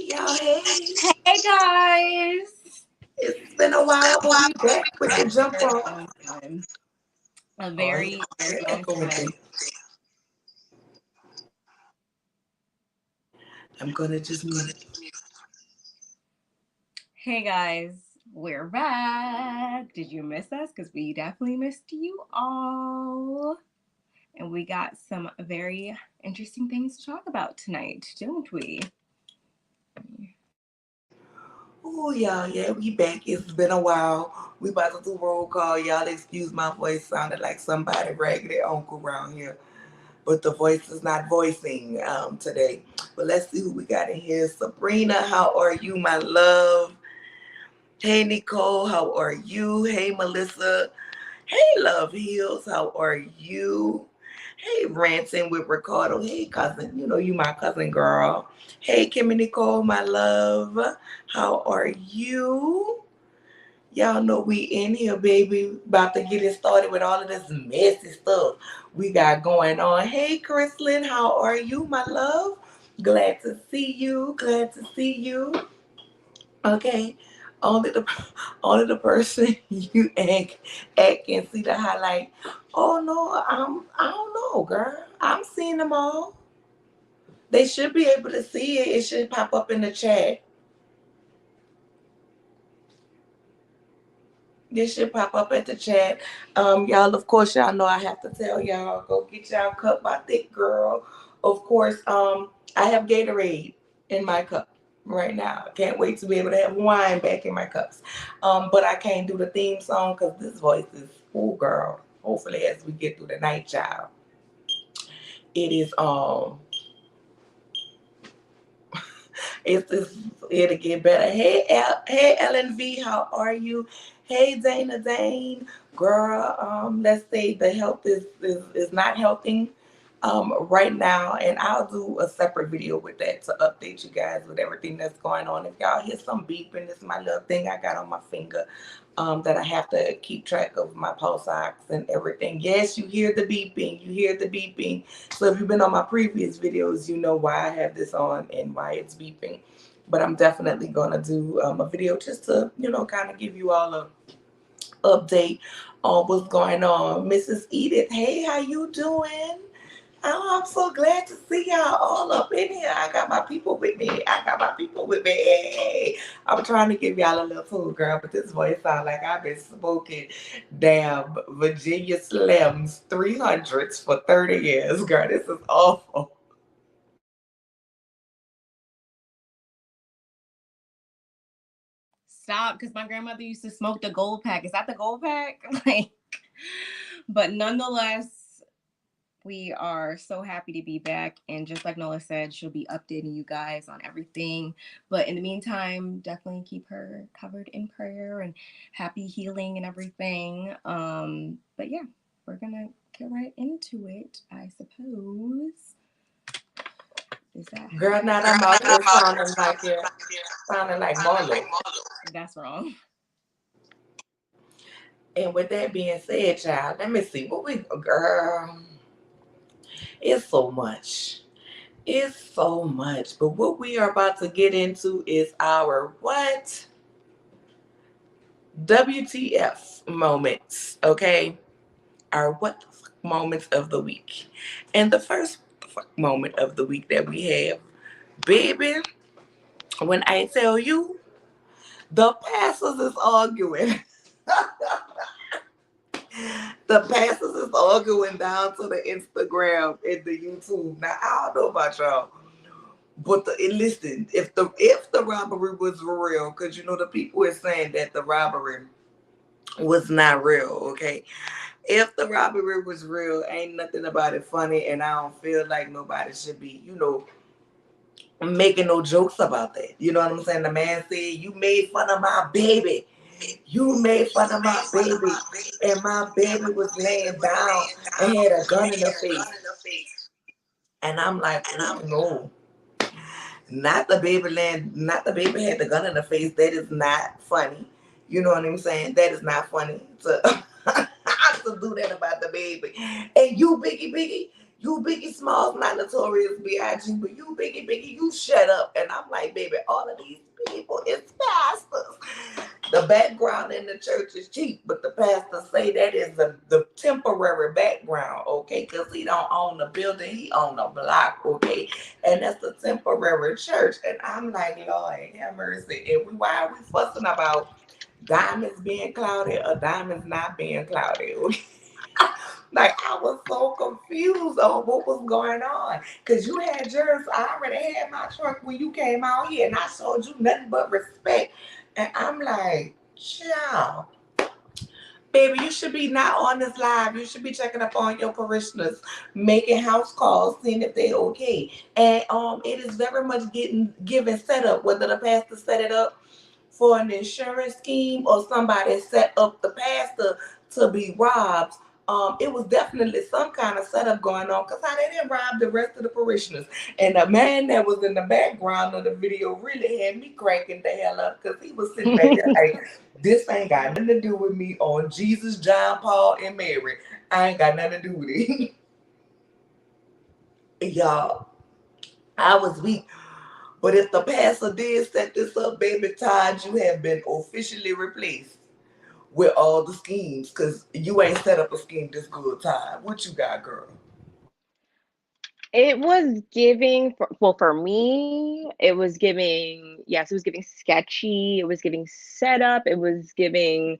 Y'all, hey, Hey guys! it's been a while, but we back with the jump Very rope. long time. A Oh, I hear very, the very long echoing time. thing. I'm gonna just mute. Hey guys, we're back. Did you miss us? Because we definitely missed you all. And we got some very interesting things to talk about tonight, don't we? Oh, y'all, yeah, we back. It's been a while. We about to do roll call. Y'all excuse my voice. Sounded like somebody raggedy uncle around here. But the voice is not voicing today. But let's see who we got in here. Sabrina, how are you, my love? Hey, Nicole, how are you? Hey, Melissa. Hey, Love Heals, how are you? Hey, Ranting with Ricardo. Hey, cousin. You know you my cousin girl. Hey, Kimmy Nicole, my love. How are you? Y'all know we in here, baby. About to get it started with all of this messy stuff we got going on. Hey, Chrislyn, how are you, my love? Glad to see you. Glad to see you. Okay. Only the only the person you act can see the highlight. Oh no, I don't know, girl. I'm seeing them all. They should be able to see it. It should pop up in the chat. This should pop up at the chat. Y'all, of course, y'all know I have to tell y'all, go get y'all cup by thick girl. Of course, I have Gatorade in my cup right now. I can't wait to be able to have wine back in my cups. But I can't do the theme song because this voice is full, girl. Hopefully, as we get through the night, child, it is it's it'll get better. Hey LNV, how are you? Hey Dana Dane, girl. Let's say the health is not helping right now, and I'll do a separate video with that to update you guys with everything that's going on. If y'all hear some beeping, it's my little thing I got on my finger. That I have to keep track of my pulse ox and everything. Yes, you hear the beeping. You hear the beeping. So if you've been on my previous videos, you know why I have this on and why it's beeping. But I'm definitely gonna do a video just to, kind of give you all a update on what's going on. Mrs. Edith, hey, how you doing? Oh, I'm so glad to see y'all all up in here. I got my people with me. I got my people with me. Hey, I'm trying to give y'all a little food, girl, but this voice sound like I've been smoking damn Virginia Slims 300s for 30 years, girl. This is awful. Stop, because my grandmother used to smoke the gold pack. Is that the gold pack? Like, but nonetheless, we are so happy to be back. And just like Nola said, she'll be updating you guys on everything. But in the meantime, definitely keep her covered in prayer and happy healing and everything. But yeah, we're going to get right into it, I suppose. Is that Girl, now I'm out here sounding like Marlo. That's wrong. And with that being said, child, let me see what we girl. It's so much. It's so much. But what we are about to get into is our what? WTF moments, okay? Our what the fuck moments of the week. And the first moment of the week that we have, baby, when I tell you the pastors is arguing. The pastors is arguing down to the Instagram and the YouTube. Now I don't know about y'all. But listen, if the robbery was real, because the people are saying that the robbery was not real, okay? If the robbery was real, ain't nothing about it funny, and I don't feel like nobody should be, making no jokes about that. You know what I'm saying? The man said, "You made fun of my baby. You made fun of my baby, and my baby was laying down and had a gun in her face." And I'm like, "Oh no." Not the baby had the gun in the face. That is not funny. You know what I'm saying? That is not funny to to do that about the baby. And you, Biggie, You Biggie Smalls, not Notorious B.I.G., but you Biggie, you shut up. And I'm like, baby, all of these people is pastors. The background in the church is cheap, but the pastor say that is the temporary background, okay? Because he don't own the building, he own a block, okay? And that's the temporary church. And I'm like, Lord, have mercy. And why are we fussing about diamonds being clouded or diamonds not being clouded? Okay? Like I was so confused on what was going on. Cause you had yours, I already had my truck when you came out here and I showed you nothing but respect. And I'm like, child, baby, you should be not on this live. You should be checking up on your parishioners, making house calls, seeing if they're okay. And it is very much getting given set up, whether the pastor set it up for an insurance scheme or somebody set up the pastor to be robbed. It was definitely some kind of setup going on because how they didn't rob the rest of the parishioners. And the man that was in the background of the video really had me cracking the hell up because he was sitting back there like, this ain't got nothing to do with me on Jesus, John, Paul, and Mary. I ain't got nothing to do with it. Y'all, I was weak. But if the pastor did set this up, baby Todd, you have been officially replaced with all the schemes because you ain't set up a scheme this good time. What you got, girl? It was giving, well, for me, it was giving, yes, it was giving sketchy. It was giving setup. It was giving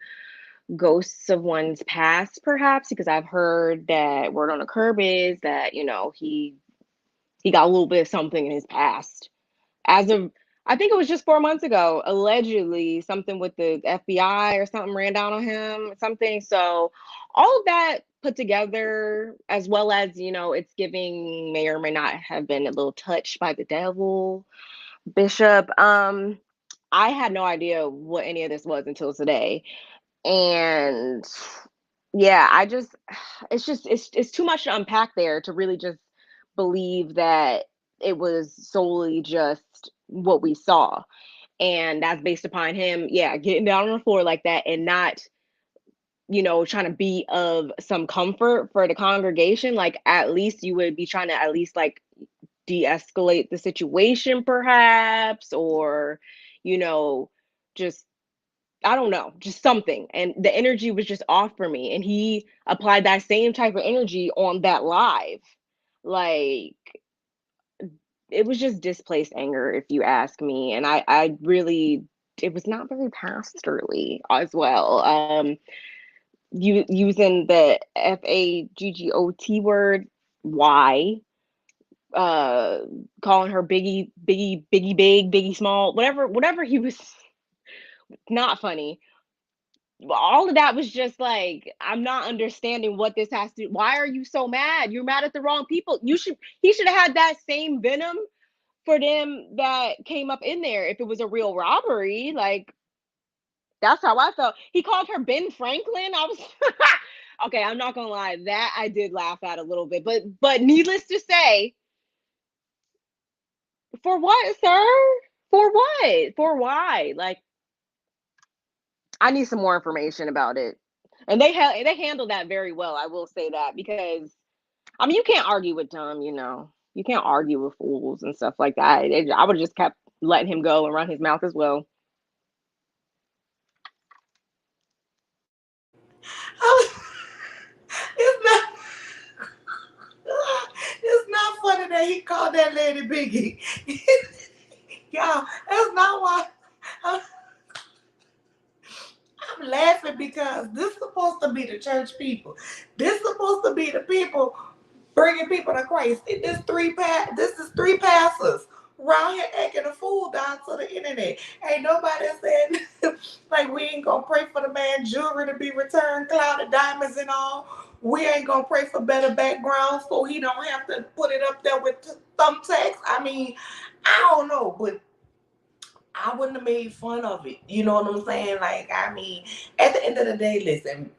ghosts of one's past, perhaps, because I've heard that word on the curb is that, he got a little bit of something in his past. As of, I think it was just 4 months ago, allegedly something with the FBI or something ran down on him, something. So all of that put together, as well as, it's giving may or may not have been a little touched by the devil, Bishop. I had no idea what any of this was until today. And yeah, it's too much to unpack there to really just believe that it was solely just what we saw. And that's based upon him, yeah, getting down on the floor like that and not, trying to be of some comfort for the congregation. Like, at least you would be trying to at least like de-escalate the situation, perhaps, or, you know, just, I don't know, just something. And the energy was just off for me. And he applied that same type of energy on that live. Like, it was just displaced anger, if you ask me. And I really, it was not very pastorly as well. Using the FAGGOT word, why, uh, calling her biggie small, whatever he was, not funny. All of that was just like, I'm not understanding what this has to. Why are you so mad? You're mad at the wrong people. He should have had that same venom for them that came up in there. If it was a real robbery, like, that's how I felt. He called her Ben Franklin. I was okay. I'm not gonna lie, that I did laugh at a little bit, but needless to say, for what, sir? For what? For why? Like, I need some more information about it. And they handled that very well. I will say that, because I mean, you can't argue with them. You can't argue with fools and stuff like that. I would have just kept letting him go and run his mouth as well. It's not. It's not funny that he called that lady Biggie. Y'all, that's not why. I'm, I'm laughing because this is supposed to be the church people. This is supposed to be the people bringing people to Christ. This is three pastors around here acting a fool down to the internet. Ain't nobody saying like we ain't gonna pray for the man jewelry to be returned, clouded diamonds and all. We ain't gonna pray for better background so he don't have to put it up there with thumbtacks. I mean, I don't know, but I wouldn't have made fun of it. You know what I'm saying? Like, I mean, at the end of the day, listen,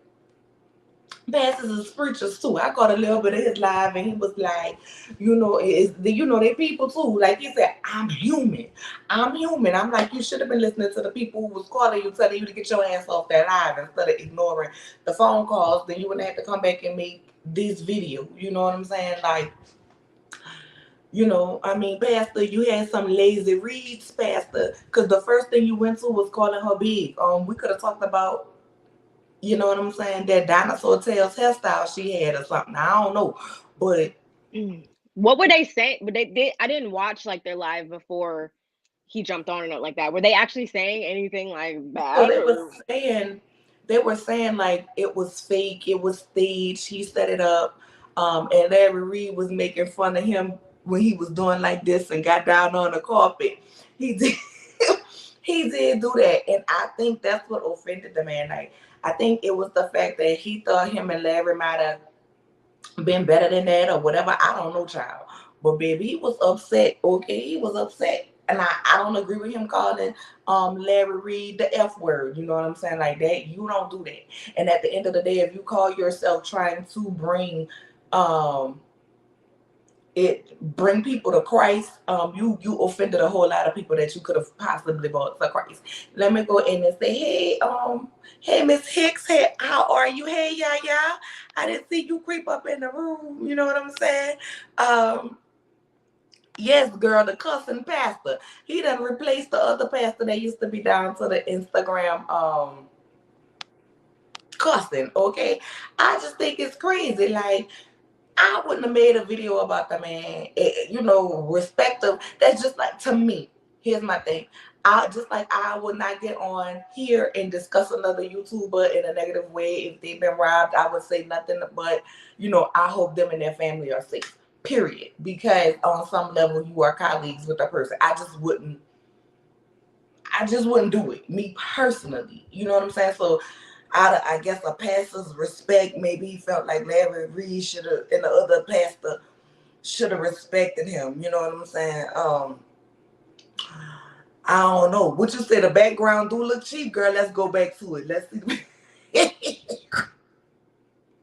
pastors and preachers too. I caught a little bit of his live, and he was like, they people too. Like he said, I'm human. I'm human. I'm like, you should have been listening to the people who was calling you, telling you to get your ass off that live instead of ignoring the phone calls. Then you wouldn't have to come back and make this video. You know what I'm saying? Like, I mean, Pastor, you had some lazy reads, Pastor, because the first thing you went to was calling her big. We could have talked about, you know what I'm saying, that dinosaur tails hairstyle she had or something. I don't know, but what were they saying? But they did. I didn't watch like their live before he jumped on it like that. Were they actually saying anything like so bad they or? were saying, like it was fake, it was staged, he set it up. And Larry Reed was making fun of him when he was doing like this and got down on the carpet. He did he did do that. And I think that's what offended the man. Like, I think it was the fact that he thought him and Larry might have been better than that or whatever. I don't know, child. But baby, he was upset. Okay, he was upset. And I don't agree with him calling Larry Reed the F word. You know what I'm saying? Like that. You don't do that. And at the end of the day, if you call yourself trying to um bring people to Christ, you offended a whole lot of people that you could have possibly brought to Christ. Let me go in and say, hey Miss Hicks, hey, how are you? Hey, yeah. I didn't see you creep up in the room. You know what I'm saying? Yes, girl, the cussing pastor. He done replaced the other pastor that used to be down to the Instagram cussing. Okay, I just think it's crazy. Like, I wouldn't have made a video about the man, respect of. That's just like, to me. Here's my thing. I would not get on here and discuss another YouTuber in a negative way. If they've been robbed, I would say nothing but, I hope them and their family are safe. Period. Because on some level, you are colleagues with a person. I just wouldn't do it. Me personally. You know what I'm saying? So I guess a pastor's respect, maybe he felt like Larry Reed should have, and the other pastor should have respected him. You know what I'm saying? I don't know. What you say? The background do look cheap, girl. Let's go back to it. Let's see.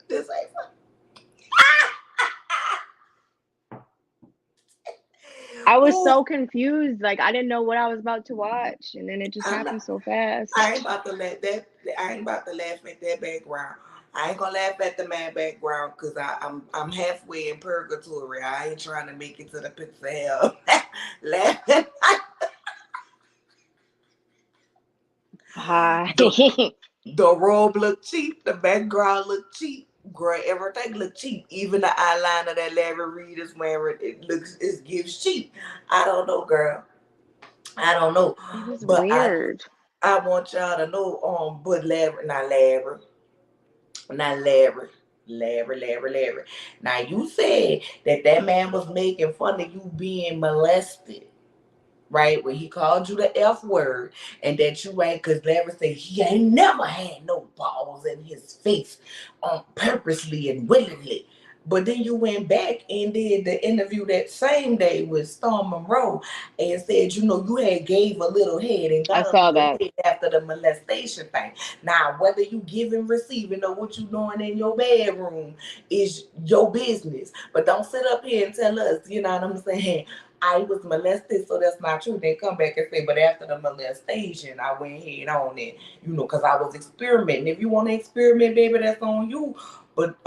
This ain't I was so confused. Like, I didn't know what I was about to watch, and then it just I'm happened not, so fast. I ain't about to laugh at that background. I ain't gonna laugh at the man background because I'm halfway in purgatory. I ain't trying to make it to the pits of hell. Laughing. Hi. The robe look cheap. The background look cheap. Girl, everything look cheap. Even the eyeliner that Larry Reed is wearing, it gives cheap. I don't know, girl. I don't know. It was But weird. I want y'all to know, but Larry. Now you said that man was making fun of you being molested, right? When he called you the F word, and that you ain't, because Larry said he ain't never had no balls in his face on purposely and willingly. But then you went back and did the interview that same day with Storm Monroe and said, you had gave a little head and I got a saw little that. head after the molestation thing. Now, whether you giving, receiving, or what you doing in your bedroom is your business. But don't sit up here and tell us, you know what I'm saying? I was molested, so that's not true. They come back and say, but after the molestation, I went head on it, because I was experimenting. If you want to experiment, baby, that's on you. But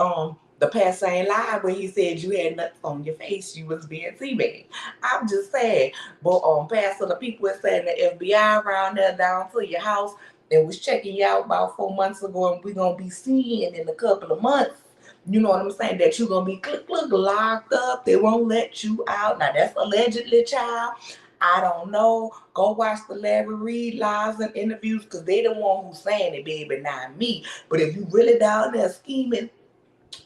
the pastor ain't lied when he said you had nuts on your face. You was being teabagged. I'm just saying. But Pastor, the people are saying the FBI around there down to your house and was checking you out about 4 months ago, and we're gonna be seeing in a couple of months. You know what I'm saying? That you're gonna be locked up. They won't let you out. Now that's allegedly, child. I don't know. Go watch the Larry Reed lives and interviews, because they the one who's saying it, baby, not me. But if you really down there scheming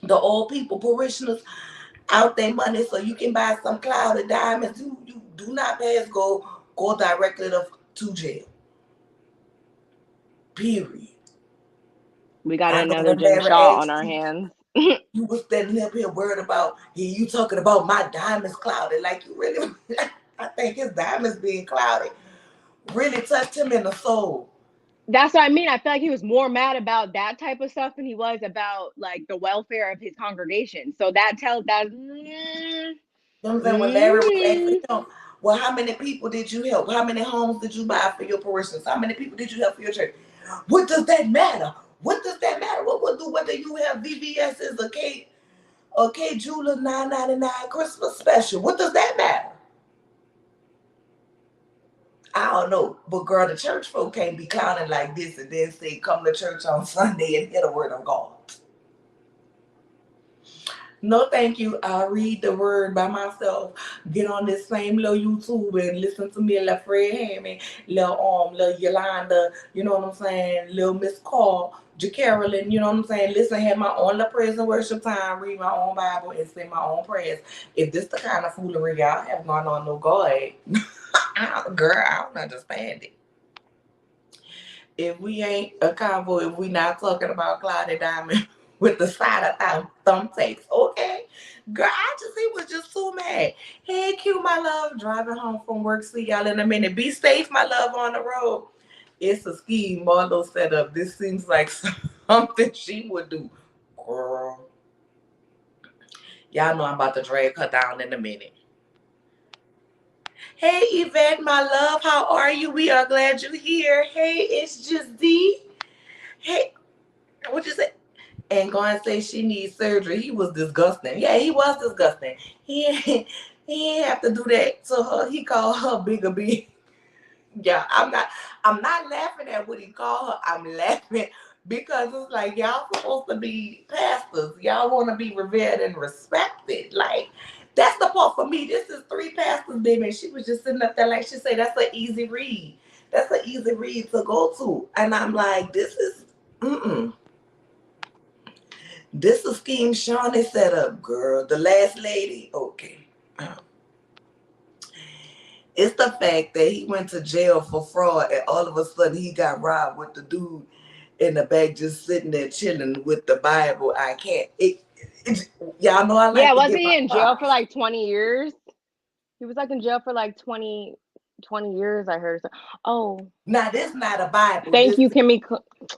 the old people, parishioners, out their money so you can buy some clouded diamonds, you do not pass go directly to jail. Period. We got I know another when Jim Larry Shaw on asked our you, hands. you was standing up here worried about, you talking about my diamonds clouded. Like, you really, I think his diamonds being clouded really touched him in the soul. That's what I mean. I feel like he was more mad about that type of stuff than he was about like the welfare of his congregation. So that tells that. You know what I'm saying? When Larry was asking him, well, how many people did you help? How many homes did you buy for your parishioners? How many people did you help for your church? What does that matter? What does that matter? What do whether you have VVS's or K? Okay, Jula $9.99 Christmas special. What does that matter? I don't know. But girl, the church folk can't be clowning like this and then say come to church on Sunday and hear the word of God. No, thank you. I'll read the word by myself. Get on this same little YouTube and listen to me, little Fred Hammond, little Yolanda, you know what I'm saying, little Miss Call, Carolyn, you know what I'm saying. Listen, have my own little praise and worship time, read my own Bible, and say my own prayers. If this the kind of foolery y'all have going on, no God, girl, I don't understand it. If we ain't a convo, if we not talking about Cloudy Diamond with the side of thumbtacks, okay? Girl, he was just too mad. Hey, Q, my love, driving home from work. See y'all in a minute. Be safe, my love, on the road. It's a scheme Marlo set up. This seems like something she would do. Girl, y'all know I'm about to drag her down in a minute. Hey, Yvette, my love, how are you? We are glad you're here. Hey, it's just D. Hey, what you say? And go and say she needs surgery. He was disgusting. Yeah, he was disgusting. He ain't have to do that to her. He called her bigger B. Yeah, I'm not laughing at what he called her. I'm laughing because it's like y'all supposed to be pastors. Y'all want to be revered and respected. Like that's the part for me. This is three pastors, baby. And she was just sitting up there like she said, that's an easy read. That's an easy read to go to. And I'm like, this is this is scheme Shawnee set up, girl. The last lady, okay. It's the fact that he went to jail for fraud and all of a sudden he got robbed with the dude in the back just sitting there chilling with the Bible. I can't. Y'all know I like Yeah, to wasn't get my he in jail for props. like 20 years? He was like in jail for like 20 years, I heard. Oh, Now this not a Bible. thank you, Kimmy.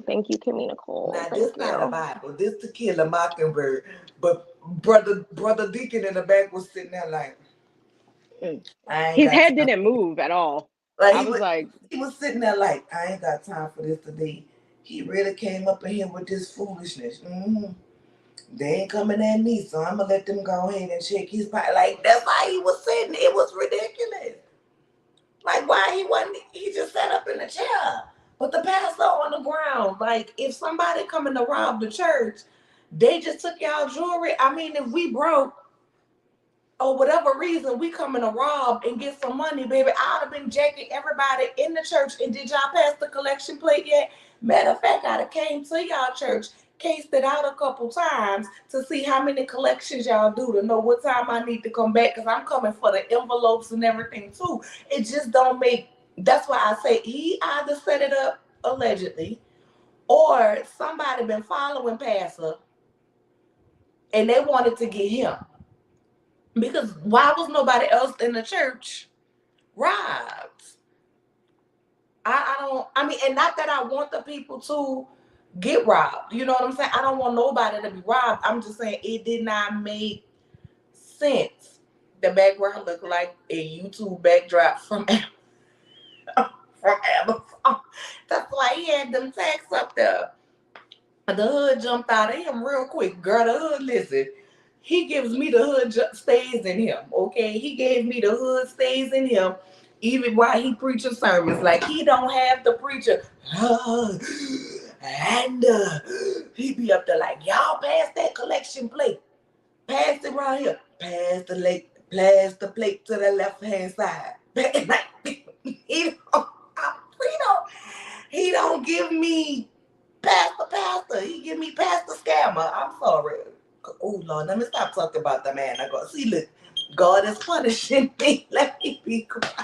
Thank you, Kimmy Nicole. Now Thank this not a you. Bible. This to kill a mockingbird. But brother Deacon in the back was sitting there like, Mm. I ain't His got head time. didn't move at all. Like I was like, he was sitting there like, I ain't got time for this today. He really came up in here with this foolishness. They ain't coming at me, so I'm gonna let them go ahead and check his pot. Like that's why he was sitting. It was ridiculous. Like why he wasn't? He just sat up in the chair, but the pastor on the ground. Like if somebody coming to rob the church, they just took y'all jewelry. I mean, if we broke, or whatever reason we coming to rob and get some money, baby, I'd have been jacking everybody in the church. And did y'all pass the collection plate yet? Matter of fact, I'd have came to y'all church, cased it out a couple times to see how many collections y'all do to know what time I need to come back because I'm coming for the envelopes and everything too. It just don't make. That's why I say he either set it up allegedly or somebody been following Pastor and they wanted to get him. Because why was nobody else in the church robbed? I don't, I mean, and not that I want the people to get robbed. You know what I'm saying? I don't want nobody to be robbed. I'm just saying it did not make sense. The background looked like a YouTube backdrop from from Amazon. That's why he had them tags up there. The hood jumped out of him real quick. Girl, the hood, listen. He gives me the hood stays in him, okay? He gave me the hood stays in him even while he preaches sermons. Like, he don't have the preacher. And he be up there like, y'all pass that collection plate. Pass it right here. Pass the plate to the left-hand side. Like, he don't give me pastor. He give me pastor scammer. I'm sorry. Oh Lord, let me stop talking about the man. I go see. Look, God is punishing me. Let me be quiet.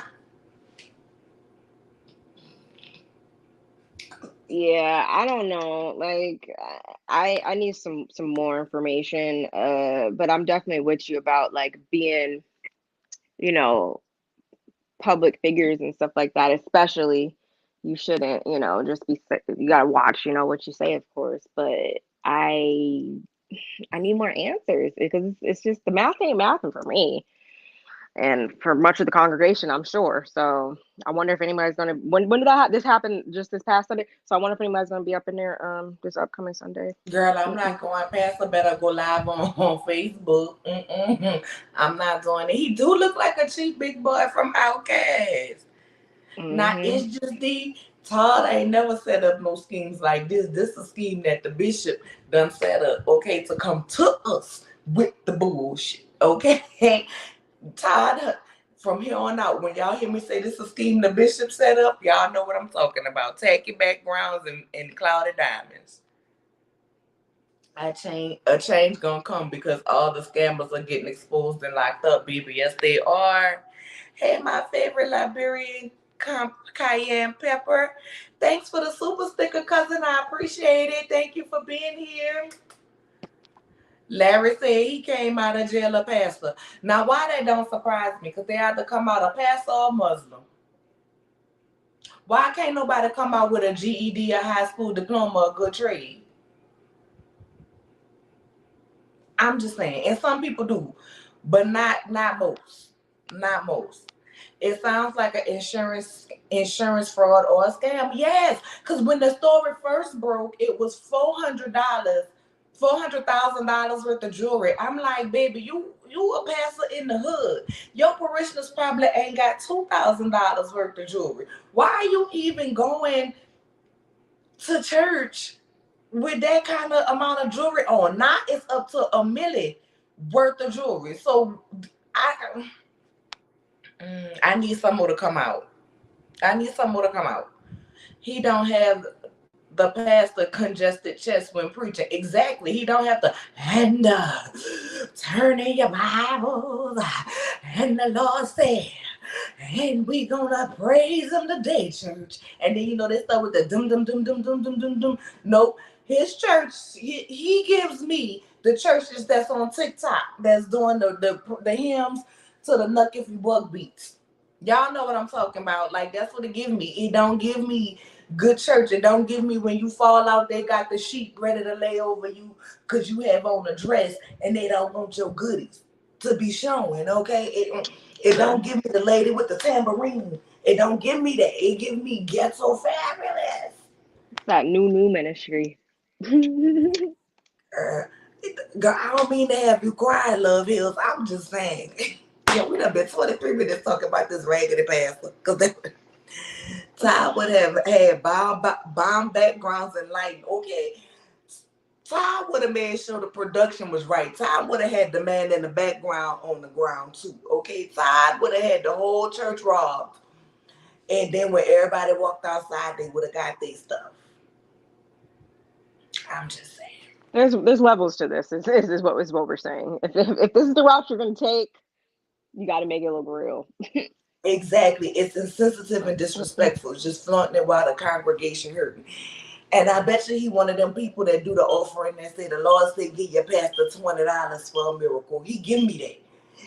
yeah, I don't know. Like, I need some more information. But I'm definitely with you about like being, you know, public figures and stuff like that. Especially, you shouldn't, just be. You gotta watch, what you say, of course. But I I need more answers because it's just the math ain't mathing for me. and for much of the congregation, I'm sure. So I wonder if anybody's gonna when did this happen? Just this past Sunday. So I wonder if anybody's gonna be up in there this upcoming Sunday. Girl, I'm not going. Pastor better go live on Facebook. I'm not doing it. He do look like a cheap big boy from Outkast. Now it's just the Todd ain't never set up no schemes like this. This is a scheme that the bishop done set up, okay, to come to us with the bullshit. Okay. Todd, from here on out, when y'all hear me say this is a scheme the bishop set up, y'all know what I'm talking about. Tacky backgrounds and clouded diamonds. A change gonna come because all the scammers are getting exposed and locked up, baby. Yes, they are. Hey, my favorite Liberian cayenne pepper. Thanks for the super sticker, cousin. I appreciate it. Thank you for being here. Larry said he came out of jail a pastor. Now, why that don't surprise me? Because they had to come out a pastor or Muslim. Why can't nobody come out with a GED, a high school diploma, a good trade? I'm just saying, and some people do, but not most. Not most. It sounds like an insurance fraud or a scam. Yes, because when the story first broke, it was $400,000 worth of jewelry. I'm like, baby, you a pastor in the hood. Your parishioners probably ain't got $2,000 worth of jewelry. Why are you even going to church with that kind of amount of jewelry on? Now it's up to $1 million worth of jewelry. So I need some more to come out. He don't have the pastor congested chest when preaching. Exactly. He don't have to turn in your Bibles and the Lord said, and we gonna praise him today, church. And then they start with the dum dum dum dum dum dum dum dum. Nope. His church, he gives me the churches that's on TikTok that's doing the hymns to the Nuck If You Buck beats. Y'all know what I'm talking about. Like, that's what it give me. It don't give me good church. It don't give me when you fall out, they got the sheet ready to lay over you because you have on a dress and they don't want your goodies to be showing, okay? It don't give me the lady with the tambourine. It don't give me that. It give me ghetto fabulous. That new ministry. Girl, I don't mean to have you cry, Love Hills. I'm just saying. Yeah, we done been 23 minutes talking about this raggedy pastor. Because Ty would have had bomb backgrounds and lighting. Okay. Ty would have made sure the production was right. Ty would have had the man in the background on the ground too. Okay. Ty would have had the whole church robbed. And then when everybody walked outside, they would have got their stuff. I'm just saying. There's levels to this. This is what we're saying. If this is the route you're gonna take, you got to make it look real. Exactly. It's insensitive and disrespectful. It's just flaunting it while the congregation hurting. And I bet you he one of them people that do the offering and say, the Lord said, give your pastor $20 for a miracle. He give me that.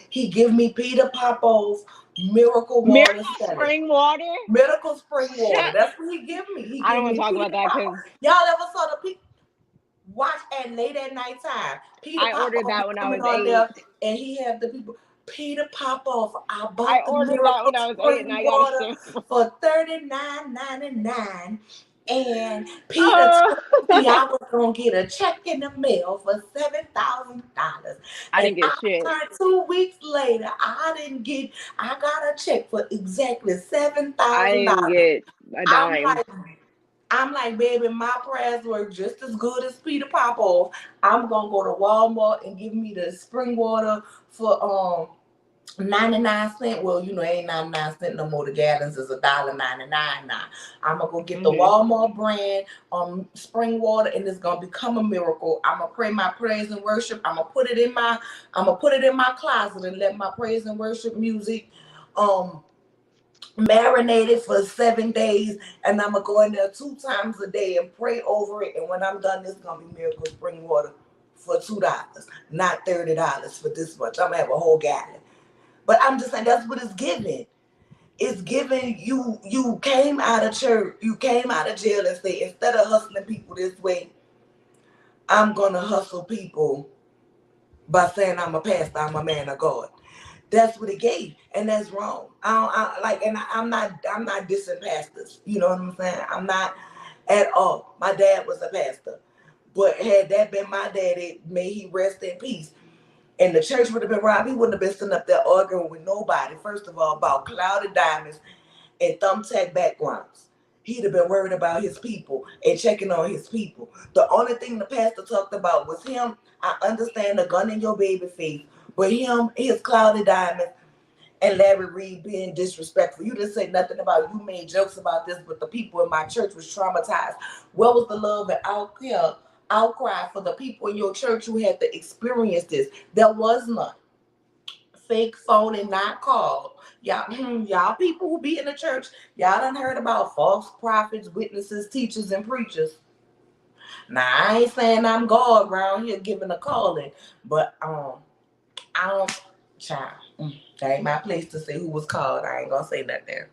He give me Peter Popoff's miracle water. Miracle spring water? Miracle spring water. That's what he give me. I don't want to talk about that because... Y'all ever saw the people? Watch at late at night time. I ordered that when I was 8. There, and he have the people... Peter Popoff. I ordered that when I was 8 and I got it for $39.99. And Peter told me I was gonna get a check in the mail for $7,000. I didn't get shit. 2 weeks later, I got a check for exactly $7,000. I didn't get a dime. I'm like, baby, my prayers work just as good as Peter Popoff. I'm gonna go to Walmart and give me the spring water for 99 cents. Well, it ain't 99 cents no more. The gallons is $1.99 now. I'm gonna go get the Walmart brand spring water, and it's gonna become a miracle. I'm gonna pray my praise and worship. I'm gonna put it in my closet and let my praise and worship music marinated for 7 days, and I'm gonna go in there 2 times a day and pray over it. And when I'm done, it's gonna be miracle spring water for $2, not $30 for this much. I'm gonna have a whole gallon. But I'm just saying that's what it's giving. It's giving you came out of church, you came out of jail and say, instead of hustling people this way, I'm gonna hustle people by saying I'm a pastor, I'm a man of God. That's what it gave, and that's wrong. I'm not dissing pastors. You know what I'm saying? I'm not at all. My dad was a pastor, but had that been my daddy, may he rest in peace. And the church would have been robbed. He wouldn't have been sitting up there arguing with nobody. First of all, about clouded diamonds and thumbtack backgrounds. He'd have been worried about his people and checking on his people. The only thing the pastor talked about was him. I understand the gun in your baby face, but him, his clouded diamonds, and Larry Reed being disrespectful. You didn't say nothing about, you made jokes about this, but the people in my church was traumatized. Where was the love and outcry for the people in your church who had to experience this? There was none. Fake phone and not called. Y'all people who be in the church, y'all done heard about false prophets, witnesses, teachers, and preachers. Now I ain't saying I'm God around here giving a calling, but I don't, child. That ain't my place to say who was called. I ain't gonna say nothing.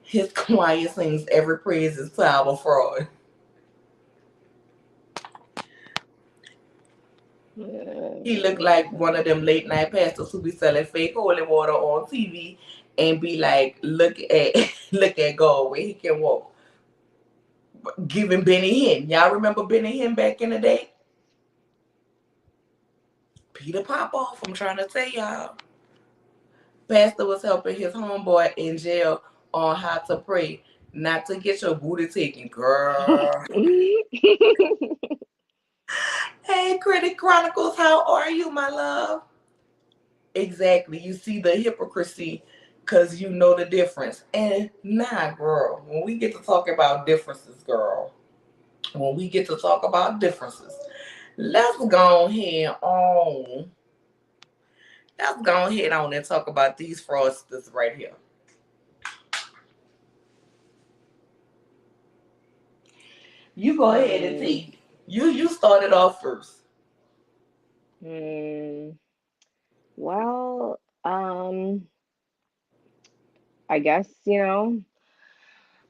His choir sings every praise is to our fraud. He looked like one of them late night pastors who be selling fake holy water on TV and be like, look at look at God where he can walk. Giving Benny Hinn. Y'all remember Benny Hinn back in the day? Peter Popoff, I'm trying to tell y'all. Pastor was helping his homeboy in jail on how to pray, not to get your booty taken, girl. Hey, Critic Chronicles, how are you, my love? Exactly. You see the hypocrisy because you know the difference. And nah, girl, when we get to talk about differences, girl, when we get to talk about differences, let's go ahead on. Let's go ahead on and talk about these fraudsters right here. You go ahead and take. You started off first. Well, I guess, this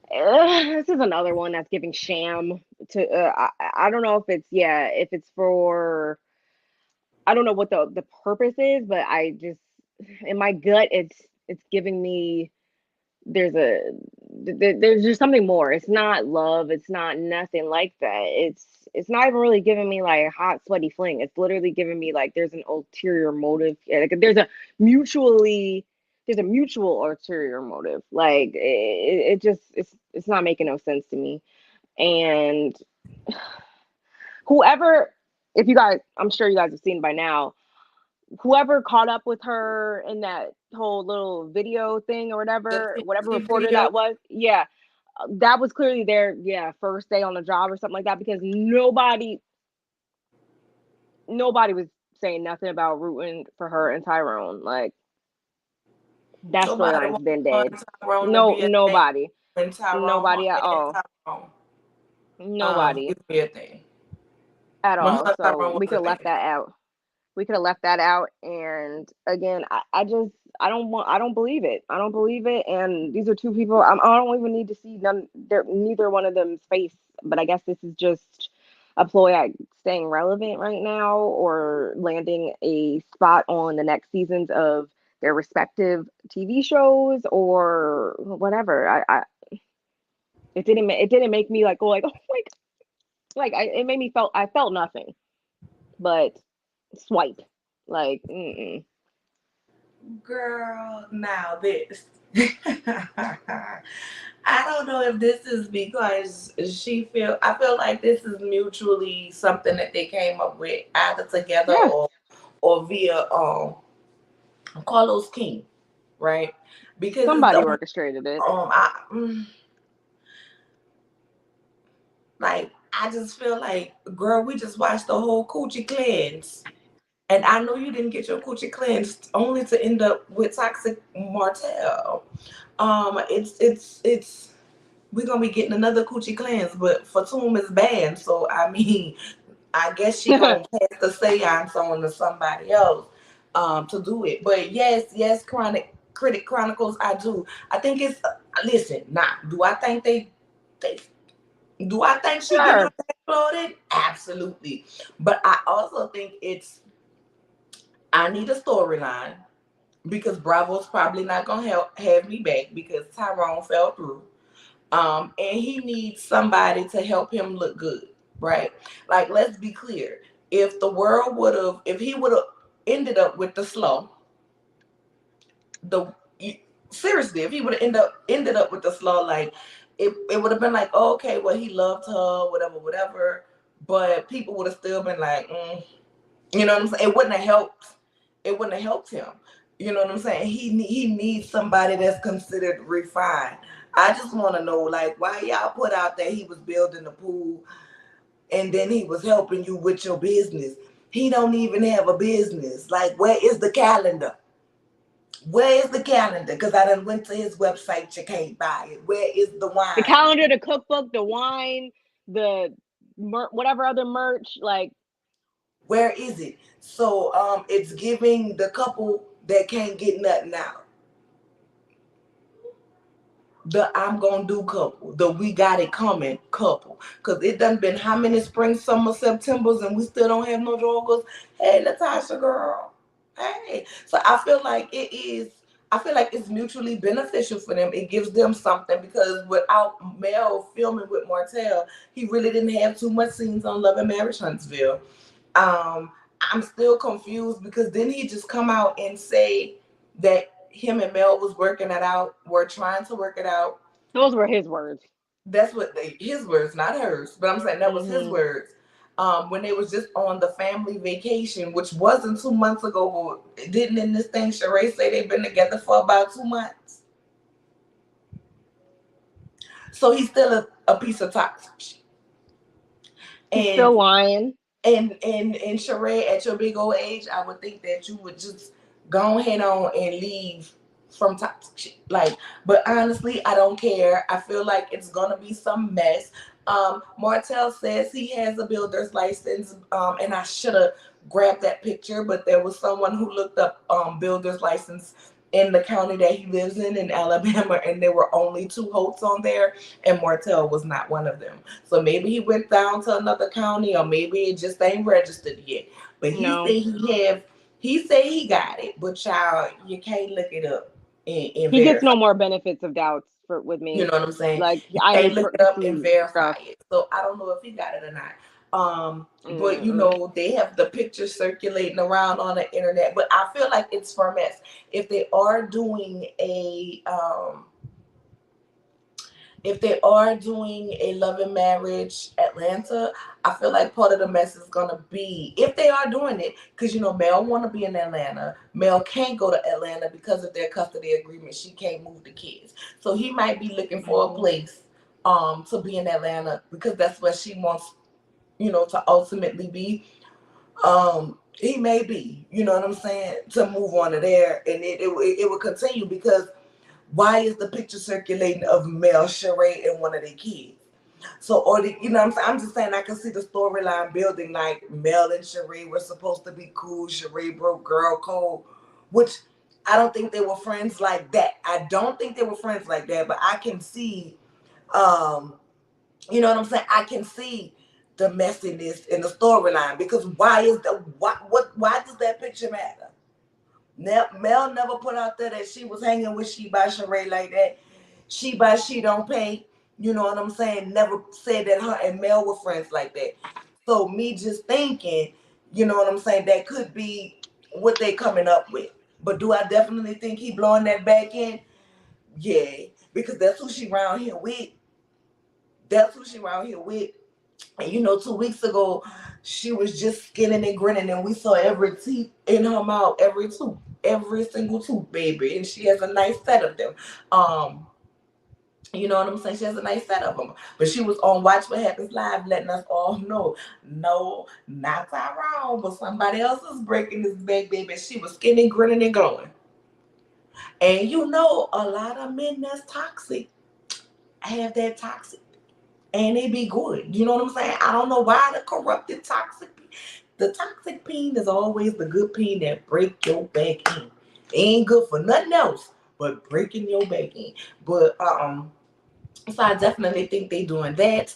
is another one that's giving sham to, I don't know if it's, if it's for, I don't know what the purpose is, but I just, in my gut, it's giving me, there's just something more. It's not love. It's not nothing like that. It's not even really giving me like a hot, sweaty fling. It's literally giving me like there's an ulterior motive. Like there's a mutual ulterior motive. Like it just it's not making no sense to me. And whoever, if you guys, I'm sure you guys have seen by now, whoever caught up with her in that whole little video thing or whatever reporter Video. that was, that was clearly their first day on the job or something like that, because nobody was saying nothing about rooting for her and Tyrone. Like, that Nobody storyline's been dead. wants Tyrone to No, be a thing nobody, when Tyrone nobody at and all, Tyrone nobody used to be a thing. at When her all. and So Tyrone we was could a have left thing. that out. We could have left that out. And again, I don't believe it. I don't believe it. And these are two people. I don't even need to see neither one of them's face. But I guess this is just a ploy at staying relevant right now, or landing a spot on the next seasons of their respective TV shows or whatever. It didn't make me like go like, oh my God. It made me I felt nothing but swipe. Like, Girl, now this. I don't know if this is because I feel like this is mutually something that they came up with either together yeah, or via Carlos King, right? Because it's somebody the orchestrated it. I like I just feel like, girl, we just watched the whole coochie cleanse. And I know you didn't get your coochie cleansed only to end up with toxic Martell. It's we're gonna be getting another coochie cleanse, but Fatum is banned. So I mean, I guess she gonna pass the seance on to somebody else to do it. But yes, chronic critic chronicles, I do. I think it's listen. Now, do I think they do I think she getting her Sure. back floated? Absolutely. But I also think I need a storyline. because Bravo's probably not gonna have me back because Tyrone fell through. And he needs somebody to help him look good, right? Like, let's be clear. If he would have ended up with the slow, the seriously, if he would have ended up with the slow, like it would have been like, oh, okay, well, he loved her, whatever, whatever. But people would have still been like, you know what I'm saying? It wouldn't have helped. It wouldn't have helped him. You know what I'm saying? He needs somebody that's considered refined. I just want to know, like, why y'all put out that he was building the pool and then he was helping you with your business. He don't even have a business. Like, where is the calendar? Where is the calendar? Because I done went to his website. You can't buy it. Where is the The wine? calendar, the cookbook, the wine, the whatever other merch, like Where is it? So it's giving the couple that can't get nothing out. The I'm gonna do couple, the we got it coming couple. Cause it done been how many spring, summer, Septembers and we still don't have no joggers. Hey Natasha girl. Hey. So I feel like it's mutually beneficial for them. It gives them something because without Mel filming with Martell, he really didn't have too much scenes on Love and Marriage Huntsville. Um, I'm still confused because didn't he just come out and say that him and Mel was working it out, were trying to work it out? those were his words. That's what his words, not hers. But I'm saying that was his Hmm. words. When they was just on the family vacation, which wasn't 2 months ago, but didn't in this thing Sheree say they've been together for about 2 months? So he's still a piece of toxic. He's still And lying. and Sheree, at your big old age, I would think that you would just go ahead on and leave from toxic shit. Like, but honestly, I don't care. I feel like it's gonna be some mess. Martell says he has a builder's license, and I should have grabbed that picture, but there was someone who looked up builder's license in the county that he lives in Alabama, and there were only two Holts on there, and Martell was not one of them. So maybe he went down to another county, or maybe it just ain't registered yet. But No, he said he got it, but child, you can't look it up and he gets verify. no more benefits of doubts for with You me. know what I'm saying? Like You I can't already look it up and see verify stuff. it. So I don't know if he got it or not. But Mm-mm. they have the pictures circulating around on the internet. But I feel like it's for mess. If they are doing a love and marriage Atlanta, I feel like part of the mess is gonna be if they are doing it, because Mel wanna be in Atlanta. Mel can't go to Atlanta because of their custody agreement. She can't move the kids. So he might be looking for a Mhm. place to be in Atlanta because that's where she wants, to ultimately be. He may be, you know what I'm saying, to move on to there and it will continue because why is the picture circulating of Mel, Sheree, and one of their kids? So, or I'm saying? I'm just saying I can see the storyline building like Mel and Sheree were supposed to be cool. Sheree broke girl code, which I don't think they were friends like that. I don't think they were friends like that, but I can see, um, you know what I'm saying? I can see the messiness in the storyline because why does that picture matter? Mel never put out there that she was hanging with She by Sheree like that. She by She don't pay. You know what I'm saying? Never said that her and Mel were friends like that. So me just thinking, you know what I'm saying, that could be what they coming up with. But do I definitely think he blowing that back in? Yeah, because that's who she around here with. That's who she around here with. And 2 weeks ago, she was just skinning and grinning, and we saw every teeth in her mouth, every tooth, every single tooth, baby. And she has a nice set of them. You know what I'm saying? She has a nice set of them. But she was on Watch What Happens Live, letting us all know, no, not Tyrone, but somebody else is breaking this back, baby. She was skinning, grinning, and glowing. And a lot of men that's toxic have that toxic and it be good. You know what I'm saying? I don't know why the corrupted the toxic peen is always the good peen that break your back in. It ain't good for nothing else but breaking your back in. But so I definitely think they doing that.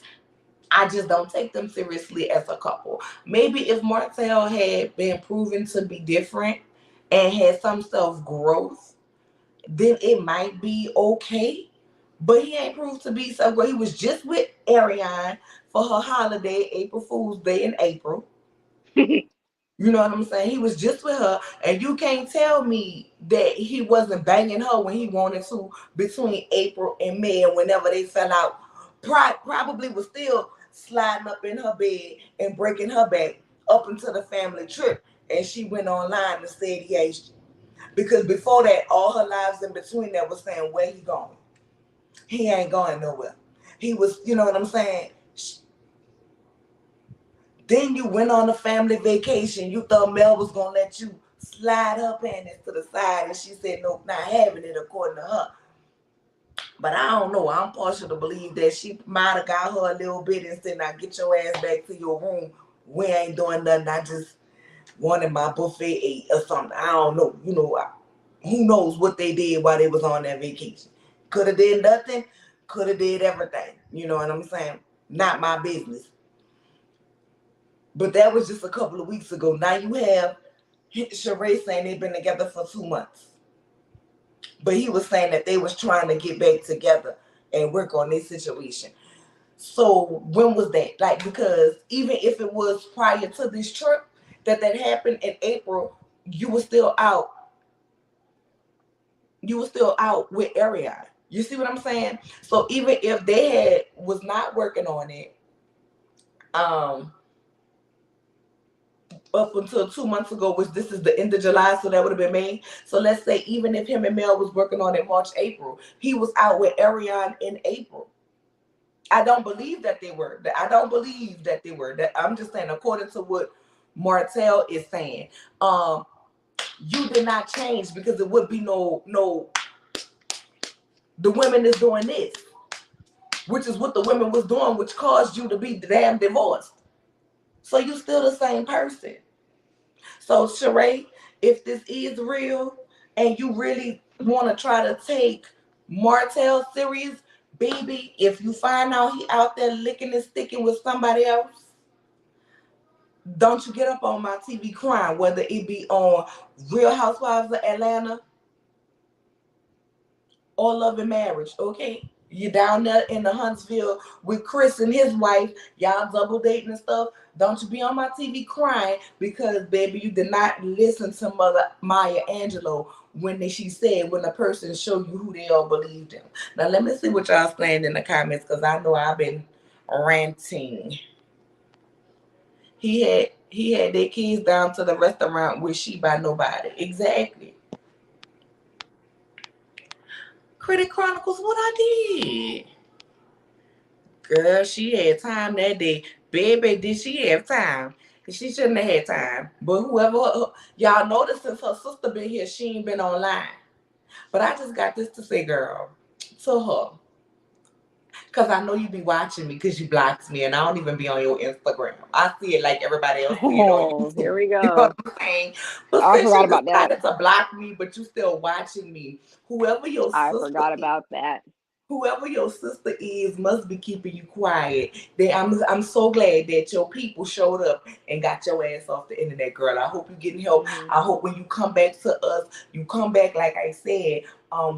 I just don't take them seriously as a couple. Maybe if Martell had been proven to be different and had some self growth, then it might be okay. But he ain't proved to be so great. He was just with Ariane for her holiday, April Fool's Day in April. You know what I'm saying? He was just with her, and you can't tell me that he wasn't banging her when he wanted to between April and May, and whenever they fell out, probably was still sliding up in her bed and breaking her back up into the family trip. And she went online and said he aged. Because before that, all her lives in between that was saying, where he going? He ain't going nowhere. He was, you know what I'm saying? Then you went on a family vacation. You thought Mel was gonna let you slide her panties to the side, and she said nope, not having it according to her. But I don't know. I'm partial to believe that she might have got her a little bit and said, "Now get your ass back to your room. We ain't doing nothing. I just wanted my buffet ate or something." I don't know. You know, who knows what they did while they was on that vacation? Could have did nothing. Could have did everything. You know what I'm saying? Not my business. But that was just a couple of weeks ago. Now you have Sheree saying they've been together for 2 months. But he was saying that they was trying to get back together and work on this situation. So when was that? Like, because even if it was prior to this trip that happened in April, you were still out. You were still out with Ariane. You see what I'm saying? So even if they was not working on it, um, up until 2 months ago, which this is the end of July, so that would have been May. So let's say even if him and Mel was working on it March, April, he was out with Ariane in April. I don't believe that they were. I don't believe that they were. That I'm just saying, according to what Martell is saying, you did not change because it would be no. The women is doing this, which is what the women was doing, which caused you to be damn divorced. So you still the same person. So Sheree, if this is real and you really want to try to take Martell serious, baby, if you find out he out there licking and sticking with somebody else, don't you get up on my TV crying, whether it be on Real Housewives of Atlanta or Love and Marriage, okay? You down there in the Huntsville with Chris and his wife, y'all double dating and stuff. Don't you be on my TV crying because, baby, you did not listen to Mother Maya Angelou when she said when a person show you who they are, believe them. Now, let me see what y'all saying in the comments because I know I've been ranting. He had their kids down to the restaurant with she by nobody. Exactly. Critic Chronicles, what I did. Girl, she had time that day. Baby, did she have time? She shouldn't have had time. But whoever, y'all notice since her sister been here, she ain't been online. But I just got this to say, girl, to her. Because I know you be watching me because you blocked me and I don't even be on your Instagram. I see it like everybody else see it on Oh, YouTube. here we You know what go. I'm saying? But I since forgot you about that. decided to block me, but you still watching me, whoever your I sister forgot is, about that. whoever your sister is must be keeping you quiet. I'm so glad that your people showed up and got your ass off the internet, girl. I hope you're getting help. Mm-hmm. I hope when you come back to us, you come back like I said,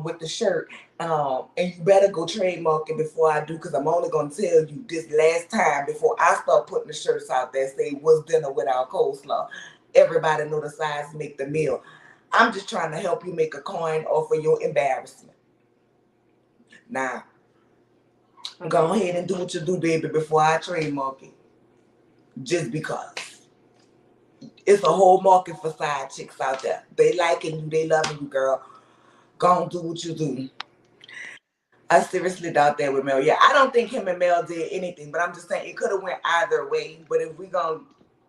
with the shirt. And you better go trademark it before I do, because I'm only gonna tell you this last time before I start putting the shirts out there. Say what's dinner without coleslaw. Everybody know the size make the meal. I'm just trying to help you make a coin off of your embarrassment. Now, go ahead and do what you do, baby, before I trademark it. Just because. It's a whole market for side chicks out there. They liking you, they loving you, girl. Go and do what you do. I seriously doubt that with Mel. Yeah, I don't think him and Mel did anything, but I'm just saying it could have went either way. But if we gonna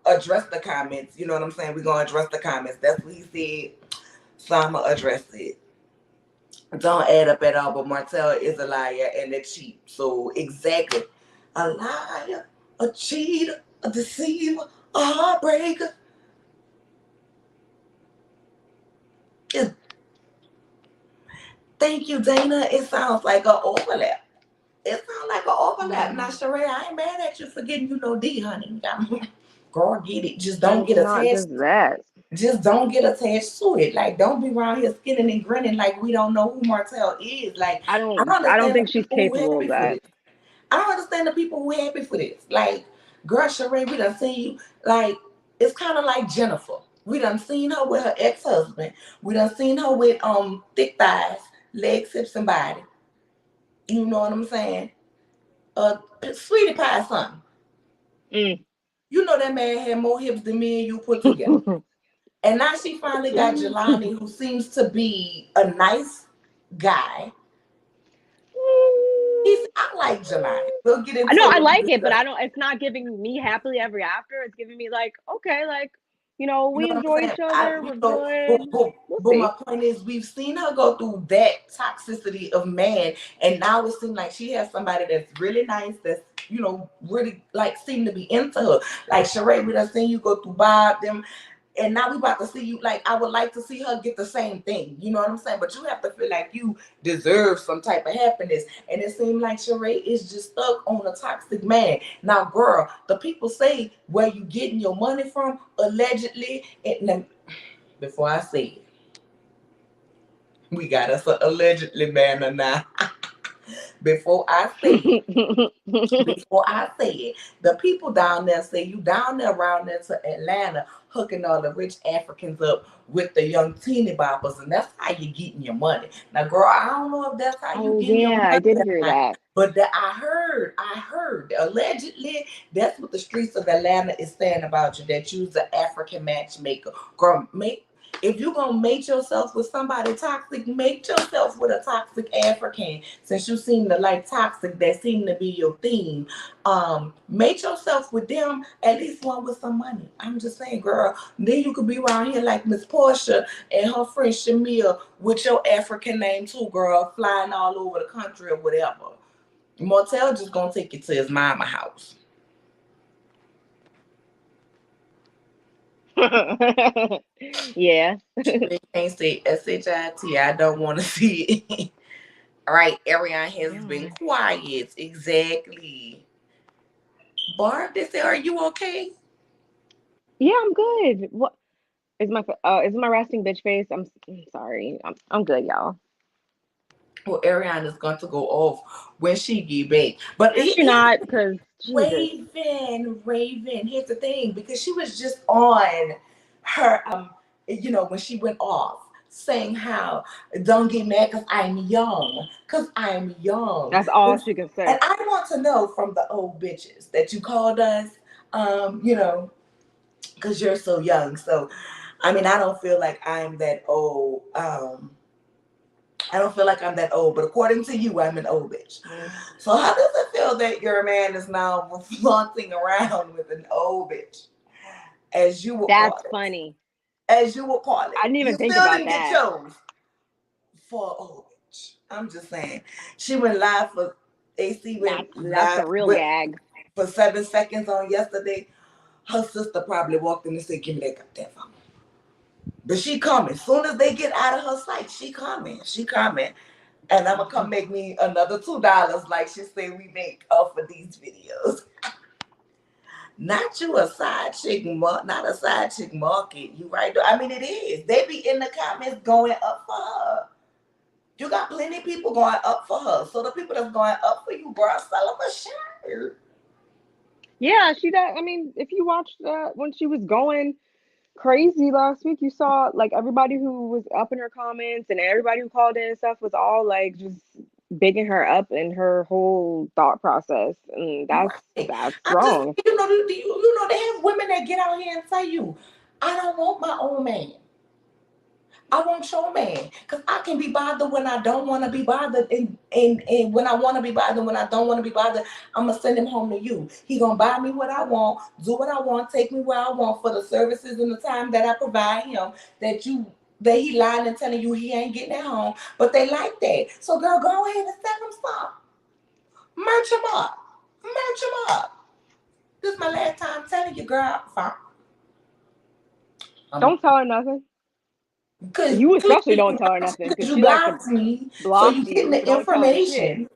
address the comments, you know what I'm saying? We're gonna address the comments. That's what he said. So I'm gonna address it. Don't add up at all, but Martell is a liar and a cheat. So exactly. A liar, a cheater, a deceiver, a heartbreaker. Thank you, Dana. It sounds like an overlap. It sounds like an overlap. Now, Sheree, I ain't mad at you for getting you no D, honey. Girl, get it. Just And don't it's get not attached. just that. Just don't get attached to it. Like, don't be around here skinning and grinning like we don't know who Martell is. Like, I don't I don't understand the think she's people who capable of happy for that. this. I don't understand the people who happy for this. Like, girl, Sheree, we done seen you. Like, it's kind of like Jennifer. We done seen her with her ex-husband. We done seen her with thick thighs, legs, hips, and body. You know what I'm saying? Sweetie Pie son. Mm. You know that man had more hips than me and you put together. And now she finally got Jelani, who seems to be a nice guy. I like Jelani. We'll get I into know it I when we like it, but discuss. I don't. It's not giving me happily ever after. It's giving me like, okay, like, You know we what I'm enjoy saying? each other. We're But, good. We'll but my see. point is, we've seen her go through that toxicity of man, and now it seems like she has somebody that's really nice, that's really like seem to be into her. Like Sheree, we done seen you go through Bob, them, and now we about to see you. Like, I would like to see her get the same thing. You know what I'm saying? But you have to feel like you deserve some type of happiness. And it seems like Sheree is just stuck on a toxic man. Now, girl, the people say where you getting your money from, allegedly. And before I say it, we got us a allegedly banner now. Before I say it, before I say it, the people down there say you down there around there to Atlanta hooking all the rich Africans up with the young teeny boppers, and that's how you getting your money. Now, girl, I don't know if that's how you Oh getting your yeah, I money did or hear not, that. but that I heard, allegedly, that's what the streets of Atlanta is saying about you, that you's an African matchmaker. Girl, if you're gonna mate yourself with somebody toxic, mate yourself with a toxic African. Since you seem to like toxic, that seem to be your theme. Mate yourself with them, at least one with some money. I'm just saying, girl. Then you could be around here like Miss Portia and her friend Shamia with your African name too, girl, flying all over the country or whatever. Martell just gonna take you to his mama house. Yeah. Sheree can't say SHIT. I don't want to see it. All right, Ariane has been Yeah. quiet. Exactly. Barb, they say, are you okay? Yeah, I'm good. What is my resting bitch face? I'm sorry. I'm good, y'all. Well, Ariane is going to go off when she get back. But Is she not? Because Jesus. Raven. Here's the thing, because she was just on her, when she went off, saying how don't get mad because I'm young. That's all she can And say. I want to know from the old bitches that you called us, because you're so young. So, I mean, I don't feel like I'm that old. I don't feel like I'm that old, but according to you, I'm an old bitch. So how does it feel that your man is now flaunting around with an old bitch, as you would call That's it? funny. As you would call it. I didn't You even think still about didn't get that. chose for an old bitch. I'm just saying. She went live for AC went That's live a real with gag. for 7 seconds on yesterday. Her sister probably walked in and said, "Give me that goddamn phone." But she coming. Soon as they get out of her sight, she coming. She coming. And I'm gonna come make me another $2, like she said we make off of these videos. Not you a side chick, not a side chick market. You right? I mean, it is. They be in the comments going up for her. You got plenty of people going up for her. So the people that's going up for you, bro, sell them a shirt. Yeah, she does. I mean, if you watched that when she was going crazy last week, you saw like everybody who was up in her comments and everybody who called in and stuff was all like just bigging her up in her whole thought process, and Right. that's I'm just, wrong. they have women that get out here and tell you, I don't want my own man. I want your man, because I can be bothered when I don't want to be bothered, and when I want to be bothered, when I don't want to be bothered, I'm gonna send him home to you. He gonna buy me what I want, do what I want, take me where I want for the services and the time that I provide him. That he lying and telling you he ain't getting at home, but they like that. So girl, go ahead and send him some, merch him up, merch him up. This is my last time telling you, girl. Fine. Don't tell her nothing. Because You especially don't tell her nothing because you she likes to blocked me, so block you getting you. So the don't tell her shit. information.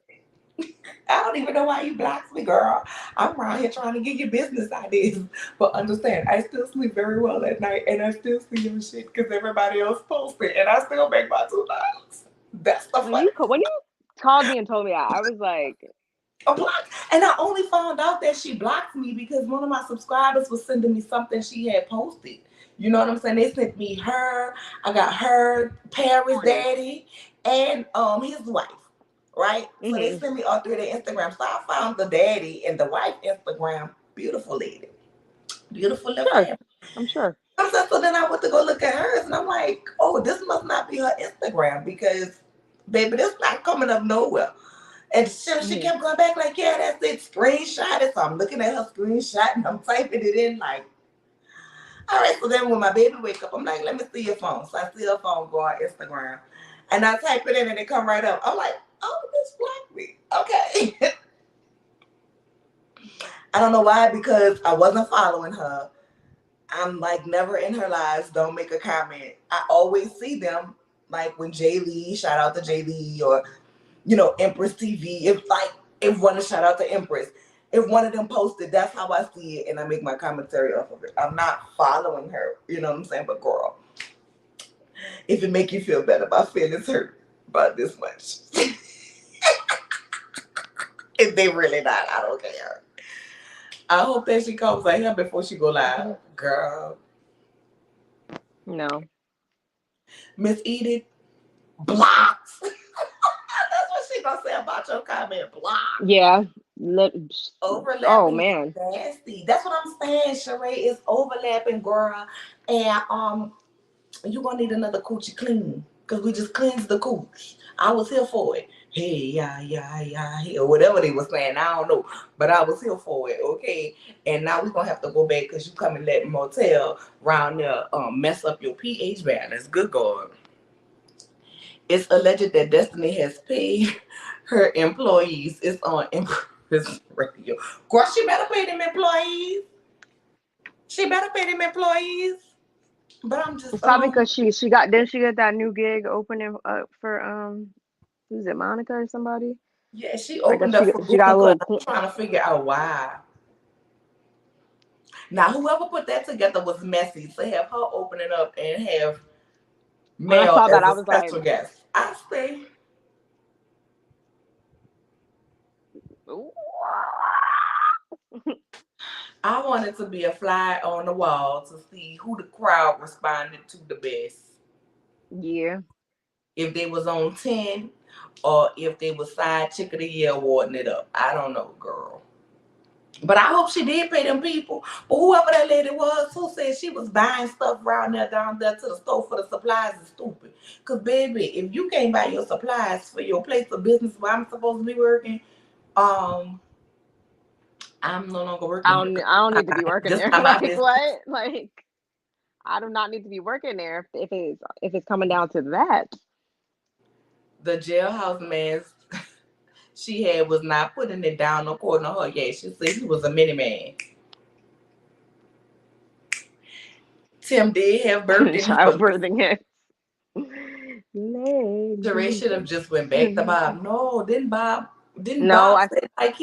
I don't even know why you blocked me, girl. I'm around here trying to give you business ideas. But understand, I still sleep very well at night and I still see your shit because everybody else posted and I still make my $2. That's the When fun. you called me and told me that, I was like, A block. And I only found out that she blocked me because one of my subscribers was sending me something she had posted. You know what I'm saying? They sent me her. I got her, Paris daddy, and his wife. Right? So they mm-hmm. sent me all through their Instagram. So I found the daddy and the wife Instagram. Beautiful lady. Beautiful little Sure, family. I'm sure. So then I went to go look at hers and I'm like, oh, this must not be her Instagram because baby, this not coming up nowhere. And she Mm-hmm. kept going back like, yeah, that's it, screenshot it. So I'm looking at her screenshot and I'm typing it in like, all right. So then when my baby wake up, I'm like, let me see your phone. So I see her phone go on Instagram. And I type it in and it come right up. I'm like, oh, this blocked me. Okay. I don't know why, because I wasn't following her. I'm like never in her lives. Don't make a comment. I always see them like when Jay Lee, shout out to Jay Lee, or Empress TV. If one to shout out to Empress, if one of them posted, that's how I see it, and I make my commentary off of it. I'm not following her. You know what I'm saying? But girl, if it make you feel better, my feelings hurt about this much. If they really not, I don't care. I hope that she comes out here before she go live, girl. No. Miss Edith blocks. That's what she gonna say about your comment. Block. Yeah. Oh Overlapping is man. nasty. That's what I'm saying. Sheree is overlapping, girl. And you gonna need another coochie clean. Cause we just cleansed the cooch. I was here for it. Hey, yeah, or whatever they were saying. I don't know. But I was here for it, okay? And now we're gonna have to go back because you come and let motel round there mess up your pH balance. Good God. It's alleged that Destiny has paid her employees. It's on Empress Radio. Girl, she better pay them employees. She better pay them employees. But I'm just It's probably because she got didn't she get that new gig opening up for who's it, Monica or somebody? yeah, she I guess opened up for she got Booty a Club. little I'm trying to figure out why. Now whoever put that together was messy. To have her opening up and have when I Mel saw that as I a was like, special guest. I say I wanted to be a fly on the wall to see who the crowd responded to the best. yeah. If they was on 10 or if they was side chick of the year awarding it up. I don't know, girl. But I hope she did pay them people. But whoever that lady was who said she was buying stuff around there down there to the store for the supplies is stupid. Cause baby, if you can't buy your supplies for your place of business where I'm supposed to be working, um, I'm no longer working here. I don't need to be working Just there. not my Like business. what? Like I do not need to be working there if it's coming down to that. The jailhouse man she had was not putting it down according to her. Yeah, she said he was a mini man. Tim did have birthday. Childbirthing it. Sheree should have just went back to Bob. No, didn't No, Bob I say like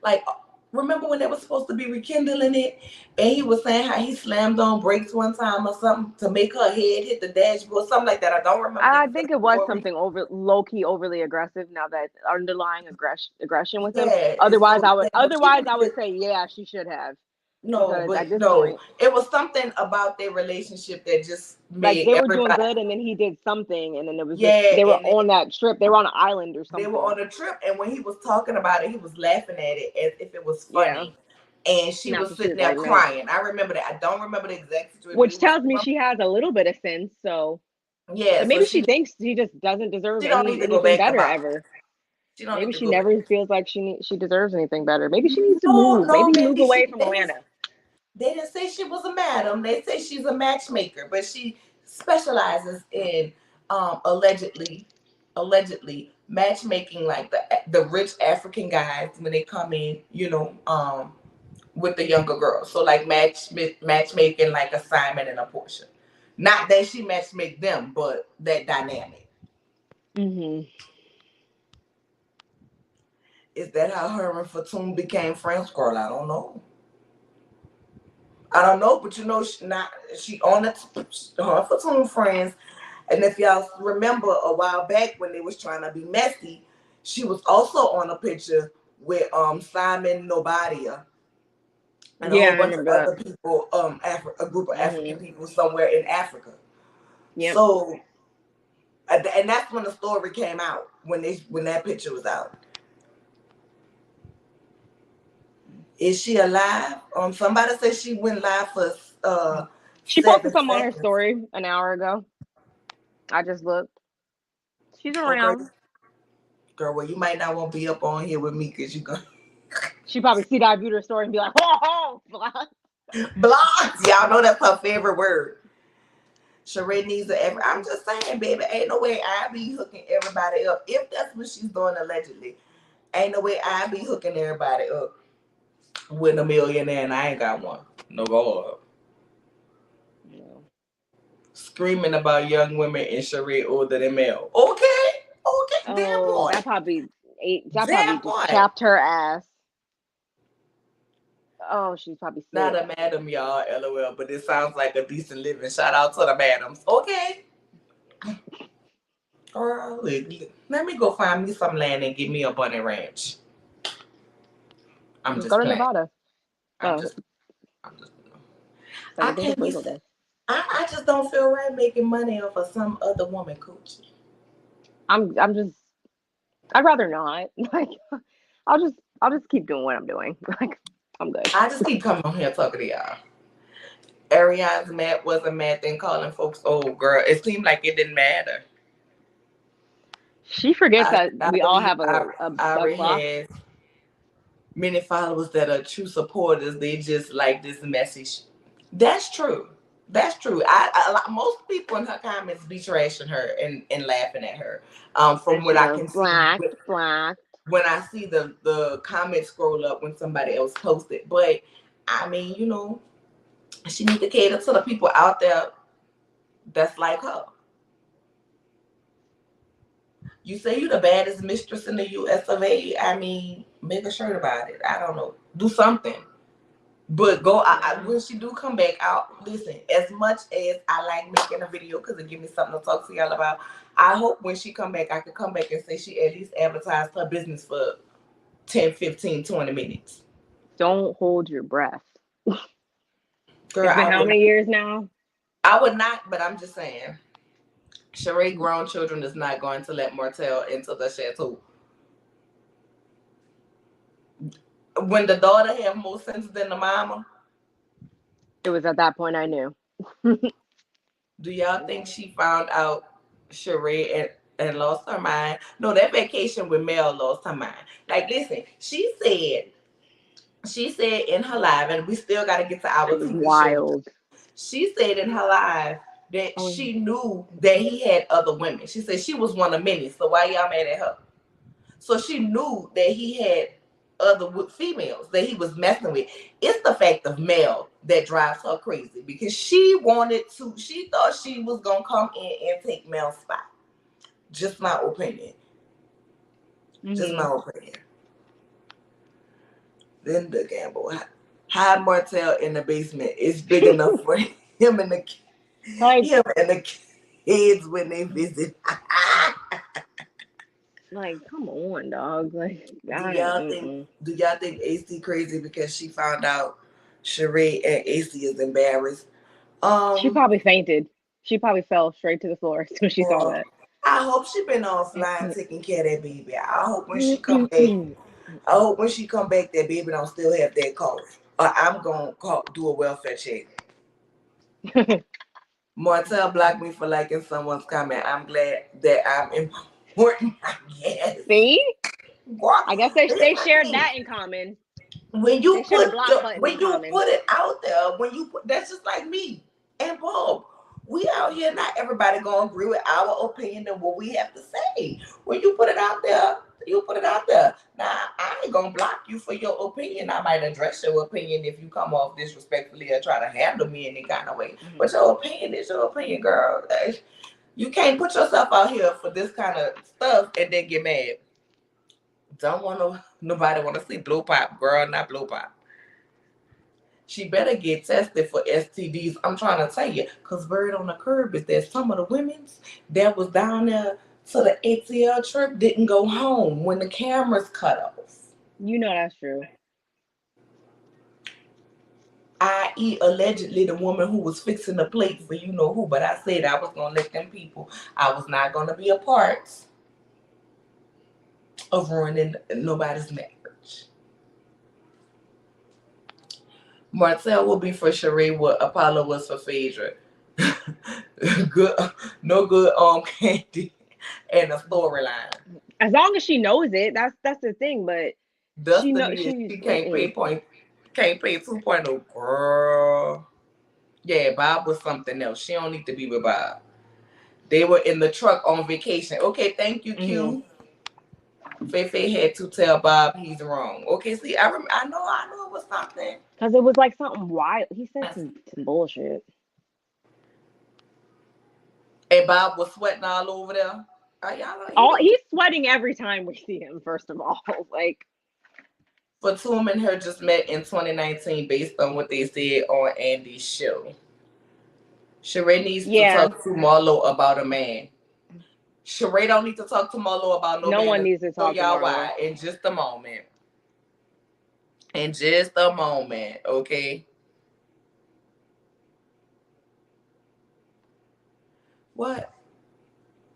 like remember when they were supposed to be rekindling it and he was saying how he slammed on brakes one time or something to make her head hit the dashboard, something like that. I don't remember the I exact think it was story. something over low key overly aggressive. Now that underlying aggression with him. Yeah, it's Otherwise, so sad, but she Otherwise didn't I even would say yeah, she should have no, because at but this no, point, it was something about their relationship that just like made they were doing everybody good, and then he did something, and then it was just yeah, they were and on that trip. They were on an island or they were something. on a trip, and when he was talking about it, he was laughing at it as if it was Yeah, funny. And she that's was what she sitting was there like, man. crying. I remember that. I don't remember the exact situation, but Which it was tells me she has a little bit of sense. So, yeah. but So maybe she thinks she just doesn't deserve she don't need to go anything back to better Bob. ever. She don't Maybe need to she go back. never feels like she deserves anything better. Maybe she needs to No, move. no, Maybe move maybe away she. from Atlanta. They didn't say she was a madam. They say she's a matchmaker, but she specializes in allegedly matchmaking like the rich African guys when they come in. With the younger girls. So like matchmaking like a Simon and a Portia. Not that she matchmake them, but that dynamic. Mm-hmm. Is that how her and Fatum became friends, girl? I don't know. I don't know, but you know, she on it. Her and Fatum friends, and if y'all remember a while back when they was trying to be messy, she was also on a picture with Simon Nobadia and a Yeah, whole I bunch of remember that. other people, a group of African Mhm. people somewhere in Africa. Yep. So, and that's when the story came out when that picture was out. Is she alive? Somebody said she went live for She posted 7 something on her seconds. story an hour ago. I just looked. She's Okay, around. girl. Well, you might not want to be up on here with me because you gonna She probably see that beauty story and be like, "Oh, fuck." block. Y'all know that's her favorite word. Sheree needs a every. I'm just saying, baby. Ain't no way I be hooking everybody up. If that's what she's doing allegedly, ain't no way I be hooking everybody up with a millionaire and I ain't got one. No God. No. Screaming about young women in Sheree older than male. Okay. Okay. Damn Oh, point. that probably Damn just point. chapped her ass. Oh, she's probably Not sick. a madam, y'all, LOL, but it sounds like a decent living. Shout out to the madams. Okay. Girl, let me go find me some land and give me a bunny ranch. I'm Just go just to playing. Nevada. I'm Oh, just, I'm just. I I think it's can't be. legal there. I just don't feel right making money off of some other woman coochie. I'm just. I'd rather not. Like, I'll just keep doing what I'm doing. Like, I'm good. I just keep coming on here talking to y'all. Ariana's mad wasn't mad then calling folks old girl. It seemed like it didn't matter. She forgets I, that I we all believe have a Ari clock. has many followers that are true supporters. They just like this message. That's true. That's true. Most people in her comments be trashing her and laughing at her. From And what she I goes, can see, black, black. when I see the comments scroll up when somebody else posted. But I mean, she needs to cater to the people out there that's like her. You say you the baddest mistress in the U.S. of A. I mean, make a shirt about it. I don't know. Do something. But when she do come back out, listen, as much as I like making a video because it gives me something to talk to y'all about, I hope when she come back, I can come back and say she at least advertised her business for 10, 15, 20 minutes. Don't hold your breath. Girl, It's been how many years now? I would not, but I'm just saying. Sheree grown children is not going to let Martell into the chateau. When the daughter have more sense than the mama, It was at that point I knew. do y'all think she found out Sheree and lost her mind? No, that vacation with Mel lost her mind. Like, listen, she said in her live, and we still got to get to our It was TV show. wild. She said in her live that Oh, she knew that he had other women. She said she was one of many. So why y'all mad at her? So she knew that he had other females that he was messing with. It's the fact of Mel that drives her crazy because she thought she was going to come in and take Mel's spot. Just my opinion. Just my opinion. Then the gamble. Hide Martell in the basement. It's big enough for him and the like, kids when they visit. come on, dog. Like, do I y'all think mm-mm. do y'all think AC crazy because she found out Sheree and AC is embarrassed? She probably fainted. She probably fell straight to the floor as soon as she saw that. I hope she been offline taking care of that baby. I hope when she come back, that baby don't still have that cough. Or I'm gonna do a welfare check. Martell blocked me for liking someone's comment. I'm glad that I'm important. Yes. See? What? I guess they shared that in common. When you They shared the put block button in common. it out there, that's just like me and Barb. We out here, not everybody gonna agree with our opinion and what we have to say. When you put it out there, you put it out there. Now I ain't gonna block you for your opinion. I might address your opinion if you come off disrespectfully or try to handle me in any kind of way. But your opinion is your opinion, girl. You can't put yourself out here for this kind of stuff and then get mad. Don't want nobody want to see blow pop, girl, not blow pop. She better get tested for STDs. I'm trying to tell you, because Bird on the Curb is that some of the women's that was down there to the ATL trip didn't go home when the cameras cut off. You know that's true. I.e., allegedly the woman who was fixing the plate for you know who, but I said I was going to let them people, I was not going to be a part of ruining nobody's marriage. Martell will be for Sheree what Apollo was for Phaedra. Good, no good candy and a storyline. As long as she knows it, that's the thing. But she know Destiny is she. she can't pay 2.0. Girl. Yeah, Bob was something else. She don't need to be with Bob. They were in the truck on vacation. Okay, thank you, Mm-hmm. Q. Fefe had to tell Bob he's wrong. Okay, see, I know it was something. Because it was like something wild. He said some bullshit. And Bob was sweating all over there. Y'all, he All was he's sweating every time we see him. First of all, like Fatum and her just met in 2019 based on what they said on Andy's show. Sheree needs to yeah, talk to Marlo about a man. Sheree don't need to talk to Marlo about no no man. one needs to Show talk to y'all Marlo. why in just a moment. In just a moment, okay? What?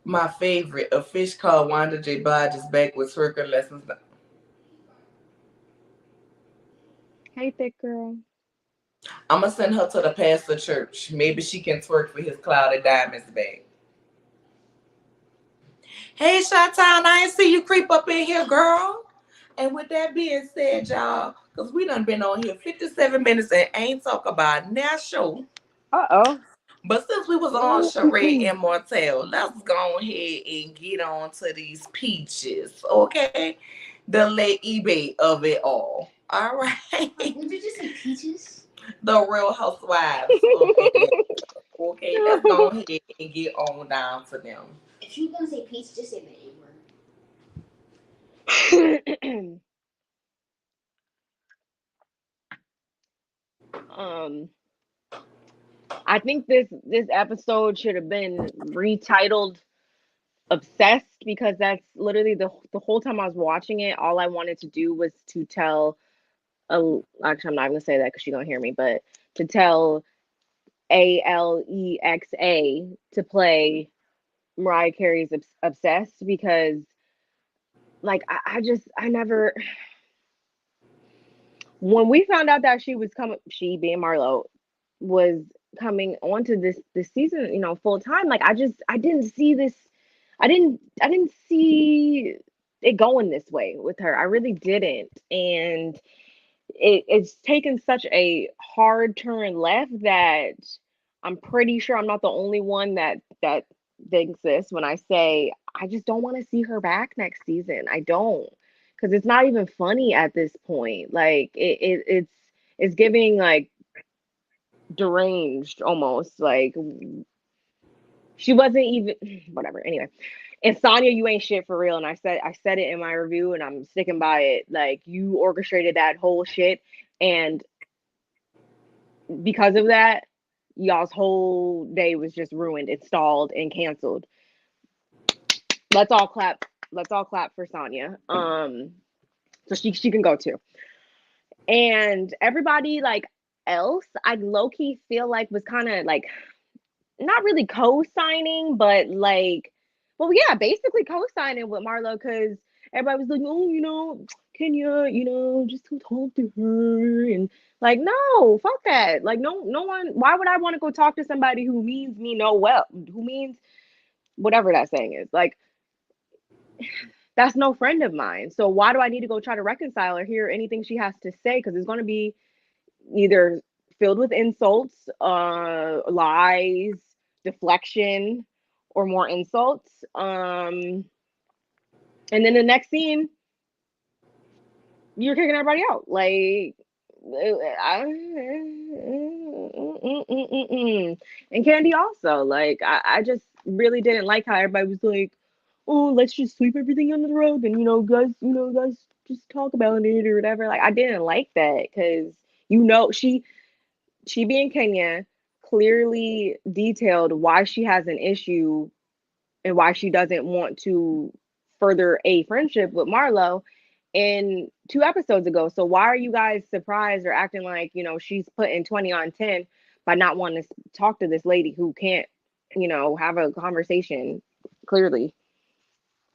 My favorite, a fish called Wanda J. Bodge is back with twerking lessons. Hey, thick girl. I'm gonna send her to the pastor church. Maybe she can twerk for his clouded diamonds back. Hey, Chi-Town, I ain't see you creep up in here, girl. And with that being said, y'all, because we done been on here 57 minutes and ain't talk about that show. Uh But since we was on Sheree oh. and Martell, let's go ahead and get on to these peaches, okay? The late eBay of it all. All right. Did you just say peaches? The Real Housewives of Atlanta. Okay, let's go ahead and get on down to them. If you're gonna say peach, just say the A um, I think this episode should have been retitled "Obsessed" because that's literally the whole time I was watching it. All I wanted to do was to tell actually I'm not gonna say that because she's gonna hear me, but to tell Alexa to play Mariah Carey's "Obsessed" because like I never when we found out that she was coming, she being Marlo was coming onto this season, full time. Like I didn't see this. I didn't see it going this way with her. I really didn't, and it's taken such a hard turn left that I'm pretty sure I'm not the only one that thinks this when I say I just don't want to see her back next season. I don't, because it's not even funny at this point. Like it's giving like deranged almost. Like she wasn't even whatever. Anyway, and Sonya, you ain't shit for real. And I said it in my review, and I'm sticking by it. Like you orchestrated that whole shit, and because of that, y'all's whole day was just ruined, installed, and canceled. Let's all clap. Let's all clap for Sonya. So she can go too. And everybody like else, I low key feel like was kind of like not really co-signing, but like, well, yeah, basically co-signing with Marlo because everybody was like, oh, Kenya, just to talk to her and like, no, fuck that. Like, no one. Why would I want to go talk to somebody who means me no well, who means whatever that saying is? Like, that's no friend of mine. So why do I need to go try to reconcile or hear anything she has to say? Because it's going to be either filled with insults, lies, deflection, or more insults. And then the next scene, you're kicking everybody out. Like, and Candy also. Like, I just really didn't like how everybody was like, oh, let's just sweep everything under the rug and guys just talk about it or whatever. Like I didn't like that because she being Kenya clearly detailed why she has an issue and why she doesn't want to further a friendship with Marlo in 2 episodes ago. So why are you guys surprised or acting like, she's putting 20 on 10 by not wanting to talk to this lady who can't, have a conversation clearly?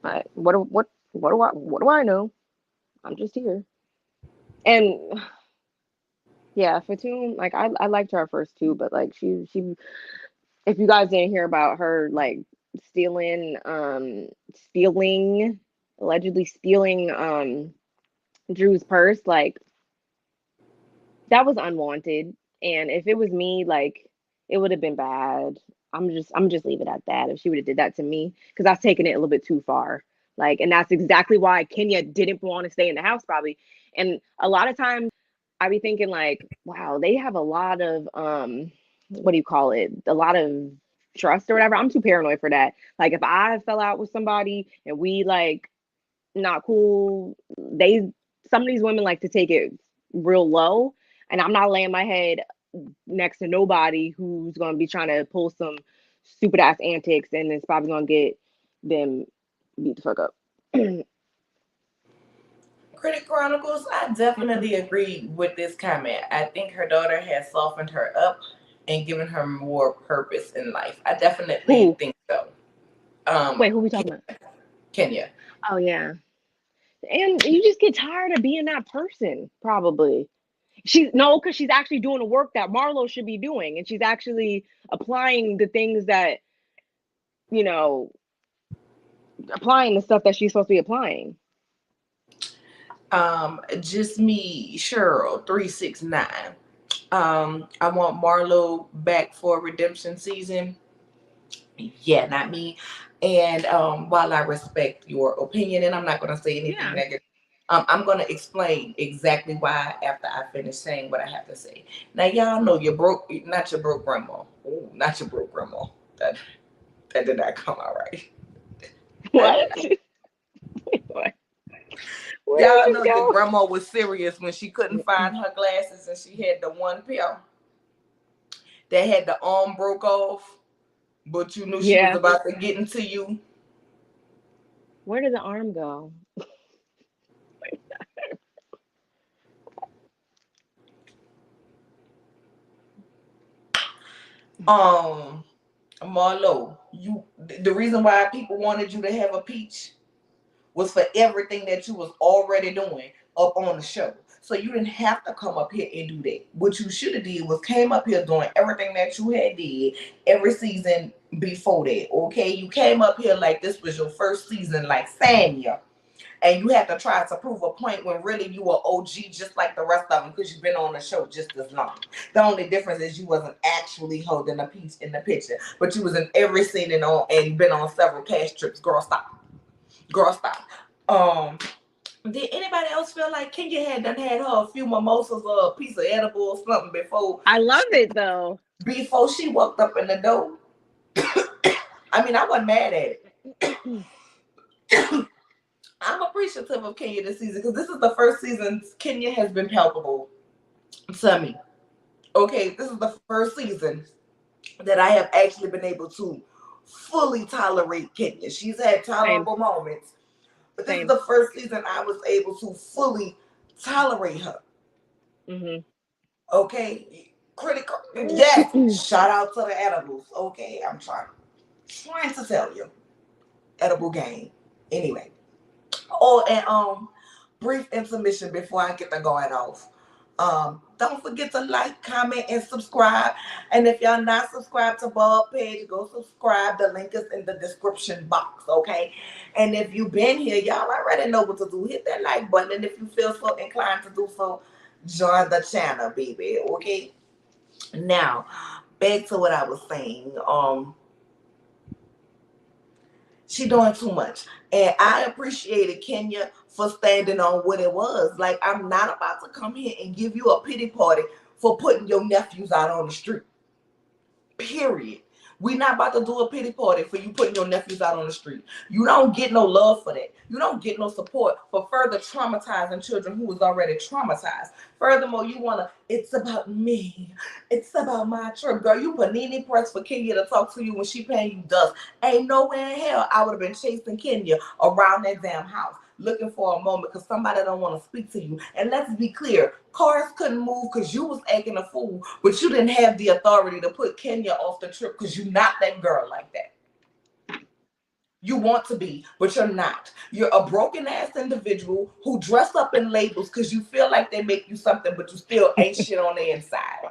But what do I know? I'm just here. And yeah, Fatum, like I liked her at first too, but like she if you guys didn't hear about her like stealing stealing allegedly stealing Drew's purse, like that was unwanted. And if it was me, like it would have been bad. I'm just leave it at that. If she would have did that to me, because I've taken it a little bit too far. Like, and that's exactly why Kenya didn't want to stay in the house probably. And a lot of times I be thinking like, wow, they have a lot of what do you call it? A lot of trust or whatever. I'm too paranoid for that. Like if I fell out with somebody and we like not cool, some of these women like to take it real low. And I'm not laying my head next to nobody who's gonna be trying to pull some stupid ass antics and it's probably gonna get them beat the fuck up. Critic Chronicles, I definitely agree with this comment. I think her daughter has softened her up and given her more purpose in life. I definitely Who? think so. Wait, who we talking about? Kenya. Oh yeah. And you just get tired of being that person, probably. Because she's actually doing the work that Marlo should be doing, and she's actually applying the things that, you know, applying the stuff that she's supposed to be applying. Just me, Cheryl 369. I want Marlo back for redemption season. Yeah, not me. And while I respect your opinion, and I'm not going to say anything Yeah. negative, I'm going to explain exactly why after I finish saying what I have to say. Now, y'all know you're broke, not your broke grandma. Ooh, not your broke grandma. That did not come out right. That What? did not. What? Where did Y'all this know your go? grandma was serious when she couldn't find her glasses and she had the one pair that had the arm broke off, but you knew she was Yeah. about to get into you. Where did the arm go? Um, Marlo, the reason why people wanted you to have a peach was for everything that you was already doing up on the show. So you didn't have to come up here and do that. What you should have did was came up here doing everything that you had did every season before that. Okay, you came up here like this was your first season, like Sanya, and you had to try to prove a point when really you were OG just like the rest of them because you've been on the show just as long. The only difference is you wasn't actually holding a peach in the picture, but you was in every scene and been on several cash trips. Girl, stop. Girl, stop. Um, did anybody else feel like Kenya had her a few mimosas or a piece of edible or something I love it though. before she walked up in the door? I mean, I wasn't mad at it. I'm appreciative of Kenya this season because this is the first season Kenya has been palpable to me. Okay, this is the first season that I have actually been able to fully tolerate Kenya. She's had Same. tolerable moments, but this is Same. the first season I was able to fully tolerate her. Mhm. Okay, critical. Yes, shout out to the edibles. Okay, I'm trying to tell you, edible game. Anyway, oh, and brief intermission before I get to going off. Don't forget to like, comment, and subscribe. And if y'all not subscribed to Barb page, go subscribe. The link is in the description box, okay? And if you've been here, y'all already know what to do. Hit that like button. And if you feel so inclined to do so, join the channel, baby, okay? Now, back to what I was saying. She doing too much. And I appreciated Kenya for standing on what it was. Like, I'm not about to come here and give you a pity party for putting your nephews out on the street. Period. We not about to do a pity party for you putting your nephews out on the street. You don't get no love for that. You don't get no support for further traumatizing children who was already traumatized. Furthermore, you want to, it's about me. It's about my trip. Girl, you panini press for Kenya to talk to you when she paying you dust. Ain't nowhere in hell I would have been chasing Kenya around that damn house, looking for a moment because somebody don't want to speak to you. And let's be clear, cars couldn't move because you was acting a fool, but you didn't have the authority to put Kenya off the trip because you're not that girl like that. You want to be, but you're not. You're a broken ass individual who dress up in labels because you feel like they make you something, but you still ain't shit on the inside.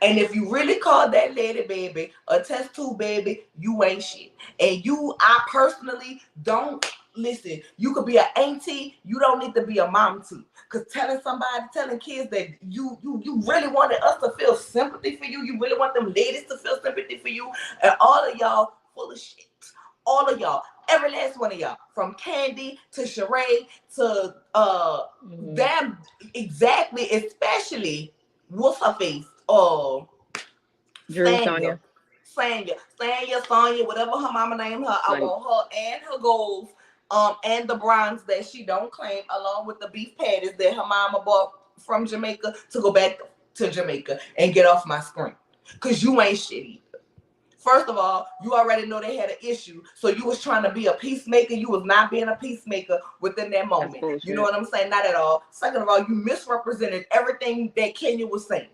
And if you really call that lady baby a test tube baby, you ain't shit. And I personally don't listen. You could be an auntie. You don't need to be a mom too. Cause telling kids that you really wanted us to feel sympathy for you. You really want them ladies to feel sympathy for you. And all of y'all full of shit. All of y'all. Every last one of y'all, from Candy to Sheree to them, exactly, especially what's her face? Drew, Sonya, whatever her mama named her. I want her and her goals, and the bronze that she don't claim, along with the beef patties that her mama bought from Jamaica to go back to Jamaica and get off my screen. Cause you ain't shit either. First of all, you already know they had an issue, so you was trying to be a peacemaker. You was not being a peacemaker within that moment. You know what I'm saying? Not at all. Second of all, you misrepresented everything that Kenya was saying.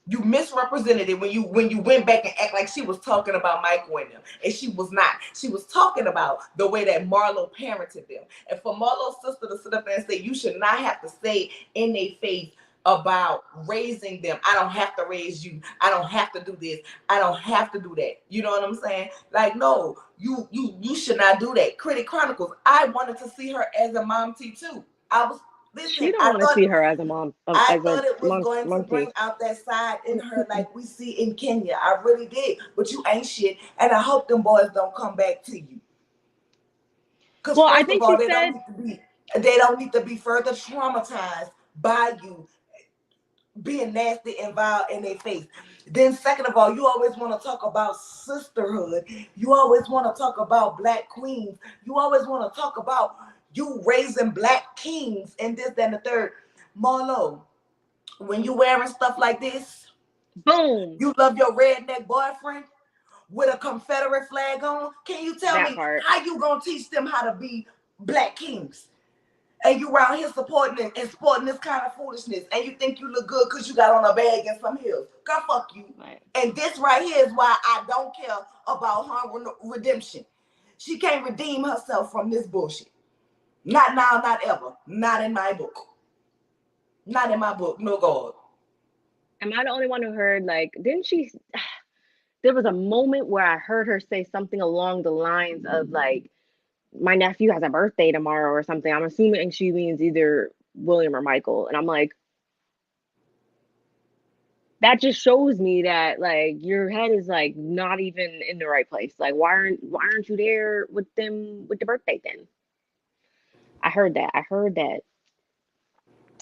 You misrepresented it when you went back and act like she was talking about Michael and them, and she was not. She was talking about the way that Marlo parented them. And for Marlo's sister to sit up there and say you should not have to say in their face about raising them, I don't have to raise you, I don't have to do this, I don't have to do that. You know what I'm saying? Like, no, you should not do that. Critic Chronicles, I wanted to see her as a mom T too. She don't want to see her as a mom. I thought it was going to bring out that side in her like we see in Kenya. I really did. But you ain't shit. And I hope them boys don't come back to you. Because first of all, they don't need to be further traumatized by you being nasty and vile in their face. Then second of all, you always want to talk about sisterhood. You always want to talk about black queens. You always want to talk about you raising black kings and this, that, and the third. Marlo, when you wearing stuff like this, boom, you love your redneck boyfriend with a Confederate flag on. Can you tell me how you gonna teach them how to be black kings? And you around here supporting and sporting this kind of foolishness, and you think you look good because you got on a bag and some heels. God fuck you. Right. And this right here is why I don't care about her redemption. She can't redeem herself from this bullshit. Not now, not ever. Not in my book. Not in my book. No God. Am I the only one who heard, like, didn't she? There was a moment where I heard her say something along the lines of, like, my nephew has a birthday tomorrow or something. I'm assuming she means either William or Michael. And I'm like, that just shows me that, like, your head is, like, not even in the right place. Like, why aren't you there with them with the birthday then? I heard that.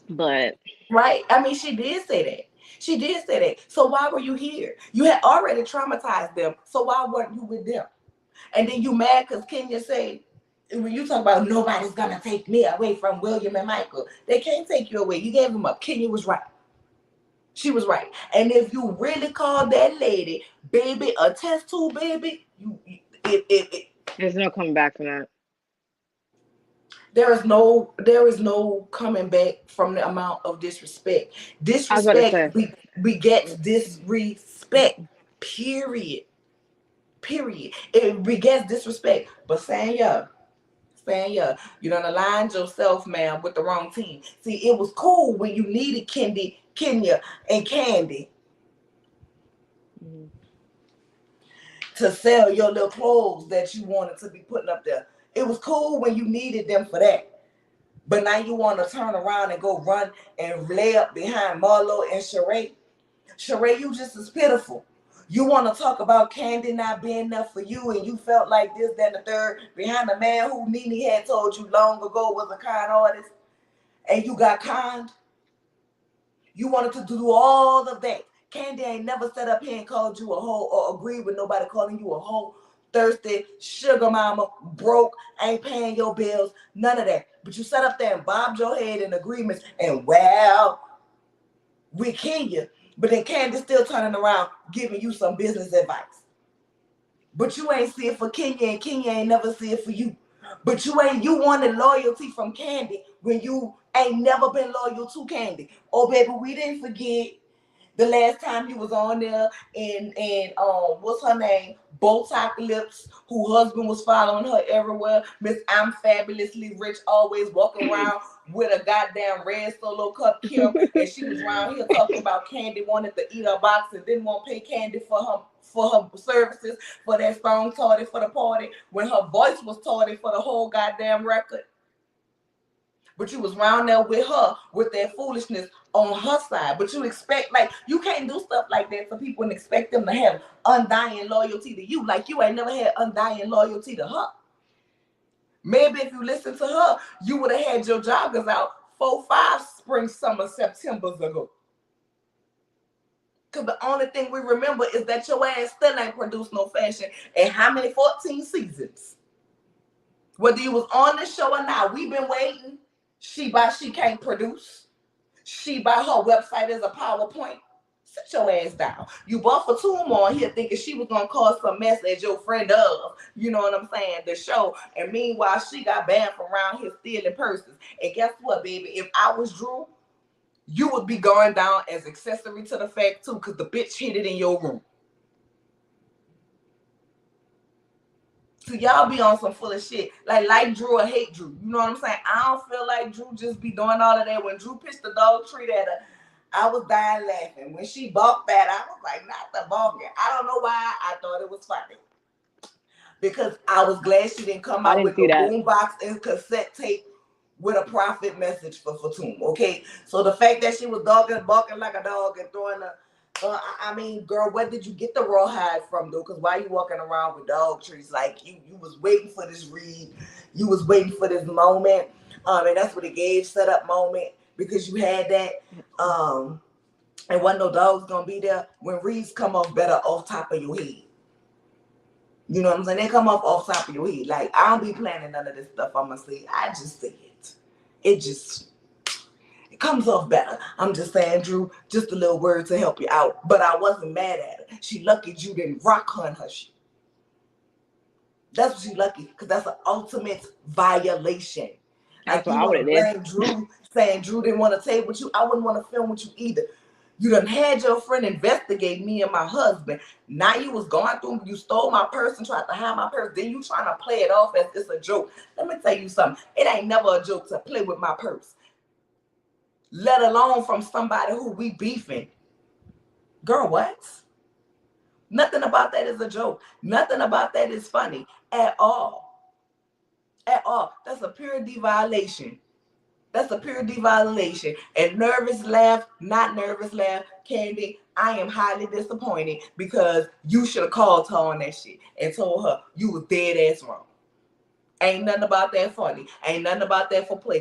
But right. I mean, she did say that. She did say that. So why were you here? You had already traumatized them. So why weren't you with them? And then you mad because Kenya say, when you talk about nobody's gonna take me away from William and Michael, they can't take you away. You gave them up. Kenya was right. She was right. And if you really call that lady baby a test tube baby, there's no coming back from that. There is no coming back from the amount of disrespect. Disrespect begets disrespect. Period. It begets disrespect. But Sanya, you done aligned yourself, ma'am, with the wrong team. See, it was cool when you needed Kenya, and Candy to sell your little clothes that you wanted to be putting up there. It was cool when you needed them for that. But now you want to turn around and go run and lay up behind Marlo and Sheree. Sheree, you just as pitiful. You want to talk about Candy not being there for you, and you felt like this, that, and the third, behind a man who Nene had told you long ago was a kind artist, and you got conned. You wanted to do all of that. Candy ain't never sat up here and called you a hoe or agreed with nobody calling you a hoe, thirsty, sugar mama, broke, ain't paying your bills, none of that. But you sat up there and bobbed your head in agreements and, well, we Kenya. But then Candy still turning around giving you some business advice. But you ain't see it for Kenya, and Kenya ain't never see it for you. But you wanted loyalty from Candy when you ain't never been loyal to Candy. Oh, baby, we didn't forget the last time you was on there and what's her name? Botox Lips, who husband was following her everywhere. Miss I'm Fabulously Rich, always walking around with a goddamn red Solo cup Kim, and she was around here talking about Candy wanted to eat her box and didn't want to pay Candy for her services, for that song tardy for the party, when her voice was tardy for the whole goddamn record. But you was round there with her with that foolishness on her side. But you expect, like, you can't do stuff like that to people and expect them to have undying loyalty to you. Like, you ain't never had undying loyalty to her. Maybe if you listen to her, you would have had your joggers out 4, 5 spring, summer, Septembers ago. Because the only thing we remember is that your ass still ain't produced no fashion. And how many 14 seasons? Whether you was on this show or not, we've been waiting. She can't produce. She by her website as a PowerPoint. Sit your ass down. You bought for Fatum on here thinking she was gonna cause some mess as your friend of, you know what I'm saying, the show. And meanwhile, she got banned from around here stealing purses. And guess what, baby? If I was Drew, you would be going down as accessory to the fact too, because the bitch hid it in your room. So y'all be on some full of shit. Like Drew or hate Drew. You know what I'm saying? I don't feel like Drew just be doing all of that. When Drew pitched the dog treat at her, I was dying laughing. When she balked that, I was like, not the balking. I don't know why I thought it was funny. Because I was glad she didn't come out with a boombox and cassette tape with a profit message for Fatum, okay? So the fact that she was barking like a dog and throwing a... I mean, girl, where did you get the rawhide from, though? Because why you walking around with dog trees? Like, you was waiting for this read. You was waiting for this moment. And that's what it gave, set-up moment, because you had that. And wasn't no dogs going to be there. When reads come off better off top of your head. You know what I'm saying? They come off top of your head. Like, I don't be planning none of this stuff I'm going to say. I just say it. It comes off better. I'm just saying, Drew, just a little word to help you out. But I wasn't mad at her. She lucky you didn't rock her in her shit. That's what she lucky, because that's an ultimate violation. That's like, what you want to blame Drew, saying Drew didn't want to tape with you. I wouldn't want to film with you either. You done had your friend investigate me and my husband. Now you was going through, you stole my purse and tried to hide my purse. Then you trying to play it off as it's a joke. Let me tell you something. It ain't never a joke to play with my purse. Let alone from somebody who we beefing. Girl, what? Nothing about that is a joke. Nothing about that is funny at all. At all. That's a pure deviolation. That's a pure deviolation. And nervous laugh, not nervous laugh, Candy, I am highly disappointed because you should have called her on that shit and told her you was dead ass wrong. Ain't nothing about that funny. Ain't nothing about that for play.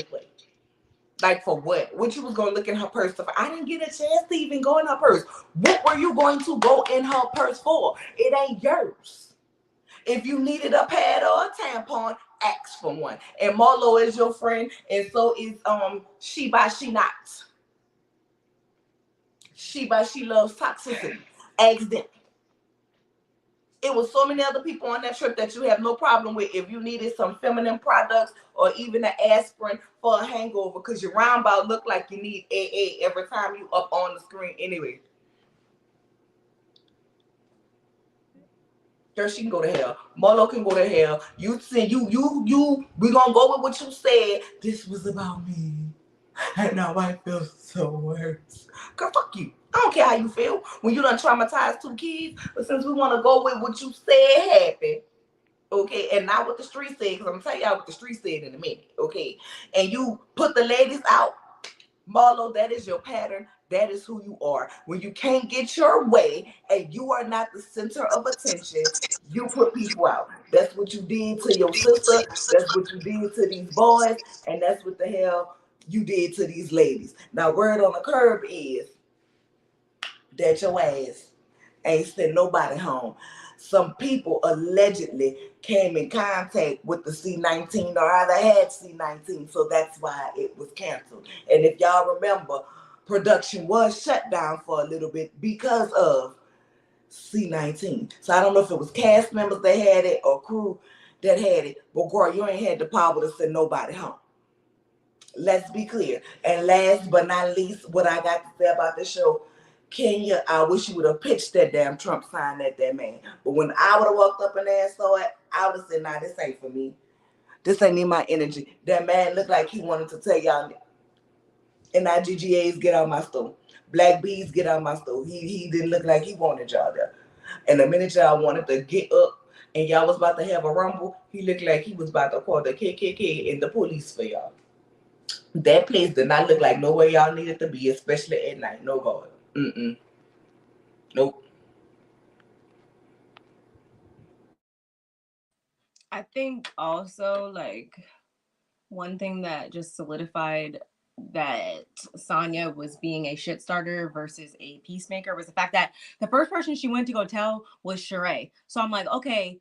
Like, for what? What you was going to look in her purse for? I didn't get a chance to even go in her purse. What were you going to go in her purse for? It ain't yours. If you needed a pad or a tampon, ask for one. And Marlo is your friend, and so is She by She Not. She by She Loves Toxicity. Ask them. It was so many other people on that trip that you have no problem with if you needed some feminine products or even an aspirin for a hangover, because your roundabout look like you need AA every time you up on the screen anyway. Girl, she can go to hell. Marlo can go to hell. You said we gonna go with what you said. This was about me. And now I feel so worse. Girl, fuck you. I don't care how you feel when you done traumatized 2 kids. But since we want to go with what you said happened, okay, and not what the street said, because I'm going to tell y'all what the street said in a minute, okay? And you put the ladies out, Marlo, that is your pattern. That is who you are. When you can't get your way and you are not the center of attention, you put people out. That's what you did to your sister. That's what you did to these boys. And that's what the hell you did to these ladies. Now, word on the curb is that your ass ain't sent nobody home. Some people allegedly came in contact with the C-19 or either had C-19, so that's why it was canceled. And if y'all remember, production was shut down for a little bit because of C-19. So I don't know if it was cast members that had it or crew that had it, but girl, you ain't had the power to send nobody home. Let's be clear. And last but not least, what I got to say about the show, Kenya, I wish you would have pitched that damn Trump sign at that man. But when I would have walked up in there and saw it, I would have said, nah, this ain't for me. This ain't in my energy. That man looked like he wanted to tell y'all, NIGGAs, get out my store. Black Bees, get out my store. He didn't look like he wanted y'all there. And the minute y'all wanted to get up and y'all was about to have a rumble, he looked like he was about to call the KKK and the police for y'all. That place did not look like nowhere y'all needed to be, especially at night. No God. Nope. I think also like one thing that just solidified that Sonya was being a shit starter versus a peacemaker was the fact that the first person she went to go tell was Sheree. So I'm like, okay,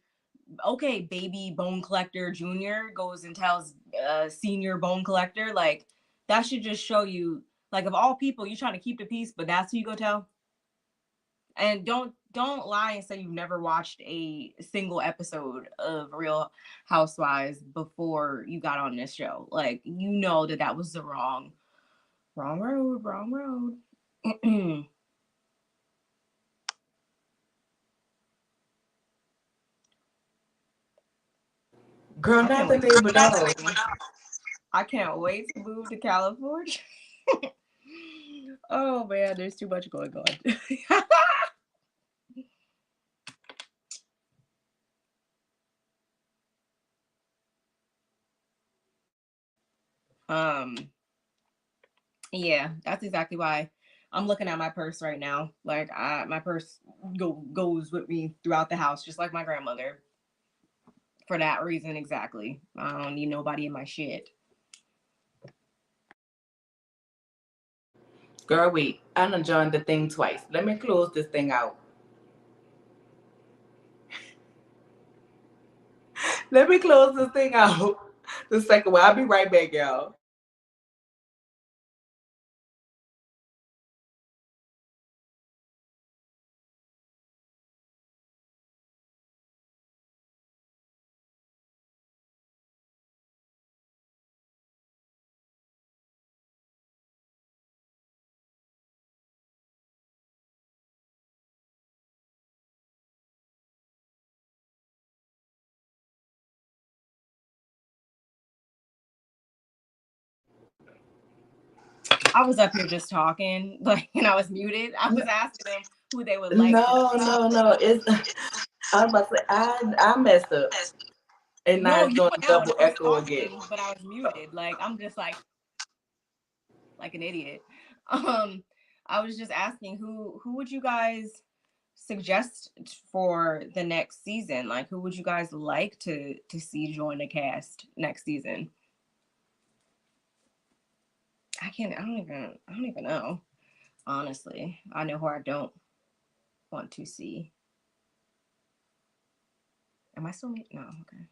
baby bone collector junior goes and tells senior bone collector. Like, that should just show you, like, of all people, you're trying to keep the peace, but that's who you go tell. And don't lie and say you've never watched a single episode of Real Housewives before you got on this show. Like, you know that was the wrong road. Girl, not the neighbor dog. I can't wait to move to California. Oh man, there's too much going on. Yeah, that's exactly why I'm looking at my purse right now. Like, my purse goes with me throughout the house, just like my grandmother. For that reason, exactly. I don't need nobody in my shit. Girl, wait. I done joined the thing twice. Let me close this thing out. Let me close this thing out. The second one. I'll be right back, y'all. I was up here just talking, like, and I was muted. I was asking them who they would like No. It's I was about to say I messed up. And now No, it's you doing were out and double I was echo again. talking, but I was muted. Like, I'm just like an idiot. I was just asking who would you guys suggest for the next season? Like, who would you guys like to see join the cast next season? I don't even know. Honestly, I know who I don't want to see. Am I still No, okay.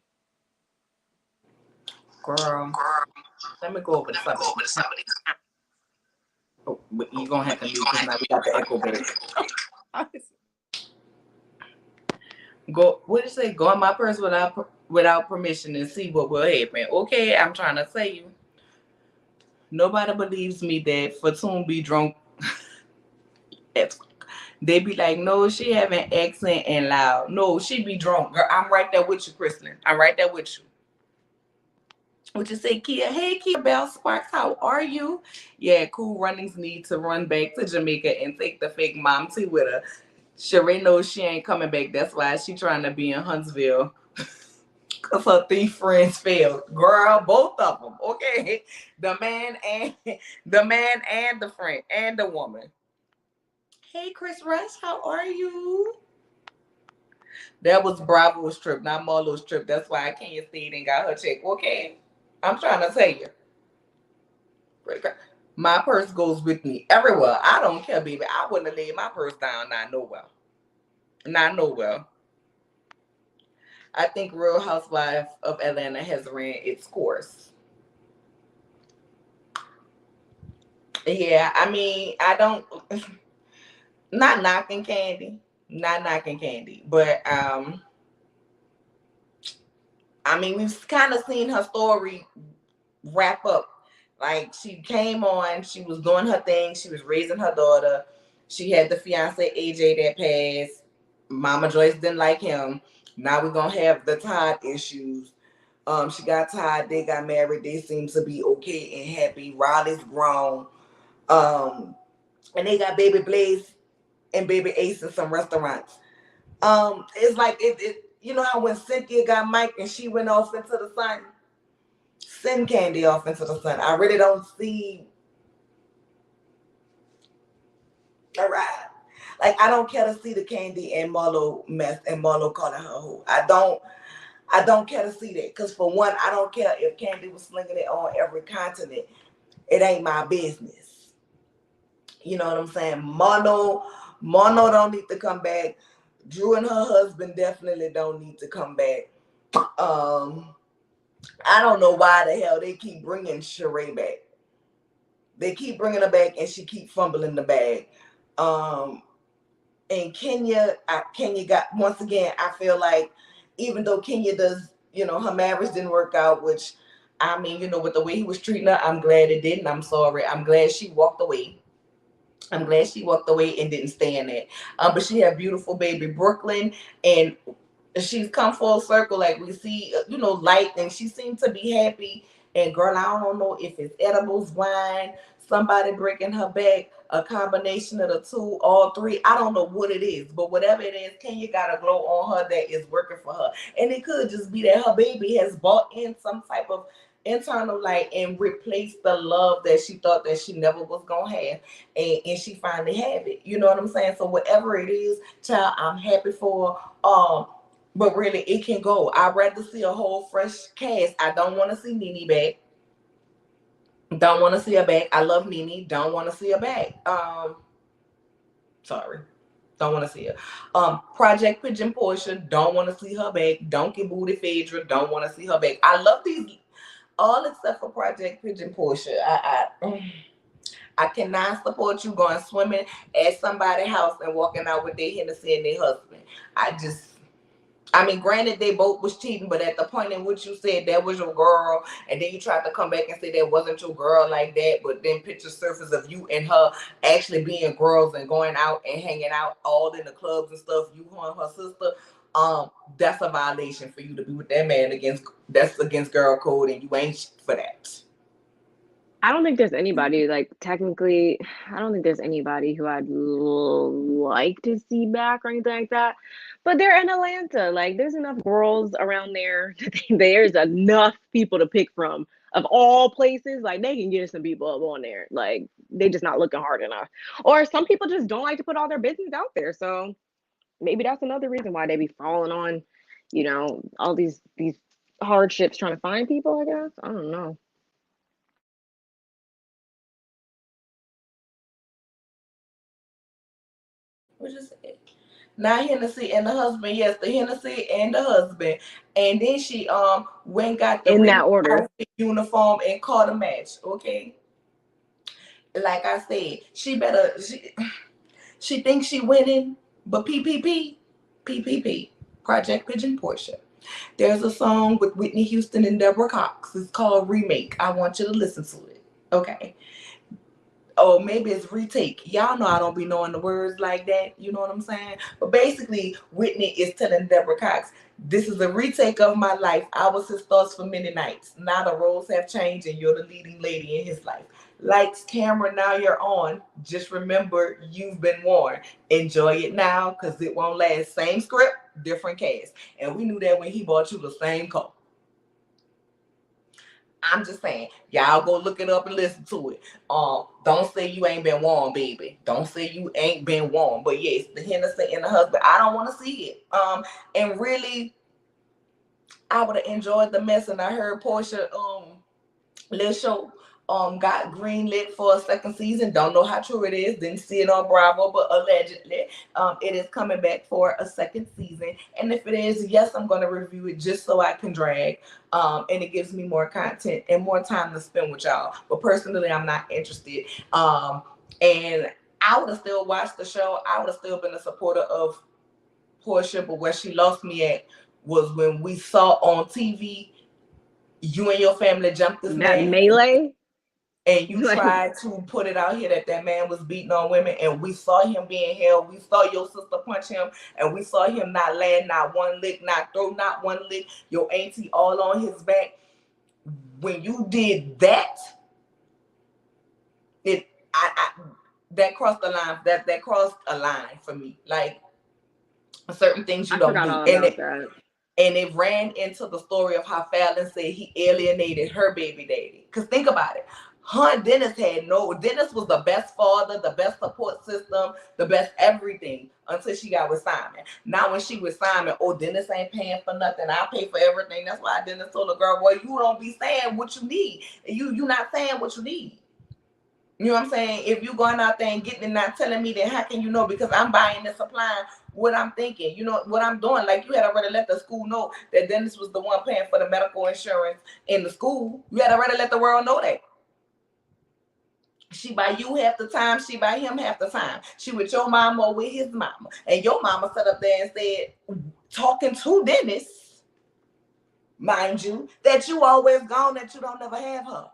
Girl, let me go over to somebody. Oh, but you're gonna have to mute because now we got the echo back. Go, what did you say? Go in my purse without permission and see what will happen. Okay, I'm trying to tell you. Nobody believes me that Fatoon be drunk. They be like, no, she have an accent and loud. No, she be drunk. Girl, I'm right there with you, Kristen. I'm right there with you. What you say, Kia? Hey, Kia Bell Sparks, how are you? Yeah, Cool Runnings need to run back to Jamaica and take the fake mom tea with her. Sheree knows she ain't coming back. That's why she trying to be in Huntsville. Cause her 3 friends failed. Girl, both of them. Okay, the man and the friend and the woman. Hey, Chris Rush, how are you? That was Bravo's trip, not Marlo's trip. That's why I can't stay and got her check. Okay, I'm trying to tell you. My purse goes with me everywhere. I don't care, baby. I wouldn't have laid my purse down, not nowhere. Not nowhere. I think Real Housewives of Atlanta has ran its course. Yeah, I mean, I don't, not knocking Candy, not knocking Candy, but I mean, we've kind of seen her story wrap up. Like, she came on, she was doing her thing, she was raising her daughter. She had the fiance AJ that passed. Mama Joyce didn't like him. Now we're gonna have the Todd issues. She got Todd, they got married, they seem to be okay and happy. Riley's grown. Um, and they got baby Blaze and baby Ace in some restaurants. It's like it you know how when Cynthia got Mike and she went off into the sun, send Candy off into the sun. I really don't see a ride. Like, I don't care to see the Candy and Marlo mess and Marlo calling her who. I don't care to see that. Because for one, I don't care if Candy was slinging it on every continent. It ain't my business. You know what I'm saying? Marlo don't need to come back. Drew and her husband definitely don't need to come back. I don't know why the hell they keep bringing Sheree back. They keep bringing her back, and she keep fumbling the bag. And Kenya got, once again, I feel like even though Kenya does, her marriage didn't work out, which, I mean, with the way he was treating her, I'm glad it didn't. I'm sorry. I'm glad she walked away. I'm glad she walked away and didn't stay in it. But she had beautiful baby Brooklyn, and she's come full circle. Like, we see, light, and she seemed to be happy. And girl, I don't know if it's edibles, wine, somebody breaking her back, a combination of the two, all three. I don't know what it is, but whatever it is, Kenya got a glow on her that is working for her. And it could just be that her baby has bought in some type of internal light and replaced the love that she thought that she never was gonna have, and she finally have it. You know what I'm saying? So whatever it is, child, I'm happy for her. But really, it can go. I'd rather see a whole fresh cast. I don't want to see Nene back. Don't want to see her back. I love Nene. Don't want to see her back. Sorry. Don't want to see her. Project Pigeon Portia. Don't want to see her back. Donkey Booty Phaedra. Don't want to see her back. I love these, all except for Project Pigeon Portia. I cannot support you going swimming at somebody's house and walking out with their Hennessy and their husband. I mean, granted, they both was cheating, but at the point in which you said that was your girl, and then you tried to come back and say that wasn't your girl like that, but then picture surface of you and her actually being girls and going out and hanging out all in the clubs and stuff, you, her, and her sister, that's a violation for you to be with that man. That's against girl code, and you ain't for that. I don't think there's anybody, like, technically, I don't think there's anybody who I'd like to see back or anything like that. But they're in Atlanta. Like, there's enough girls around there. There's enough people to pick from. Of all places, like, they can get some people up on there. Like, they just not looking hard enough. Or some people just don't like to put all their business out there. So maybe that's another reason why they be falling on, all these hardships trying to find people, I guess. I don't know. Which is not Hennessy and the husband. Yes, the Hennessy and the husband. And then she went got the In ring that order. outfit uniform and caught a match. Okay. Like I said, she thinks she winning, but PPP, Project Pigeon Portia. There's a song with Whitney Houston and Deborah Cox. It's called Remake. I want you to listen to it. Okay. Or maybe it's retake. Y'all know I don't be knowing the words like that. You know what I'm saying? But basically, Whitney is telling Deborah Cox, this is a retake of my life. I was his thoughts for many nights. Now the roles have changed and you're the leading lady in his life. Lights, camera, now you're on. Just remember you've been warned. Enjoy it now because it won't last. Same script, different cast. And we knew that when he bought you the same car. I'm just saying, y'all go look it up and listen to it. Don't say you ain't been warned, baby. Don't say you ain't been warned. But yes, the Hennessy and the husband, I don't want to see it. And really, I would have enjoyed the mess, and I heard Portia little show got greenlit for a second season. Don't know how true it is. Didn't see it on Bravo, but allegedly, it is coming back for a second season. And if it is, yes, I'm going to review it just so I can drag. And it gives me more content and more time to spend with y'all. But personally, I'm not interested. And I would have still watched the show. I would have still been a supporter of Portia, but where she lost me at was when we saw on TV you and your family jumped this That man. melee. And you tried to put it out here that man was beating on women, and we saw him being held. We saw your sister punch him, and we saw him not land not one lick, not throw not one lick. Your auntie all on his back. When you did that, that crossed the line. That crossed a line for me. Like certain things you I don't forgot do, all about that. And it ran into the story of how Fallon said he alienated her baby daddy. Because think about it. Dennis was the best father, the best support system, the best everything until she got with Simon. Now when she with Simon, Dennis ain't paying for nothing. I pay for everything. That's why Dennis told the girl, boy, you don't be saying what you need. You not saying what you need. You know what I'm saying? If you going out there and getting and not telling me, then how can you know? Because I'm buying and supplying what I'm thinking. You know what I'm doing. Like you had already let the school know that Dennis was the one paying for the medical insurance in the school. You had already let the world know that. She buy you half the time. She buy him half the time. She with your mama or with his mama. And your mama sat up there and said, talking to Dennis, mind you, that you always gone, that you don't never have her.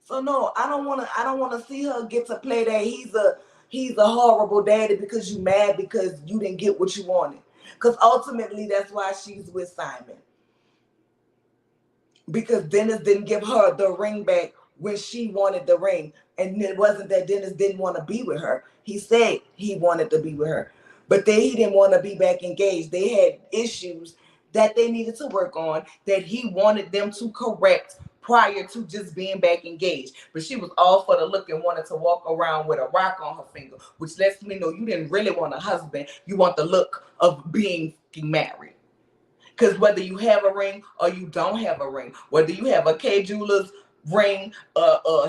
So no, I don't want to see her get to play that he's a horrible daddy because you mad because you didn't get what you wanted. Because ultimately that's why she's with Simon. Because Dennis didn't give her the ring back when she wanted the ring. And it wasn't that Dennis didn't want to be with her. He said he wanted to be with her. But then he didn't want to be back engaged. They had issues that they needed to work on that he wanted them to correct prior to just being back engaged. But she was all for the look and wanted to walk around with a rock on her finger, which lets me know you didn't really want a husband. You want the look of being married. Because whether you have a ring or you don't have a ring, whether you have a K Jeweler's ring,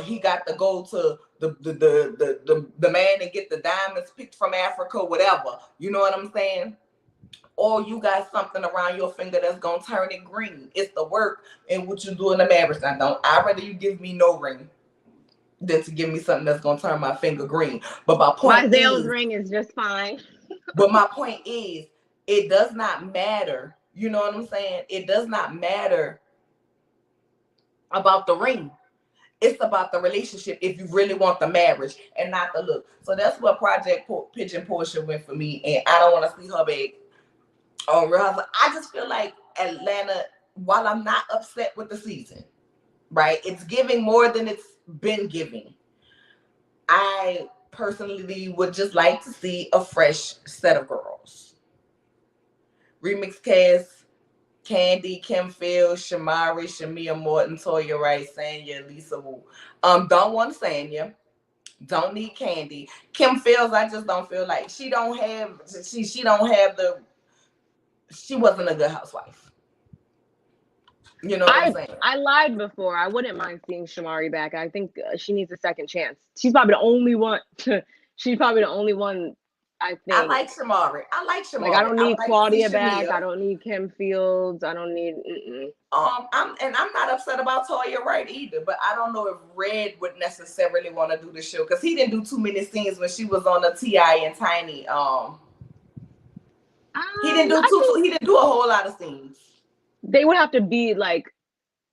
he got to go to the man and get the diamonds picked from Africa, whatever. You know what I'm saying? Or you got something around your finger that's gonna turn it green. It's the work and what you do in the marriage. I'd rather you give me no ring than to give me something that's gonna turn my finger green. But my point Zale's ring is just fine. But my point is, it does not matter. You know what I'm saying? It does not matter about the ring. It's about the relationship if you really want the marriage and not the look. So that's what Project Pigeon Portia went for me, and I don't want to see her back on Real Housewives. I just feel like Atlanta, while I'm not upset with the season, right? It's giving more than it's been giving. I personally would just like to see a fresh set of girls. Remix cast: Candy, Kim Fields, Shamari, Shamia Morton, Toya Wright, Sanya, Lisa Wu. Don't want Sanya. Don't need Candy. Kim Fields, I just don't feel like she don't have the. She wasn't a good housewife. You know what I'm saying? I lied before. I wouldn't mind seeing Shamari back. I think she needs a second chance. She's probably the only one. She's probably the only one. I think. I like Shamari. Like I don't need Claudia back. I don't need Kim Fields. I don't need. I'm not upset about Toya Wright either, but I don't know if Red would necessarily want to do the show because he didn't do too many scenes when she was on the T.I. and Tiny. He didn't do a whole lot of scenes. They would have to be like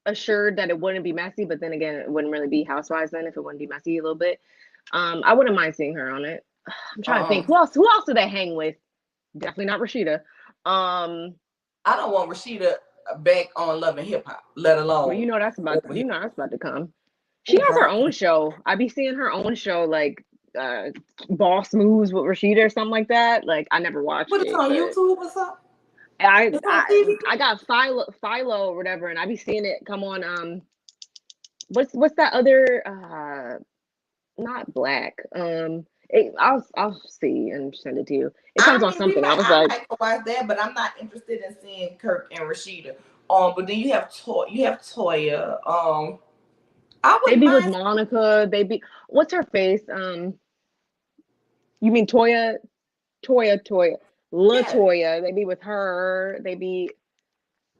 assured that it wouldn't be messy, but then again, it wouldn't really be Housewives then if it wouldn't be messy a little bit. I wouldn't mind seeing her on it. I'm trying to think who else do they hang with? Definitely not Rashida. I don't want Rashida back on Love and Hip Hop, let alone. Well, that's about to come. She has her own show. I be seeing her own show like Boss Moves with Rashida or something like that. Like I never watched it. But it's on YouTube or something. I got Philo or whatever, and I be seeing it come on. What's that other? Not Black. I'll see and send it to you. It comes on something. I was like, I like to watch that, but I'm not interested in seeing Kirk and Rashida But then you have Toya. I They wouldn't be with mind. Monica. They be what's her face? You mean Toya? Toya. Yeah, Latoya. They be with her. They be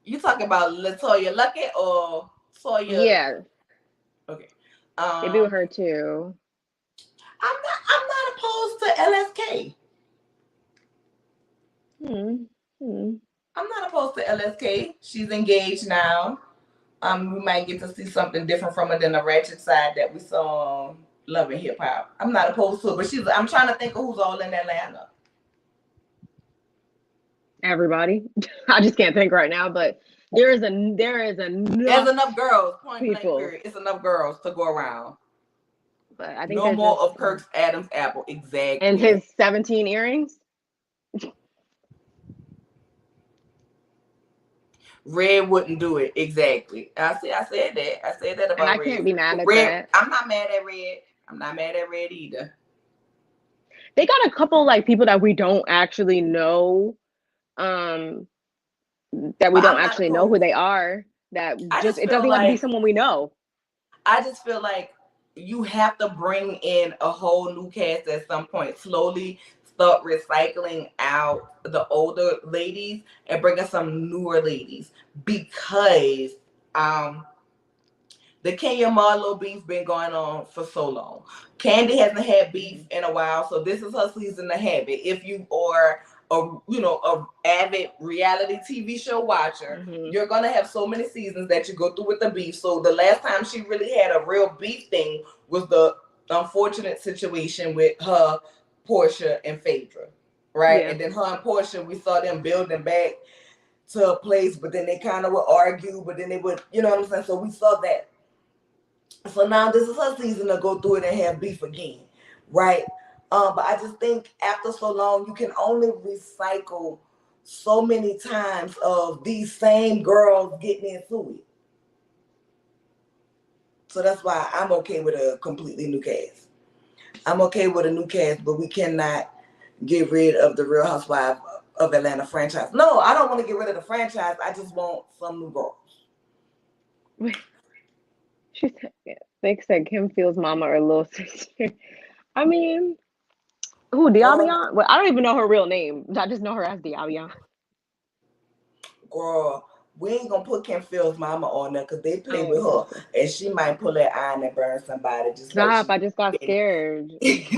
you talking about Latoya Luckett or Toya? yeah. Okay. They be with Um, her too. I'm not opposed to LSK. Hmm. Hmm. I'm not opposed to LSK. She's engaged now. We might get to see something different from her than the ratchet side that we saw on Love and Hip Hop. I'm not opposed to it, but I'm trying to think of who's all in Atlanta. Everybody. I just can't think right now, but there is There's enough enough girls, point blank people. period. It's enough girls to go around. But I think No there's more just of Kirk's Adam's apple. and Exactly. his 17 earrings. Red wouldn't do it. Exactly. I said that. I said that And about I Red. can't be mad at Red, that. I'm not mad at Red. I'm not mad at Red either. They got a couple like people that we don't actually know. Um, that we But don't I'm not actually know who opposed. they are. That I just just it feel doesn't even have to be like someone we know. you have to bring in a whole new cast at some point. Slowly start recycling out the older ladies and bringing some newer ladies because um the Kenya Marlo beef been going on for so long. Candy hasn't had beef in a while, so this is her season to have it. If you are a avid reality TV show watcher, Mm-hmm. you're gonna have so many seasons that you go through with the beef. So the last time she really had a real beef thing was the unfortunate situation with her, Portia, and Phaedra, right? Yeah. And then her and Portia, we saw them building back to a place, but then they kind of would argue, but then they would, you know what I'm saying? So we saw that. So now this is her season to go through it and have beef again, right? But I just think after so long, you can only recycle so many times of these same girls getting into it. So that's why I'm okay with a completely new cast. I'm okay with a new cast, but we cannot get rid of the Real Housewives of Atlanta franchise. No, I don't want to get rid of the franchise. I just want some new girls. She said, yeah. They said Kim feels mama or little sister. I mean, who Girl, Diabion? Well, I don't even know her real name. I just know her as Diabion. girl, we ain't gonna put Kim Phil's mama on there because they play Oh, with okay, her okay. and she might pull that iron and burn somebody just like Stop! she I just got did scared.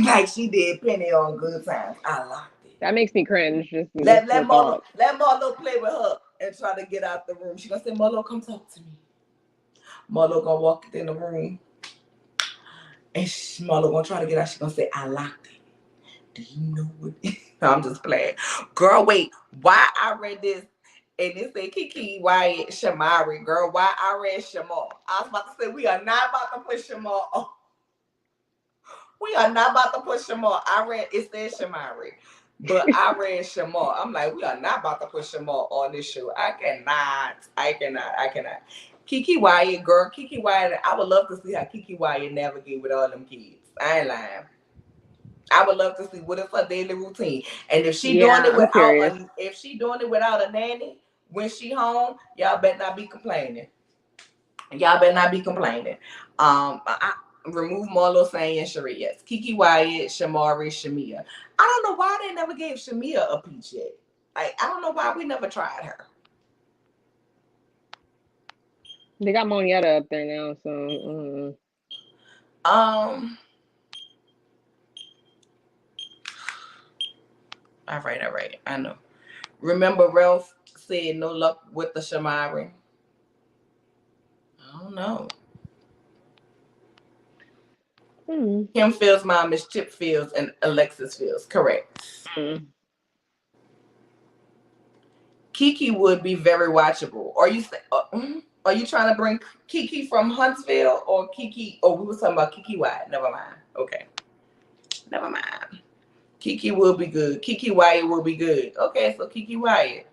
like she did Penny on Good Times. I locked it. That makes me cringe. Just Let the let Marlo thought. let Marlo play with her and try to get out the room. She gonna say, Marlo, come talk to me. Marlo gonna walk in the room and Marlo gonna try to get out. She gonna say, I locked it. Do you know what? I'm just playing. Girl, wait. Why I read this and it said Kiki Wyatt Shamari. Girl, why I read Shamar? I was about to say we are not about to put Shamar on. We are not about to put Shamar. I read it said Shamari. But I read Shamar. I'm like, we are not about to put Shamar on this show. I cannot. I cannot. Kiki Wyatt, girl, Kiki Wyatt. I would love to see how Kiki Wyatt navigate with all them kids. I ain't lying. I would love to see what is her daily routine, and Yeah, I'm curious. if she doing it without a nanny when she home, y'all better not be complaining. Y'all better not be complaining. Remove Marlo saying and Sharia. Yes, Kiki Wyatt, Shamari, Shamia. I don't know why they never gave Shamia a peach yet. I don't know why we never tried her. They got Monietta up there now, so Um. All right. I know. Remember, Ralph said no luck with the Shamari. I don't know. mm, Kim Fields' mom is Chip Fields and Alexis Fields. Correct. mm. Kiki would be very watchable. Are you trying to bring Kiki from Huntsville or Kiki? Oh, we were talking about Kiki Wyatt. Never mind. Okay, never mind. Kiki will be good. Kiki Wyatt will be good. Okay, so Kiki Wyatt.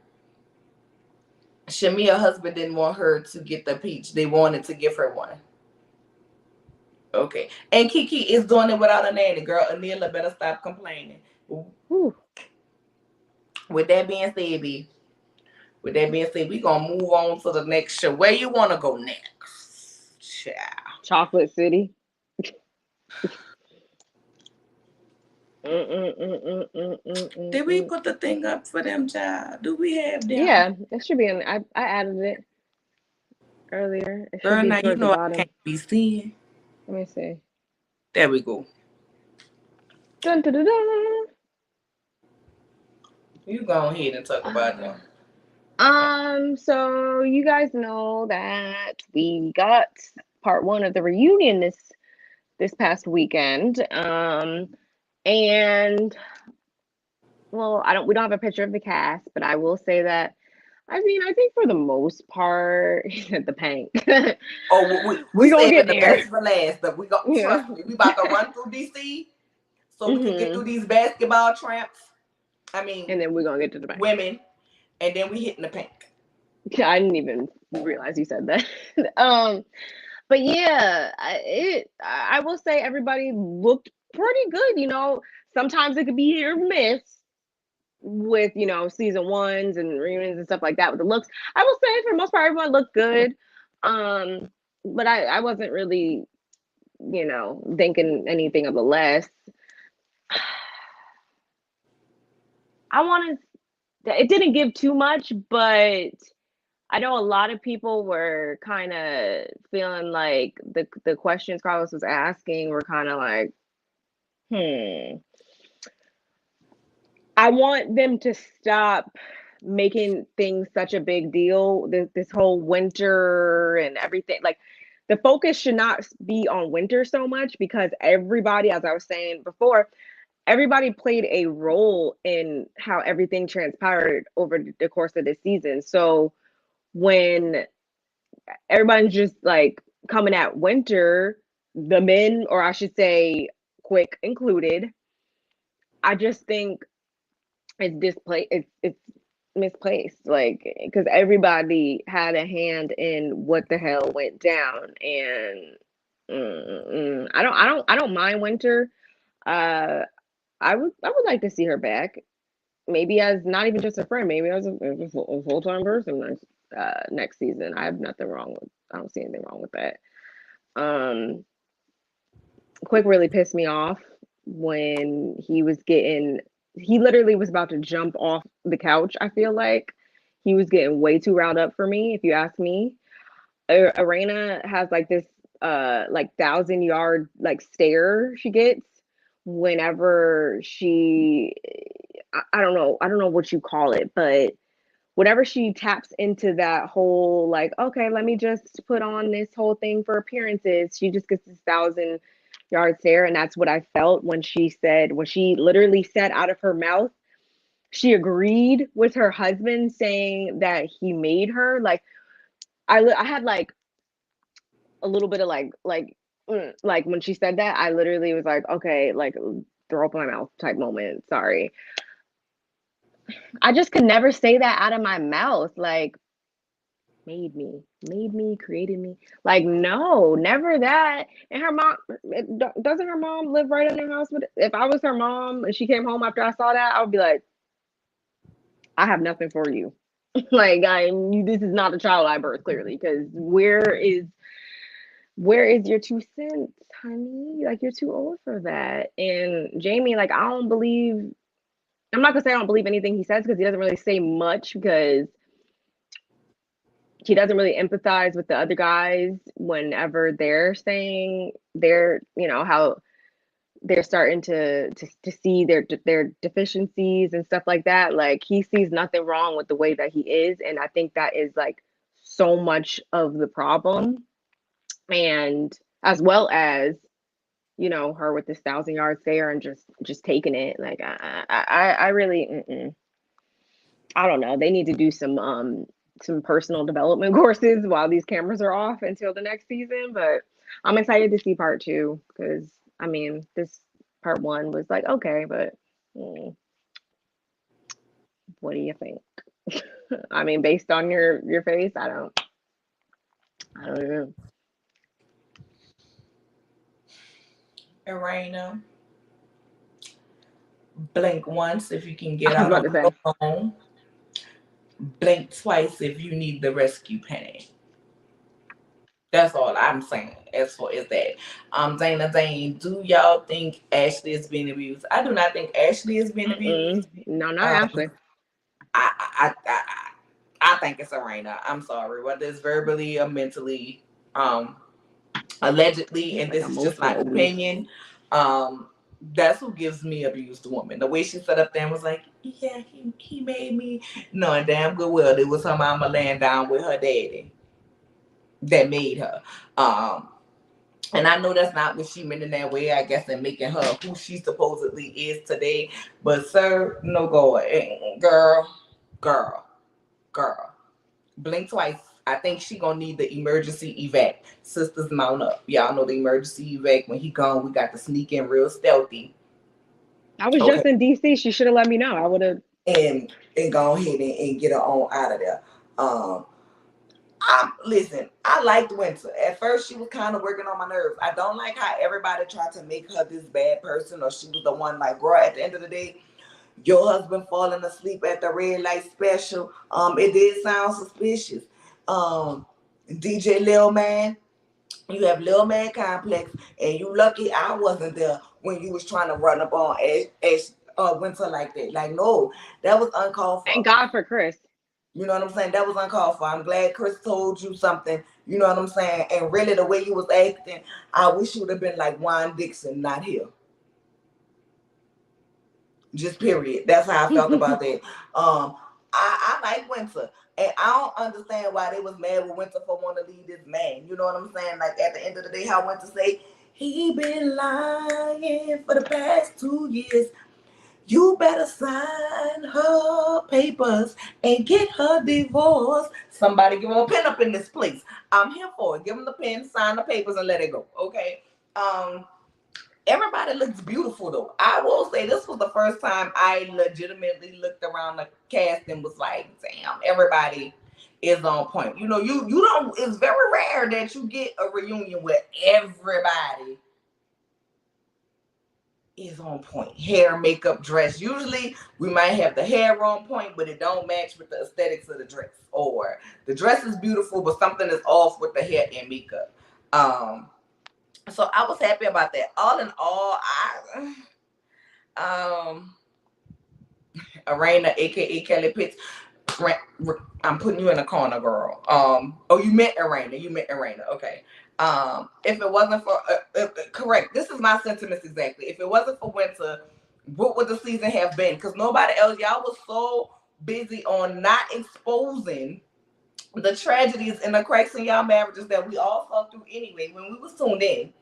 Shamia's husband didn't want her to get the peach. They wanted to give her one. Okay, and Kiki is doing it without a nanny. Girl, Anila better stop complaining. Whew. With that being said, B, With that being said, we gonna move on to the next show. Where you wanna go next? Child. Chocolate City. Did we put the thing up for them, child? Do we have them? Yeah, it should be in. I added it earlier. It should Girl, be now you towards the know I bottom. can't be seen. Let me see. There we go. Dun, dun, dun, dun. You go ahead and talk about them. So you guys know that we got part one of the reunion this past weekend. And well, we don't have a picture of the cast, but I will say that I mean, I think for the most part, the pank. Oh, we We gonna saving get the best there. for last. But we got Yeah. trust me. We about to run through DC so we can get through Hmm. these basketball tramps. I mean, And then we're gonna get to the pank. women, and then we hitting the pink. I didn't even realize you said that. But yeah, I will say everybody looked pretty good. You know, sometimes it could be hit or miss with season ones and reunions and stuff like that with the looks. I will say for the most part everyone looked good. Um, but I wasn't really thinking anything of the less. I want to. It didn't give too much, but I know a lot of people were kind of feeling like the questions Carlos was asking were kind of like, hmm. I want them to stop making things such a big deal. This whole winter and everything, like the focus should not be on winter so much because everybody, as I was saying before, everybody played a role in how everything transpired over the course of the season. So when everybody's just like coming at winter, the men, or I should say, Quick included, I just think it's display it's misplaced, like because everybody had a hand in what the hell went down. And I don't mind Winter. uh I would like to see her back, maybe as not even just a friend, maybe as a full-time person next season. I don't see anything wrong with that. um Quick really pissed me off when he literally was about to jump off the couch. I feel like he was getting way too riled up for me, if you ask me. Arena has like this like 1,000 yard like stare she gets whenever I don't know what you call it, but whenever she taps into that whole like, okay, let me just put on this whole thing for appearances, she just gets this 1,000 yard stare. And that's what I felt when she literally said out of her mouth she agreed with her husband saying that he made her. Like I had like a little bit of like when she said that, I literally was like, okay, like throw up in my mouth type moment. Sorry. I just could never say that out of my mouth. Like, made me, created me. Like, no, never that. And her mom, doesn't her mom live right in their house? If I was her mom and she came home after I saw that, I would be like, I have nothing for you. Like, this is not a child I birthed, clearly, because where is your 2 cents, honey? Like, you're too old for that. And Jamie, like, I'm not gonna say I don't believe anything he says because he doesn't really say much, because he doesn't really empathize with the other guys whenever they're saying how they're starting to see their deficiencies and stuff like that. Like, he sees nothing wrong with the way that he is, and I think that is like so much of the problem. And as well as her with this 1,000 yard stare and just taking it. Like, I really I don't know. They need to do some personal development courses while these cameras are off until the next season. But I'm excited to see part two, because I mean, this part one was like, okay, but what do you think? I mean, based on your face, I don't know. Arena, blink once if you can I get was out about of to your say, phone. Blink twice if you need the rescue penny. That's all I'm saying as far as that. Dana Dane, do y'all think Ashley is being abused? I do not think Ashley is being abused. No, not Um, Ashley. I, I, I, I, I think it's Arena. I'm sorry, whether it's verbally or mentally, um, allegedly, It's and like this is just my emotional abuse. opinion. Um, that's who gives me abused woman. The way she set up there and was like, yeah, he made me, knowing damn good well it was her mama laying down with her daddy that made her. Um, and I know that's not what she meant in that way, I guess, in making her who she supposedly is today. But sir, no go, girl, girl, girl. Blink twice. I think she gonna need the emergency evac. Sisters mount up. Y'all know the emergency evac. When he gone, we got to sneak in real stealthy. I was Okay. just in DC. She should have let me know. I would have. And go ahead and get her on out of there. Listen, I liked Winter. At first, she was kind of working on my nerves. I don't like how everybody tried to make her this bad person, or she was the one. Like, girl, at the end of the day, your husband falling asleep at the red light special. It did sound suspicious. DJ Lil Man, you have Lil Man complex, and you lucky I wasn't there when you was trying to run up on Winter like that. Like, no, that was uncalled Thank for. God for Chris. You know what I'm saying? That was uncalled for. I'm glad Chris told you something. You know what I'm saying? And really, the way you was acting, I wish you would have been like Juan Dixon, not here. Just period. That's how I felt about that. I like Winter, and I don't understand why they was mad with Winter for wanting to leave this man. You know what I'm saying? Like at the end of the day, how Winter say he been lying for the past 2 years. You better sign her papers and get her divorced. Somebody give him a pen up in this place. I'm here for it. Give him the pen, sign the papers, and let it go. Okay. Everybody looks beautiful though. I will say this was the first time I legitimately looked around the cast and was like, damn, everybody is on point. You don't, it's very rare that you get a reunion where everybody is on point. Hair, makeup, dress. Usually we might have the hair on point, but it don't match with the aesthetics of the dress. Or the dress is beautiful, but something is off with the hair and makeup. So I was happy about that. All in all, um Arena, aka Kelly Pitts. I'm putting you in a corner, girl. Oh, you meant Arena. You meant Arena. Okay. If it wasn't for correct, this is my sentiments exactly. If it wasn't for Winter, what would the season have been? Because nobody else, y'all was so busy on not exposing the tragedies and the cracks in y'all marriages that we all saw through anyway when we was tuned in.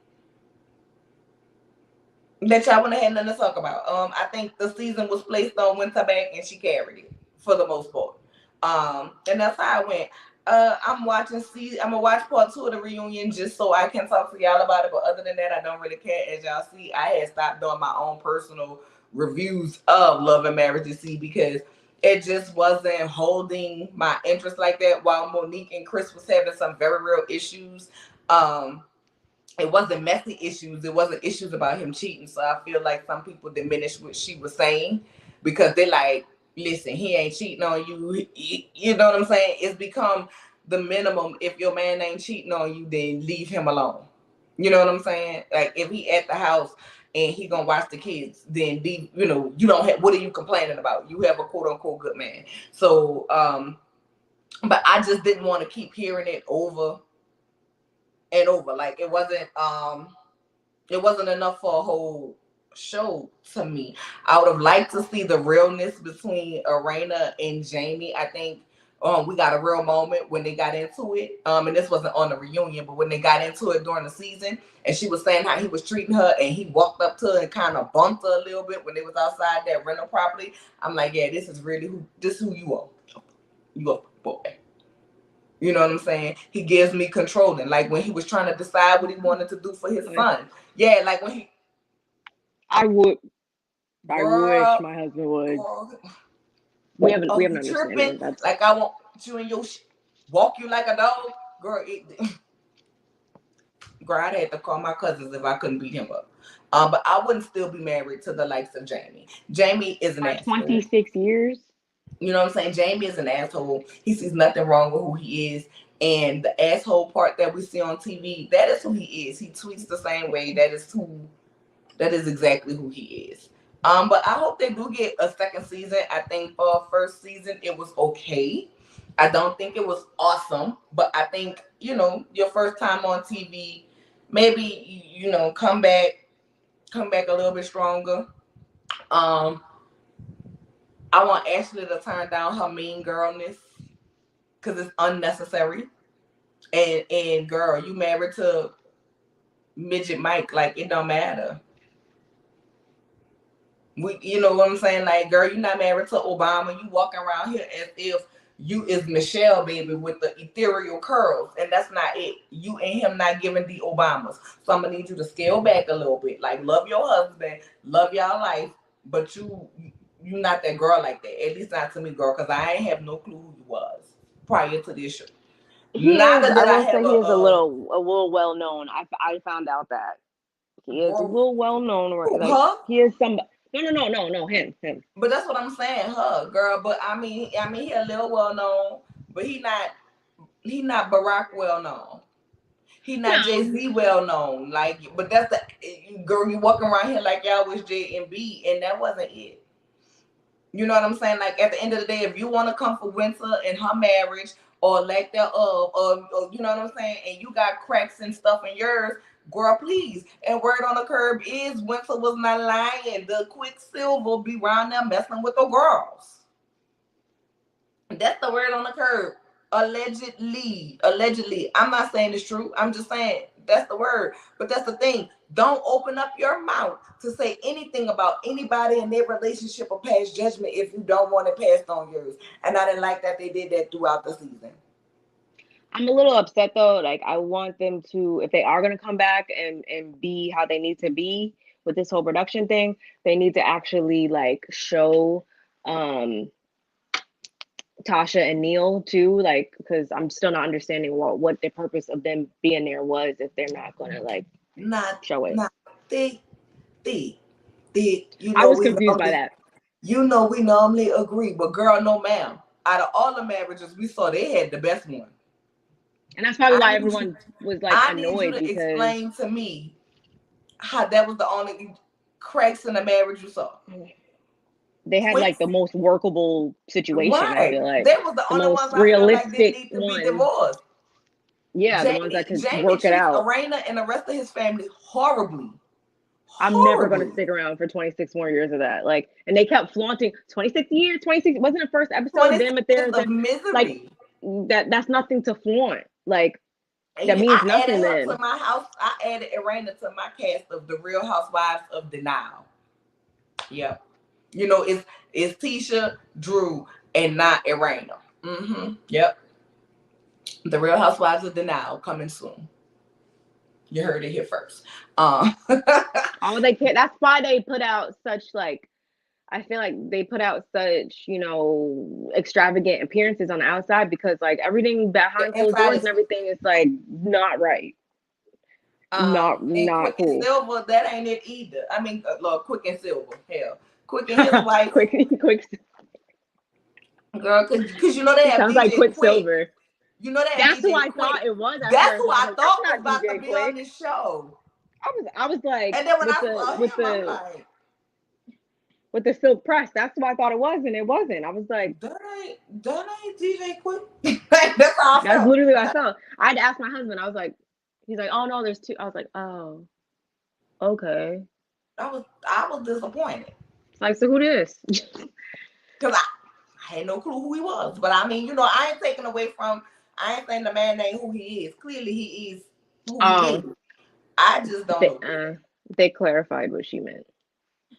That y'all wouldn't have nothing to talk about. I think the season was placed on Winter back and she carried it for the most part. And that's how I went. I'm gonna watch part 2 of the reunion just so I can talk to y'all about it. But other than that, I don't really care. As y'all see, I had stopped doing my own personal reviews of Love and Marriage DC because it just wasn't holding my interest like that. While Monique and Chris was having some very real issues, it wasn't messy issues. It wasn't issues about him cheating. So I feel like some people diminish what she was saying because they're like, listen, he ain't cheating on you. You know what I'm saying? It's become the minimum. If your man ain't cheating on you, then leave him alone. You know what I'm saying? Like if he at the house and he gonna watch the kids, then leave, you don't have, what are you complaining about? You have a quote unquote good man. So, but I just didn't want to keep hearing it over and over. Like it wasn't enough for a whole show to me. I would have liked to see the realness between Arena and Jamie. I think we got a real moment when they got into it. And this wasn't on the reunion, but when they got into it during the season, and she was saying how he was treating her, and he walked up to her and kind of bumped her a little bit when they was outside that rental property. I'm like, yeah, this is who you are. You are, boy. You know what I'm saying? He gives me controlling. Like when he was trying to decide what he wanted to do for his son. Yeah, like when he. I wish Girl, my husband would. girl, We have an you understanding. tripping? That's Like I want you in your walk you like a dog, girl. Girl, I'd have to call my cousins if I couldn't beat him up. But I wouldn't still be married to the likes of Jamie. Jamie is an for asshole. 26 years. You know what I'm saying? Jamie is an asshole. He sees nothing wrong with who he is. And the asshole part that we see on TV, that is who he is. He tweets the same way. That is exactly who he is. But I hope they do get a second season. I think for first season it was okay. I don't think it was awesome, but I think, you know, your first time on TV, maybe, you know, come back a little bit stronger. Um, I want Ashley to turn down her mean girlness because it's unnecessary. And girl, you married to midget Mike, like it don't matter. You know what I'm saying? Like, girl, you're not married to Obama. You walking around here as if you is Michelle, baby, with the ethereal curls, and that's not it. You and him not giving the Obamas. So I'm gonna need you to scale back a little bit. Like, love your husband, love y'all life, but you not that girl like that. At least not to me, girl, because I ain't have no clue who you was prior to this show. I will say he is a little well known. I found out that he is a little well known. Like, huh? he is somebody. No, him. But that's what I'm saying, her girl. But I mean, he a little well known, but he not Barack well known. He not Jay-Z well known. Like, but that's the girl. You walking around here like y'all was J and B, and that wasn't it. You know what I'm saying? Like, at the end of the day, if you want to come for Winter and her marriage or lack thereof, or you know what I'm saying, and you got cracks and stuff in yours, girl, please. And word on the curb is Winter was not lying. The Quicksilver be around there messing with the girls. That's the word on the curb. Allegedly. I'm not saying it's true. I'm just saying that's the word. But that's the thing. Don't open up your mouth to say anything about anybody in their relationship or pass judgment if you don't want it passed on yours. And I didn't like that they did that throughout the season. I'm a little upset though. Like, I want them to, if they are going to come back and be how they need to be with this whole production thing, they need to actually like show Tasha and Neil too, like, because I'm still not understanding what the purpose of them being there was if they're not gonna like show it. You know, I was confused by that. You know, we normally agree, but girl, no ma'am. Out of all the marriages we saw, they had the best one. And that's probably why everyone was like annoyed. I need you to explain to me how that was the only cracks in the marriage you saw. They had like the most workable situation. Right. I feel like they was the only most ones realistic like they need to be divorced. Yeah, the ones that could work it out. Arena and the rest of his family horribly. I'm never going to stick around for 26 more years of that. Like, and they kept flaunting 26 years, 26. Wasn't the first episode them at theirs? Misery. Like, that's nothing to flaunt. Like, that means nothing then. To my house, I added Arena to my cast of the Real Housewives of Denial. Yep. You know, it's Tisha, Drew, and not Arena. Yep. The Real Housewives of Denial coming soon. You heard it here first. Oh, they can't. That's why they put out such like. I feel like they put out such, you know, extravagant appearances on the outside because like everything behind closed doors and everything is like not right. Not Quick cool. And Silver, that ain't it either. I mean, Lord, Quick and Silver, hell, Quick and his wife. quick. Girl, because you know they have sounds DJ like Quicksilver. You know that. That's who I thought it was. That's who I thought was about to be on this show. I was like, and then when I saw him, I'm like, with the silk press, that's what I thought it was, and it wasn't. I was like, that ain't DJ Quick. That's literally what I felt. I had to ask my husband. I was like, he's like, oh no, there's two. I was like, oh, okay. I was disappointed. Like, so who this? Because I had no clue who he was. But I mean, you know, I ain't taking away from. I ain't saying the man ain't who he is. Clearly, he is who he is. I just don't know. They clarified what she meant,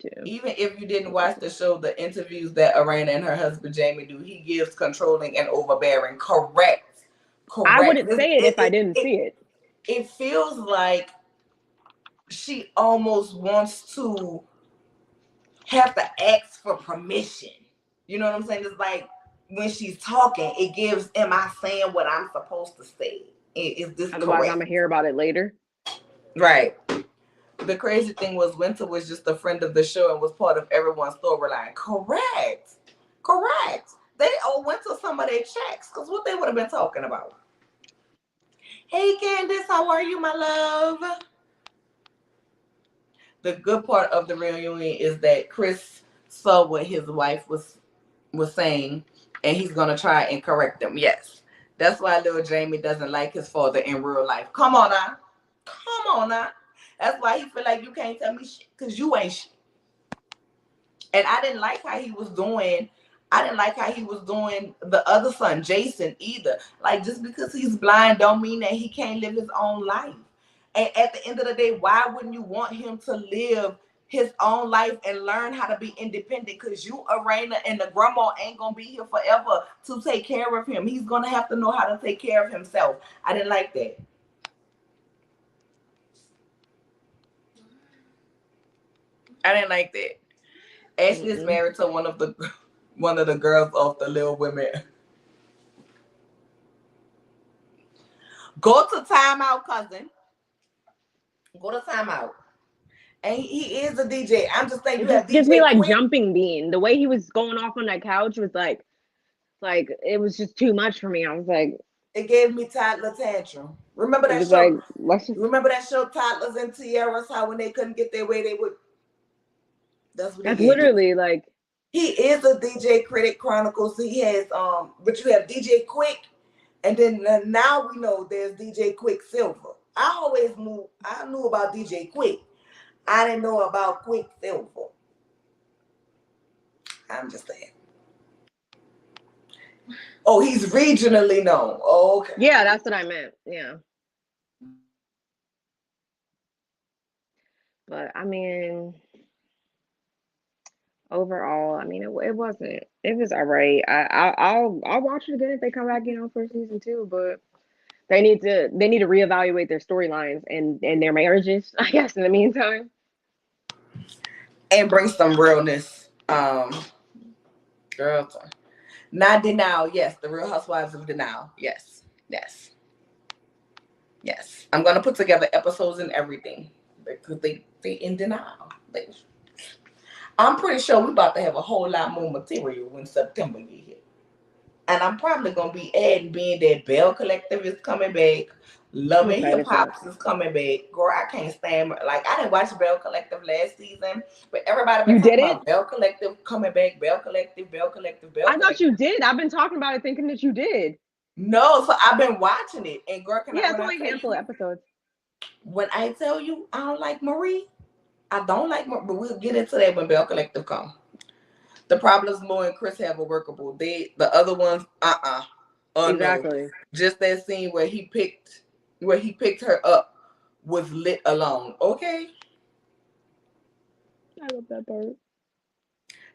too. Even if you didn't watch the show, the interviews that Arena and her husband Jamie do, he gives controlling and overbearing. Correct. I wouldn't say it if I didn't see it. It feels like she almost wants to have to ask for permission. You know what I'm saying? It's like, when she's talking, it gives, am I saying what I'm supposed to say? Is this Otherwise, correct? I'm going to hear about it later. Right. The crazy thing was Winter was just a friend of the show and was part of everyone's storyline. Correct. they all went to some of their checks, because what they would have been talking about. Hey Candace, how are you, my love? The good part of the reunion is that Chris saw what his wife was saying, and he's gonna try and correct them. Yes, that's why little Jamie doesn't like his father in real life. Come on now, come on now. That's why he feel like you can't tell me shit because you ain't shit. And I didn't like how he was doing. I didn't like how he was doing the other son, Jason, either. Like, just because he's blind don't mean that he can't live his own life. And at the end of the day, why wouldn't you want him to live his own life and learn how to be independent? Because you, Arena, and the grandma ain't going to be here forever to take care of him. He's going to have to know how to take care of himself. I didn't like that. I didn't like that. Ashley is married to one of the girls of the Little Women. Go to timeout, cousin. Go to timeout. And he is a DJ. I'm just saying, you have DJ gives me like Quick. Jumping Bean. The way he was going off on that couch was like it was just too much for me. I was like, it gave me toddler tantrum. Remember that show? Like, remember that show, Toddlers and Tiaras? How when they couldn't get their way, they would. That's literally like. He is a DJ Critic Chronicles. He has but you have DJ Quick, and then now we know there's DJ Quicksilver. I knew about DJ Quick. I didn't know about Quicksilver. I'm just saying. Oh, he's regionally known. Oh, okay. Yeah, that's what I meant. Yeah. But I mean, overall, I mean, it wasn't. It was all right. I'll watch it again if they come back, for season 2. But they need to reevaluate their storylines and their marriages, I guess. In the meantime, and bring some realness. Girl, not denial. Yes, the Real Housewives of Denial. Yes. I'm gonna put together episodes and everything because they in denial. I'm pretty sure we're about to have a whole lot more material when September get here. And I'm probably going to be adding, being that Bell Collective is coming back. Love and Hip Hops is coming back. Girl, I can't stand, like, I didn't watch Bell Collective last season, but everybody been talking about Bell Collective coming back, Bell Collective. I thought you did. I've been talking about it thinking that you did. No, so I've been watching it. And girl, it's only a handful of episodes. When I tell you I don't like Marie, I don't like Marie, but we'll get into that when Bell Collective come. The problem is Mo and Chris have a workable. The other ones, exactly. No. Just that scene where he picked her up was lit alone. Okay. I love that part.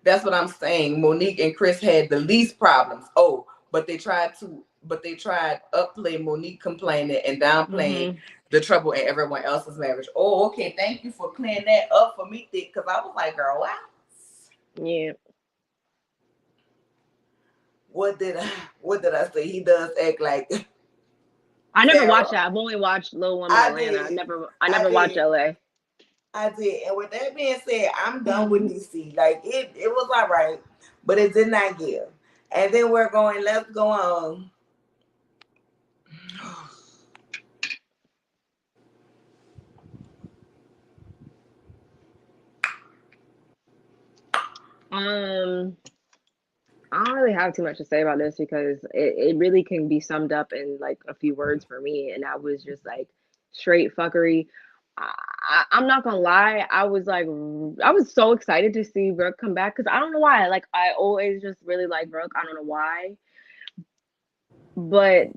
That's what I'm saying. Monique and Chris had the least problems. Oh, but they tried upplay Monique complaining and downplaying the trouble in everyone else's marriage. Oh, okay. Thank you for clearing that up for me, Thick, because I was like, girl, wow. Yeah. What did I say? He does act like. I never watched that. I've only watched Little Women Atlanta. I never watched LA. I did. And with that being said, I'm done with DC. Like it was all right, but it did not give. And then let's go on. I don't really have too much to say about this because it really can be summed up in like a few words for me, and that was just like straight fuckery. I'm not gonna lie, I was so excited to see Brooke come back because I don't know why. Like I always just really like Brooke. I don't know why, but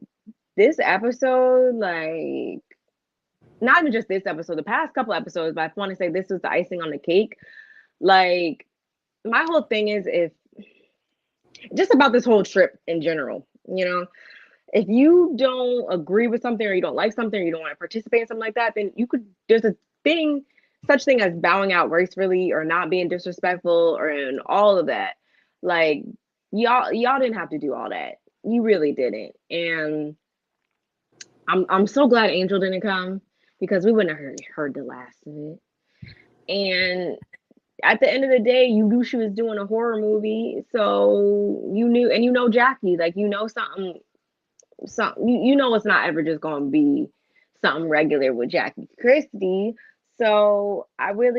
this episode, like, not even just this episode, the past couple episodes, but I want to say this was the icing on the cake. Like, my whole thing is just about this whole trip in general, if you don't agree with something or you don't like something or you don't want to participate in something like that, then there's such thing as bowing out gracefully or not being disrespectful and all of that. Like, y'all didn't have to do all that. You really didn't. And I'm so glad Angel didn't come because we wouldn't have heard the last of it. And at the end of the day, you knew she was doing a horror movie, so you knew, and you know Jackie, like you know something, you know it's not ever just gonna be something regular with Jackie Christie. So I was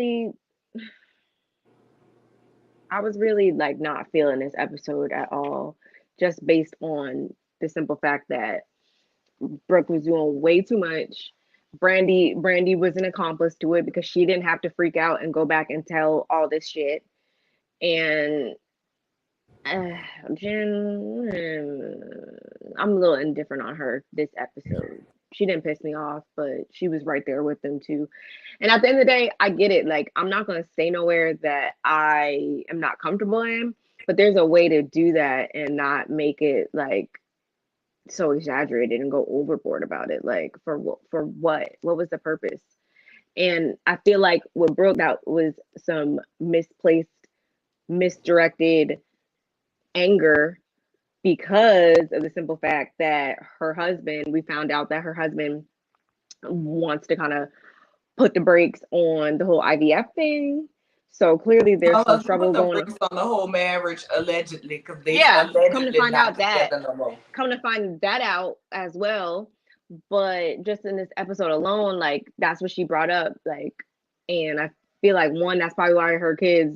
really like not feeling this episode at all, just based on the simple fact that Brooke was doing way too much. Brandy was an accomplice to it because she didn't have to freak out and go back and tell all this shit. And uh, Jen, I'm a little indifferent on her this episode. She didn't piss me off, but she was right there with them too. And at the end of the day, I get it. Like, I'm not going to stay nowhere that I am not comfortable in, but there's a way to do that and not make it like so exaggerated and go overboard about it. Like, for what? For what? What was the purpose? And I feel like with Brooke, that was some misplaced, misdirected anger because of the simple fact that her husband, we found out that her husband wants to kind of put the brakes on the whole IVF thing. So clearly there's Her some husband put trouble the going on. brakes on the whole marriage allegedly because they Yeah, allegedly not together no more. come to find that out as well. But just in this episode alone, like that's what she brought up. Like, and I feel like one, that's probably why her kids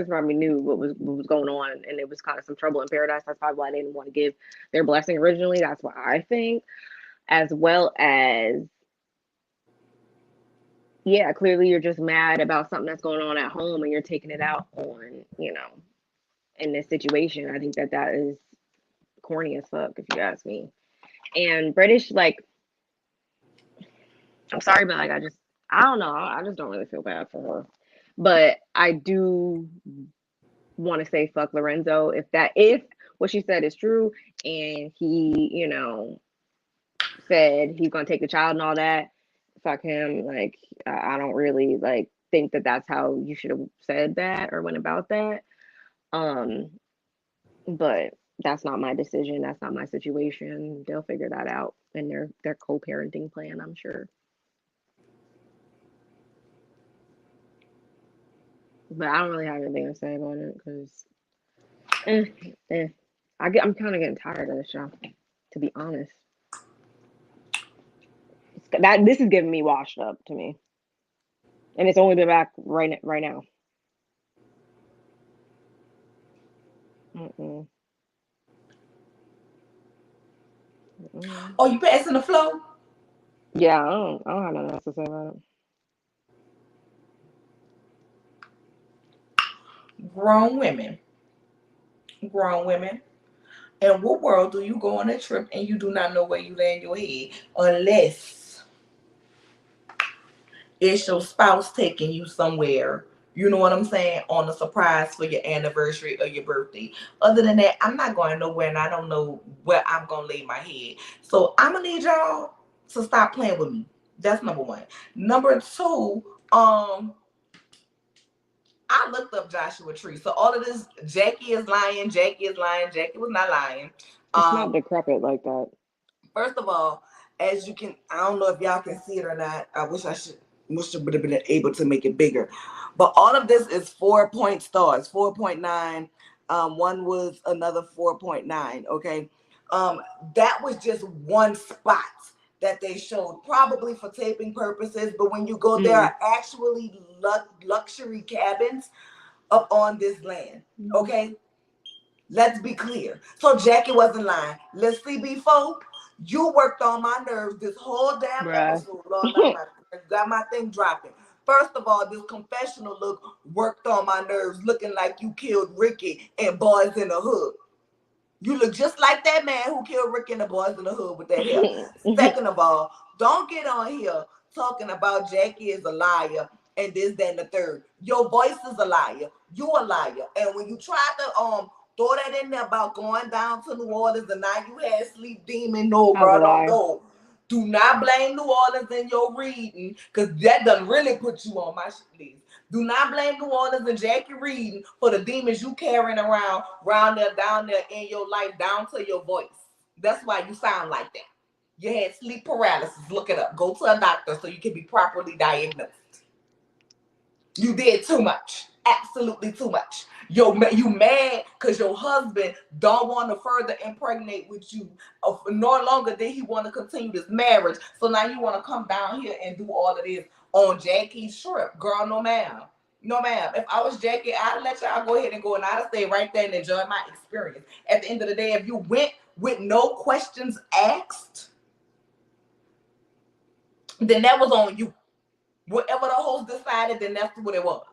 probably knew what was going on, and it was kind of some trouble in paradise. That's probably why they didn't want to give their blessing originally. That's what I think, as well as yeah, clearly you're just mad about something that's going on at home, and you're taking it out on in this situation. I think that is corny as fuck, if you ask me. And British, like, I'm sorry, but like I don't know. I just don't really feel bad for her. But I do want to say fuck Lorenzo if what she said is true and he, said he's gonna take the child and all that, fuck him. Like I don't really like think that that's how you should have said that or went about that. Um, but that's not my decision. That's not my situation. They'll figure that out in their co-parenting plan, I'm sure. But I don't really have anything to say about it because eh, eh. I'm kind of getting tired of this show, to be honest. This is giving me washed up to me, and it's only been back right now. Mm-mm. Mm-mm. Oh, you passing the flow? Yeah, I don't have nothing else to say about it. Grown women. Grown women. In what world do you go on a trip and you do not know where you land your head unless it's your spouse taking you somewhere? You know what I'm saying? On a surprise for your anniversary or your birthday. Other than that, I'm not going nowhere and I don't know where I'm going to lay my head. So I'm going to need y'all to stop playing with me. That's number one. Number two, I looked up Joshua Tree. So all of this, Jackie is lying, Jackie is lying, Jackie was not lying. It's not decrepit like that. First of all, as you can, I don't know if y'all can see it or not. I wish would have been able to make it bigger. But all of this is 4-point stars, 4.9. One was another 4.9. Okay. That was just one spot that they showed, probably for taping purposes. But when you go, there are actually luxury cabins up on this land. Okay. Let's be clear. So Jackie wasn't lying. Let's see, before you worked on my nerves this whole damn episode. Lord, got my thing dropping. First of all, this confessional look worked on my nerves, looking like you killed Ricky and Boys in the Hood. You look just like that man who killed Ricky and the Boys in the Hood with that hair. Second of all, don't get on here talking about Jackie is a liar and this, that, and the third. Your voice is a liar. You a liar. And when you try to throw that in there about going down to New Orleans and now you had sleep demon, no, bro, don't know. Do not blame New Orleans in your reading, because that doesn't really put you on my shit list. Do not blame New Orleans and Jackie reading for the demons you carrying around there, down there in your life, down to your voice. That's why you sound like that. You had sleep paralysis. Look it up. Go to a doctor so you can be properly diagnosed. You did too much. absolutely too much. You mad because your husband don't want to further impregnate with you. No longer did he want to continue this marriage. So now you want to come down here and do all of this on Jackie's trip. Girl, no ma'am. No ma'am. If I was Jackie, I'd let y'all go ahead and go, and I'd stay right there and enjoy my experience. At the end of the day, if you went with no questions asked, then that was on you. Whatever the host decided, then that's what it was.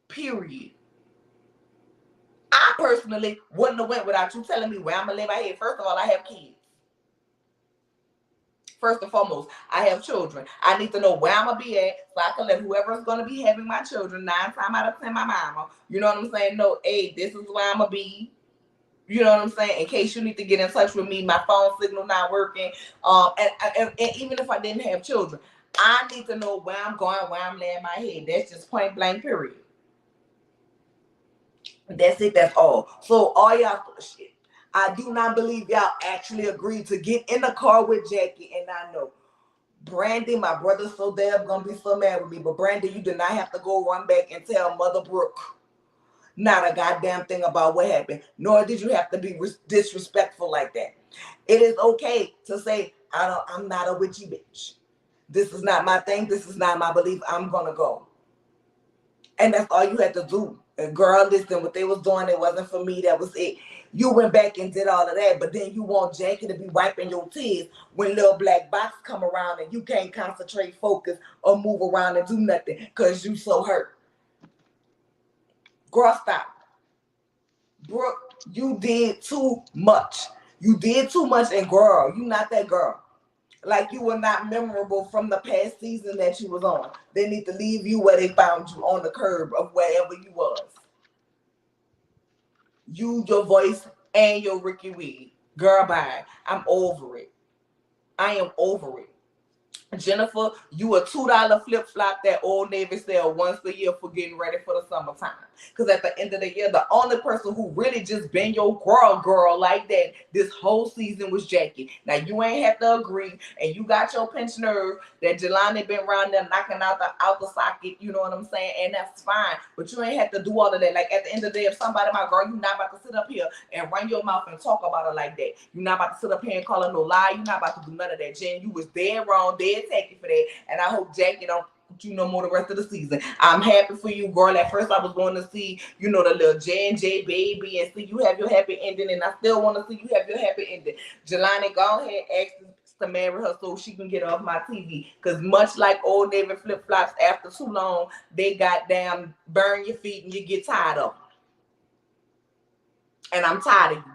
Period. I personally wouldn't have went without you telling me where I'm gonna lay my head. First of all, I have kids. First and foremost, I have children. I need to know where I'm gonna be at so I can let whoever's gonna be having my children, 9 times out of 10, my mama. You know what I'm saying? No, hey, this is where I'm gonna be. You know what I'm saying? In case you need to get in touch with me, my phone signal not working. And even if I didn't have children, I need to know where I'm going, where I'm laying my head. That's just point blank, period. That's it. That's all. So all y'all shit. I do not believe y'all actually agreed to get in the car with Jackie. And I know Brandy, my brother's so damn gonna be so mad with me. But Brandy, you did not have to go run back and tell Mother Brooke not a goddamn thing about what happened. Nor did you have to be disrespectful like that. It is okay to say, I'm not a witchy bitch. This is not my thing. This is not my belief. I'm gonna go. And that's all you had to do. And girl, listen, what they was doing, it wasn't for me. That was it. You went back and did all of that, but then you want Jackie to be wiping your tears when little black box come around and you can't concentrate, focus, or move around and do nothing because you so hurt. Girl, stop. Brooke, you did too much. You did too much, and girl, you not that girl. Like you were not memorable from the past season that you was on. They need to leave you where they found you, on the curb of wherever you was. You, your voice, and your Ricky Weed. Girl, bye. I'm over it. I am over it. Jennifer, you a $2 flip-flop that Old Navy sell once a year for getting ready for the summertime. Because at the end of the year, the only person who really just been your girl like that this whole season was Jackie. Now, you ain't have to agree, and you got your pinch nerve that Jelani been around there knocking out the socket, you know what I'm saying? And that's fine. But you ain't have to do all of that. Like, at the end of the day, if somebody, my girl, you not about to sit up here and run your mouth and talk about her like that. You're not about to sit up here and call her no lie. You're not about to do none of that. Jen, you was dead wrong, dead tacky for that. And I hope Jackie don't you no more the rest of the season. I'm happy for you, girl. At first I was going to see, the little J&J baby and see you have your happy ending, and I still want to see you have your happy ending. Jelani, go ahead, ask to marry her so she can get off my TV. Because much like Old Navy flip-flops, after too long, they goddamn burn your feet and you get tired of them. And I'm tired of you.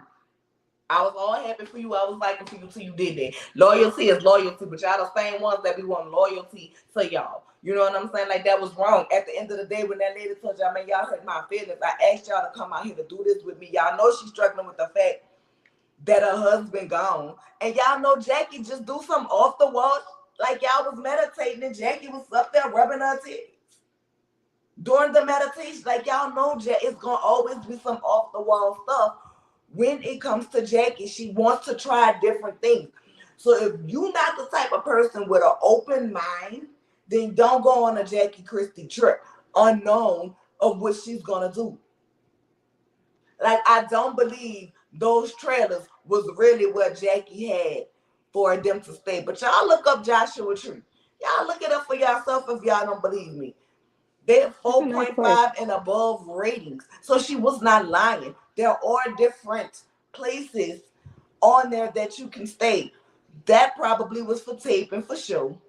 I was all happy for you. I was liking for you till you did that. Loyalty is loyalty, but y'all the same ones that be wanting loyalty to y'all. You know what I'm saying? Like, that was wrong. At the end of the day, when that lady told y'all, man, y'all hurt my feelings, I asked y'all to come out here to do this with me. Y'all know she's struggling with the fact that her husband gone. And y'all know Jackie just do some off the wall, like y'all was meditating and Jackie was up there rubbing her titties. During the meditation, like y'all know it's going to always be some off the wall stuff. When it comes to Jackie, she wants to try different things. So if you're not the type of person with an open mind, then don't go on a Jackie Christie trip unknown of what she's going to do. Like, I don't believe those trailers was really what Jackie had for them to stay. But y'all look up Joshua Tree. Y'all look it up for yourself if y'all don't believe me. They're 4.5 and above ratings. So she was not lying. There are different places on there that you can stay. That probably was for tape and for show.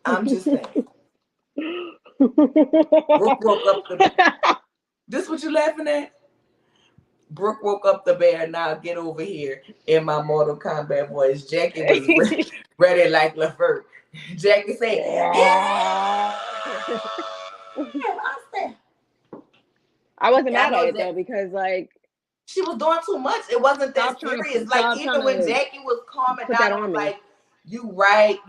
I'm just saying. Brooke woke up the... This what you laughing at? Brooke woke up the bear. Now get over here in my Mortal Kombat voice. Jackie was ready like Lefert. Jackie said, yeah. I wasn't mad at it though, because like she was doing too much. It wasn't that serious. Like, even when Jackie was calming down, I was like, you right,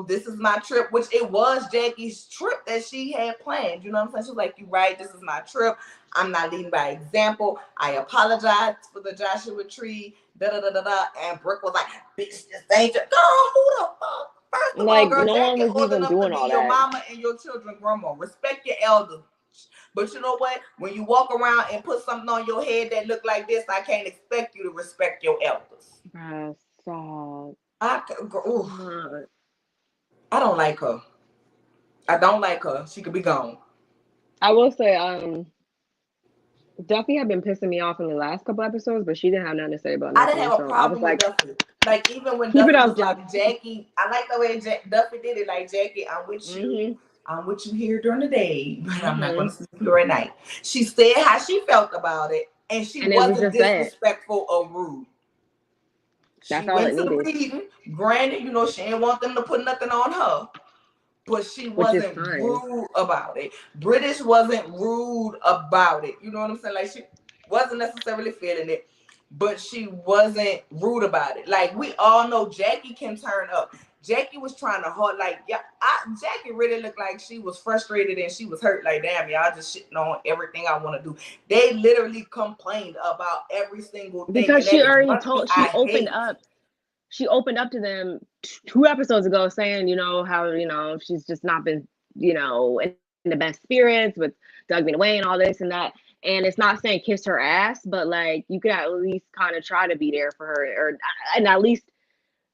this is my trip, which it was Jackie's trip that she had planned. You know what I'm saying? She was like, you right, this is my trip. I'm not leading by example. I apologize for the Joshua Tree, da-da-da-da-da. And Brooke was like, bitch, this ain't your girl. Who the fuck? First of all, girl, no one was even doing all that. Your mama and your children grandma. Respect your elders. But you know what? When you walk around and put something on your head that look like this, I can't expect you to respect your elders. Bruh, stop. Oof. I don't like her. I don't like her. She could be gone. I will say, Duffy had been pissing me off in the last couple episodes, but she didn't have nothing to say about I didn't nothing. have a So I was problem with like, Duffy. Like, even when keep it Duffy up, was like, Jackie, I like the way Duffy did it. Like, Jackie, I'm with you. I'm with you here during the day, but I'm not going to sleep here at night. She said how she felt about it, and she And it was wasn't just that. disrespectful or rude. That's She all went it to the needed. reading. Granted, she didn't want them to put nothing on her, but she Which is wasn't fine. rude about it. British wasn't rude about it. You know what I'm saying? Like, she wasn't necessarily feeling it, but she wasn't rude about it. Like, we all know Jackie can turn up. Jackie was trying to hard, like, Jackie really looked like she was frustrated and she was hurt. Like, damn, y'all just shitting on everything I want to do. They literally complained about every single thing. Because she already told, she opened up to them 2 episodes ago saying, how, she's just not been, in the best spirits with Doug being away and all this and that. And it's not saying kiss her ass, but like you could at least kind of try to be there for her and at least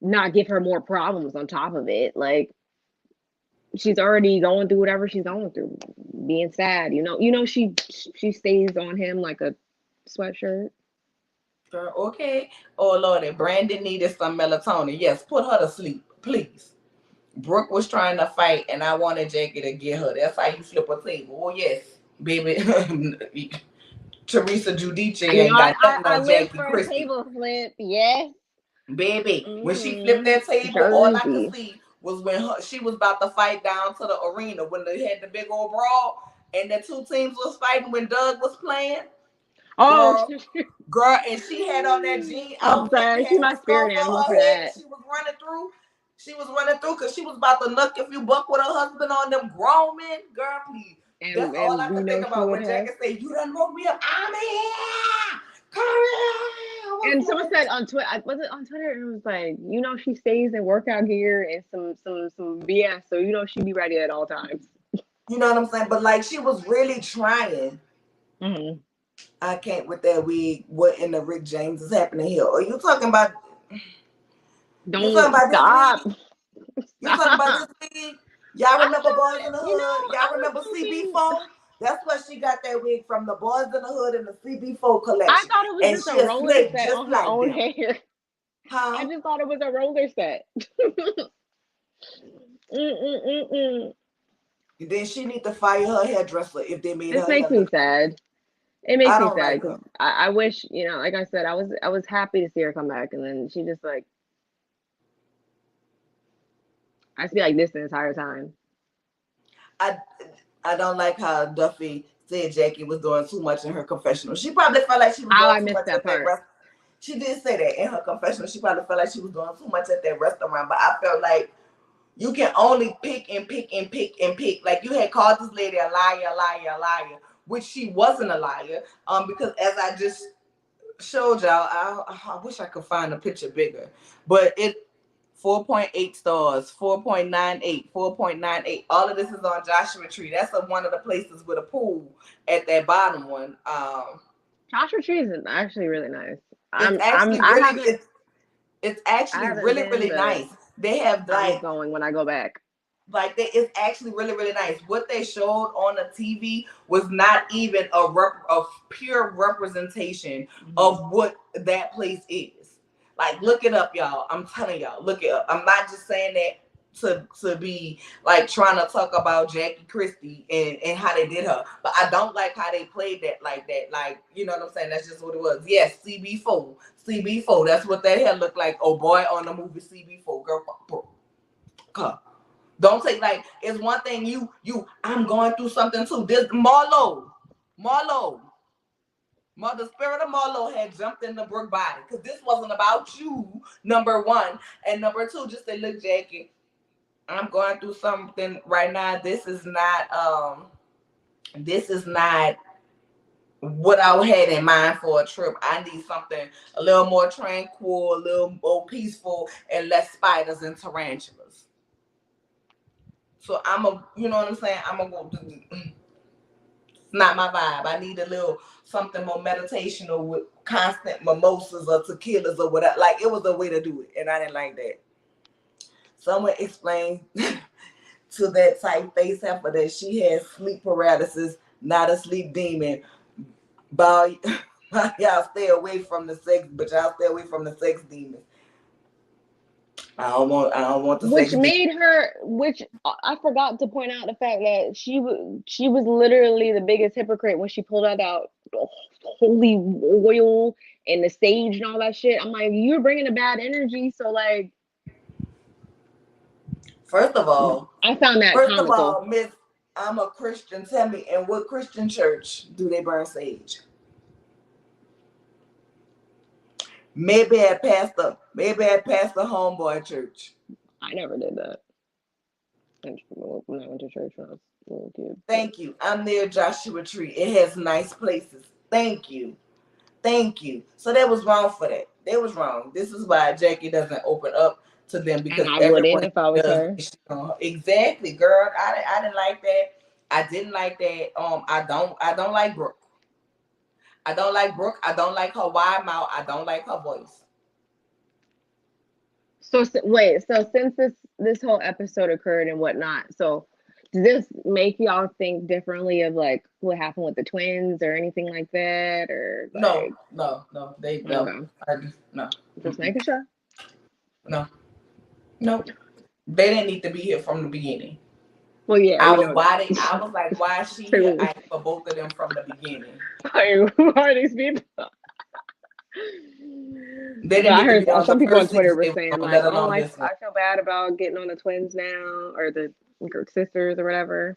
not give her more problems on top of it. Like she's already going through whatever she's going through, being sad, she stays on him like a sweatshirt. Okay. Oh Lord, Brandon needed some melatonin. Yes, put her to sleep, please. Brooke was trying to fight, and I wanted Jackie to get her. That's how you flip a table. Oh yes, baby. Teresa Giudice ain't got nothing I on live Jackie for a Christie. table flip, yes. Baby, when she flipped that table, all I could see was when she was about to fight down to the arena when they had the big old brawl, and the two teams was fighting when Doug was playing. Oh, girl, and she had on that jean I'm outfit sorry, and she's had my a scarf spirit on animal her for head, that. and she was running through. She was running through because she was about to knock if you buck with her husband on them grown men. Girl, please. That's all I And we could know think she about would when have. Jackie said, "You done woke me up. I'm here. Come here." And someone said on Twitter, was it on Twitter? It was like, she stays in workout gear and some BS, so she be ready at all times. You know what I'm saying? But like, she was really trying. Mm-hmm. I can't with that wig. What in the Rick James is happening here? Are you talking about? Don't stop. This wig? You talking about this wig? Y'all remember Boys in the You know, Hood? I Y'all was remember thinking, CB4? That's where she got that wig from, the Boys in the Hood and the CB4 I collection. thought it was And just a she a roller slick set just on her like own them. hair. I Huh? just thought it was a roller set. Then she need to fire her hairdresser if they made This her makes hair me look. sad. It makes I me don't sad like because her. I wish, like I said, I was happy to see her come back, and then she just like, I see like this the entire time. I don't like how Duffy said Jackie was doing too much in her confessional. She probably felt like she was Oh, doing I too missed much that at that part. restaurant. She did say that in her confessional. She probably felt like she was doing too much at that restaurant. But I felt like you can only pick and pick and pick and pick. Like, you had called this lady a liar, which she wasn't a liar. Because as I just showed y'all, I wish I could find a picture bigger, but it 4.8 stars, 4.98, 4.98. All of this is on Joshua Tree. That's one of the places with a pool at that bottom one. Joshua Tree is actually really nice. It's I actually haven't really been, really but nice. They have I'm going when I go back. it's actually really really nice. What they showed on the TV was not even a pure representation of what that place is. Like, look it up, y'all. I'm telling y'all, look it up. I'm not just saying that to be like trying to talk about Jackie Christie and how they did her, but I don't like how they played that like that. Like, you know what I'm saying? That's just what it was. Yes, CB4. That's what that hair looked like. Oh boy, on the movie CB4, girl. Don't take, like, it's one thing I'm going through something too. This Marlo. The spirit of Marlo had jumped in the Brooke body because this wasn't about you, number one. And number two, just say, look, Jackie, I'm going through something right now. This is not what I had in mind for a trip. I need something a little more tranquil, a little more peaceful, and less spiders and tarantulas. So you know what I'm saying? I'm gonna go. It's not my vibe. I need a little something more meditational with constant mimosas or tequilas or whatever. Like it was a way to do it, and I didn't like that. Someone explained to that type face heifer that she has sleep paralysis, not a sleep demon. But y'all stay away from the sex, but y'all stay away from the sex demons. I don't want the Which sex demon. made her, which I forgot to point out the fact that she was literally the biggest hypocrite when she pulled out that holy oil and the sage and all that shit. I'm like, you're bringing a bad energy, so like, First of all, I found that comical. Miss, I'm a Christian. Tell me, in what Christian church do they burn sage? Maybe at Pastor Homeboy Church. I never did that. When I went to church when I was a little kid. Thank you. I'm near Joshua Tree. It has nice places. Thank you. So that was wrong for that. They was wrong. This is why Jackie doesn't open up to them because And I wouldn't everyone if I was does. her. Exactly, girl. I didn't like that. I didn't like that. I don't like Brooke. I don't like Brooke. I don't like her wide mouth. I don't like her voice. So wait, so since this whole episode occurred and whatnot, so does this make y'all think differently of like what happened with the twins or anything like that, or like No. They no. okay, No. just making sure. No. They didn't need to be here from the beginning. Well, yeah, I we was know that. I was like, why is she here? I for both of them from the beginning. Like, who are these people? They So didn't I need to heard be on the some people on first Twitter season, were saying like, let "Oh, alone I this one. feel bad about getting on the twins now or the sisters or whatever."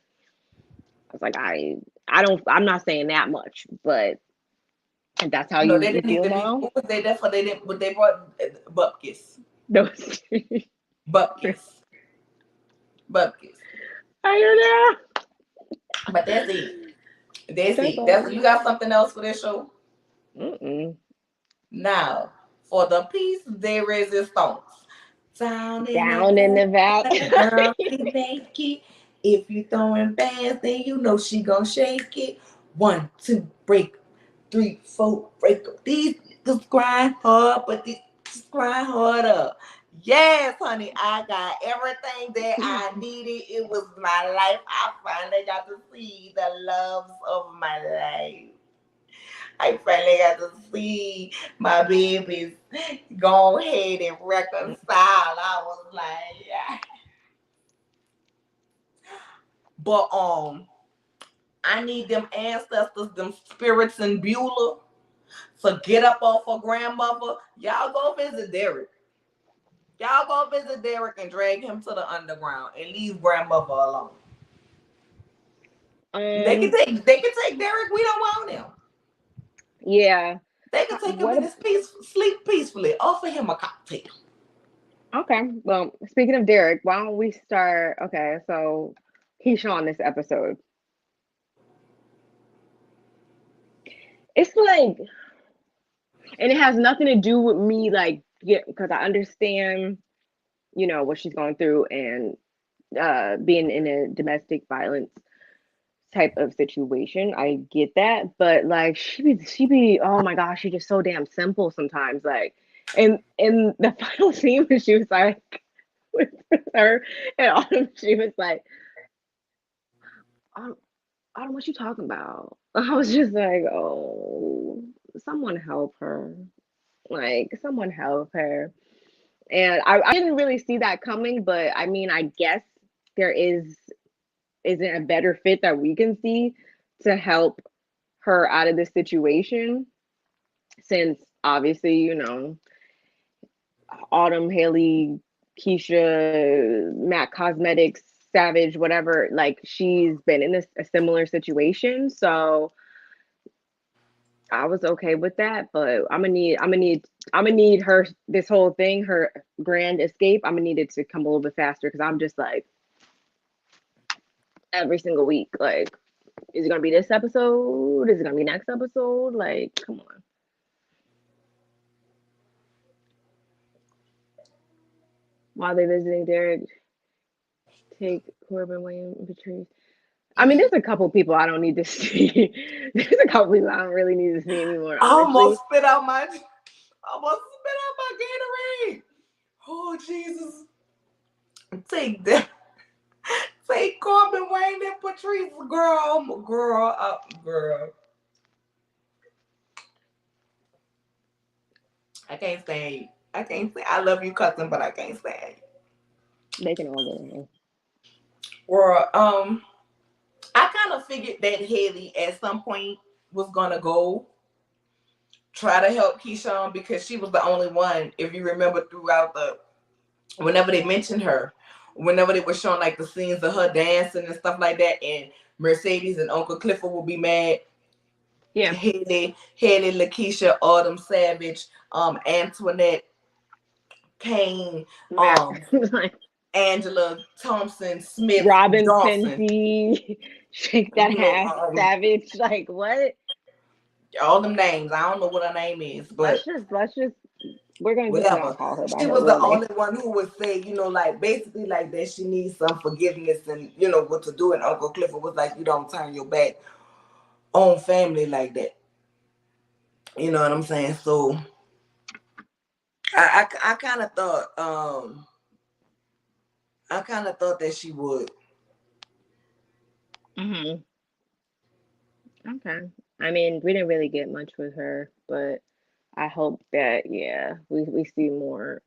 I was like, I'm not saying that much, but that's how No, you they didn't need feel to be. now. What was they there for? They didn't. But they brought Bupkis. No, Bupkis. Bupkis. I don't know. But that's it. That's That's it. all. You got something else for this show? Mm-mm. Now, for the piece de resistance. Down in Down in the the valley. girl can make it. If you throwing fast, then you know she gonna shake it. 1, 2, break. 3, 4, break up. These niggas grind hard, but these grind harder. Yes, honey, I got everything that I needed. It was my life. I finally got to see the loves of my life. I finally got to see my babies go ahead and reconcile. I was like, yeah. But I need them ancestors, them spirits in Beulah. So get up off her grandmother. Y'all go visit Derek. Y'all go visit Derek and drag him to the underground and leave grandmother alone. They can take Derek. We don't want him. Yeah. They can take him What? in his sleep peacefully. Offer him a cocktail. Okay. Well, speaking of Derek, why don't we start? Okay, so he's on this episode. It's like, and it has nothing to do with me, like, yeah, because I understand, what she's going through and being in a domestic violence type of situation. I get that, but like she be oh my gosh, she's just so damn simple sometimes. Like in the final scene when she was like with her and Autumn, she was like, Autumn, what you talking about? I was just like, oh, someone help her. Like, someone help her. And I didn't really see that coming, but I mean, I guess there isn't a better fit that we can see to help her out of this situation, since obviously, Autumn, Haley, Keisha, Mac Cosmetics, Savage, whatever, like she's been in a similar situation. So I was okay with that, but I'm gonna need her, this whole thing, her grand escape. I'm gonna need it to come a little bit faster because I'm just like every single week, like, is it gonna be this episode? Is it gonna be next episode? Like, come on. While they're visiting Derek, take Corbin, William, and Patrice. I mean, there's a couple people I don't need to see. There's a couple people I don't really need to see anymore, I honestly. almost spit out my Gatorade. Oh Jesus. Take that. Take Corbin Wayne and Patrice, girl. I can't stand you. I can't stand. I love you, cousin, but I can't stand you. They can all go in. Girl, I kind of figured that Haley at some point was gonna go try to help Keyshawn because she was the only one. If you remember throughout whenever they mentioned her, whenever they were showing like the scenes of her dancing and stuff like that, and Mercedes and Uncle Clifford will be mad. Yeah. Haley, Lakeisha, Autumn Savage, Antoinette, Kane, Angela Thompson, Smith, Robin Johnson. Fenty, Shake That Ass, Savage, like what? All them names. I don't know what her name is, but let's just we're gonna just whatever. not call her by She her was the real only name. one who would say, like basically like that she needs some forgiveness and what to do. And Uncle Clifford was like, you don't turn your back on family like that. You know what I'm saying? So I kind of thought that she would. Mm-hmm. Okay. I mean, we didn't really get much with her, but I hope that we see more.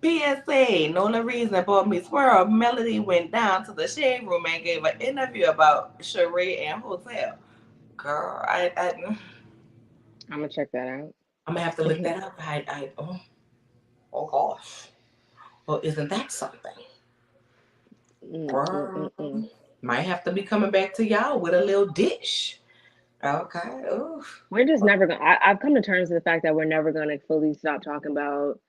PSA, Nola ReadZzzz bought me Swerve. Melody went down to the shade room and gave an interview about Sheree and Hotel. Girl, I'm gonna check that out. I'm gonna have to look that up. Oh gosh. Well, isn't that something? Girl, might have to be coming back to y'all with a little dish. Okay. Oof. We're just never gonna. I've come to terms with the fact that we're never gonna fully stop talking about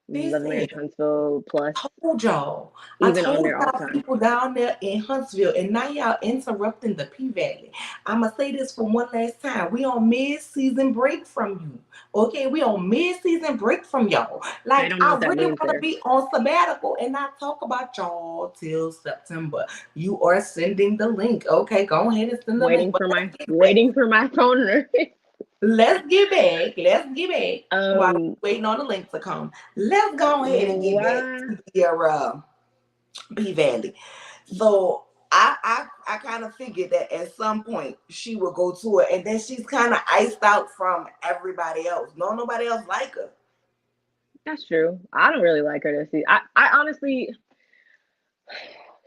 Love Marriage Huntsville Plus. Told y'all. Even I on told there all the y'all time. people down there in Huntsville, and now y'all interrupting the P Valley. I'ma say this for one last time. We on mid-season break from you. Okay, we on mid-season break from y'all. I Like don't know I what that really means want to there. be on sabbatical and not talk about y'all till September. You are sending the link. Okay, go ahead and send the link. Waiting for my phone. Let's get back. While waiting on the link to come. Let's go ahead and get back to your P Valley. So I kind of figured that at some point she would go to it, and then she's kind of iced out from everybody else. Nobody else like her. That's true. I don't really like her this season. I honestly,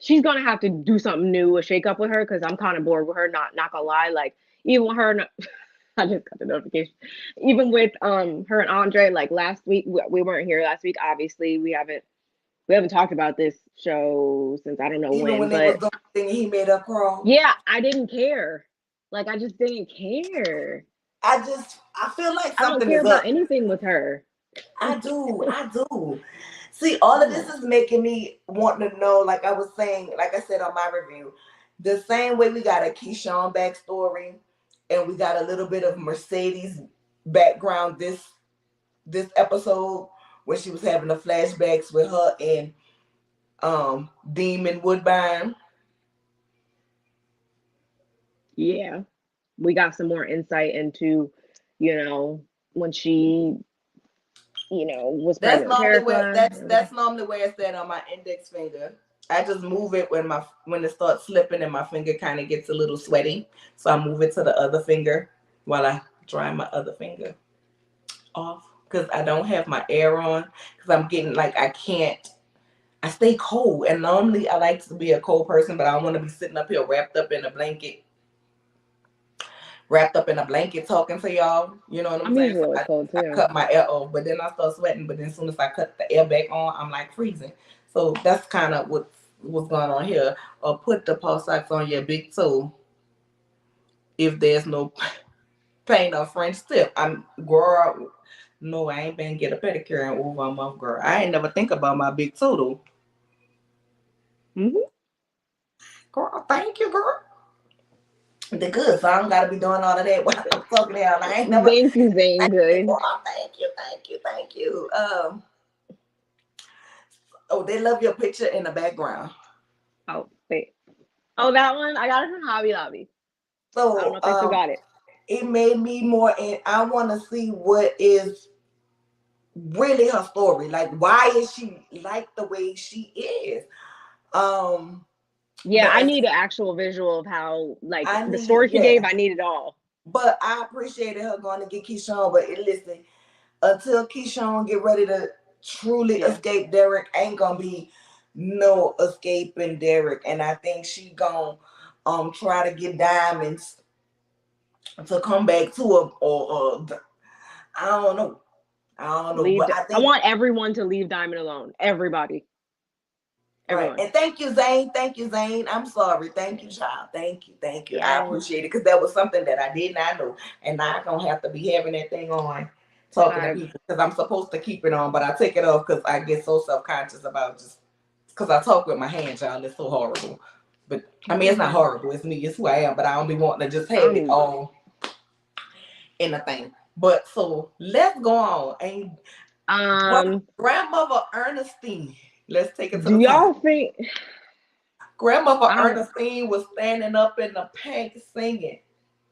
she's gonna have to do something new, a shake up with her, because I'm kind of bored with her. Not gonna lie, like even with her, I just got the notification. Even with her and Andre, like last week, we weren't here last week. Obviously, we haven't talked about this show since I don't know Even when when, they but was doing the thing and he made her crawl. yeah, I didn't care. Like I just didn't care. I feel like I don't something care is about up. anything with her. I do. See, all of this is making me want to know, like I was saying, like I said on my review, the same way we got a Keyshawn backstory and we got a little bit of Mercedes background this episode when she was having the flashbacks with her and Demon Woodbine. Yeah, we got some more insight into, when she, was That's pregnant with normally where Paraffin. that's normally where it's at on my index finger. I just move it when it starts slipping and my finger kind of gets a little sweaty. So I move it to the other finger while I dry my other finger off because I don't have my air on because I'm getting like I stay cold and normally I like to be a cold person, but I don't want to be sitting up here wrapped up in a blanket talking to y'all. You know what I'm saying? Usually So cold I too. cut my air off, but then I start sweating. But then as soon as I cut the air back on, I'm like freezing. So that's kind of what's going on here. Or put the paw socks on your big toe if there's no pain or French tip. I'm girl. No, I ain't been get a pedicure in over a month, girl. I ain't never think about my big toe though. Girl, thank you, girl. The good, so I don't gotta be doing all of that while I'm talking to y'all. I ain't never. Thank you, Zane. Good. Thank you. Oh, they love your picture in the background. Oh, Oh, that one? I got it from Hobby Lobby. I don't know So if I still got it. it made me more, and I want to see what is really her story. Like, why is she like the way she is? Um, Yeah, but I as need an actual visual of how, like, I the need, story she yeah. gave, I need it all. But I appreciated her going to get Keyshawn. But listen, until Keyshawn get ready to truly Yeah. escape Derek, ain't gonna be no escaping Derek. And I think she gonna try to get Diamonds to come back to her, or I don't know. I don't know. Leave. But I I think want everyone to leave Diamond alone. Everybody. right. Everyone. And thank you, Zane. Thank you, Zane. I'm sorry. Thank you, child. Thank you. Thank you. I Yes. appreciate it, because that was something that I did not know. And now I don't have to be having that thing on talking to I people, because I'm supposed to keep it on, but I take it off because I get so self-conscious about just because I talk with my hands, y'all. It's so horrible. But I mean, it's not horrible. It's me. It's who I am. But I don't be wanting to just have it all in a thing. But so let's go on. And grandmother Ernestine, let's take it to do the top. y'all think Grandmother I don't Ernestine was standing up in the pink singing.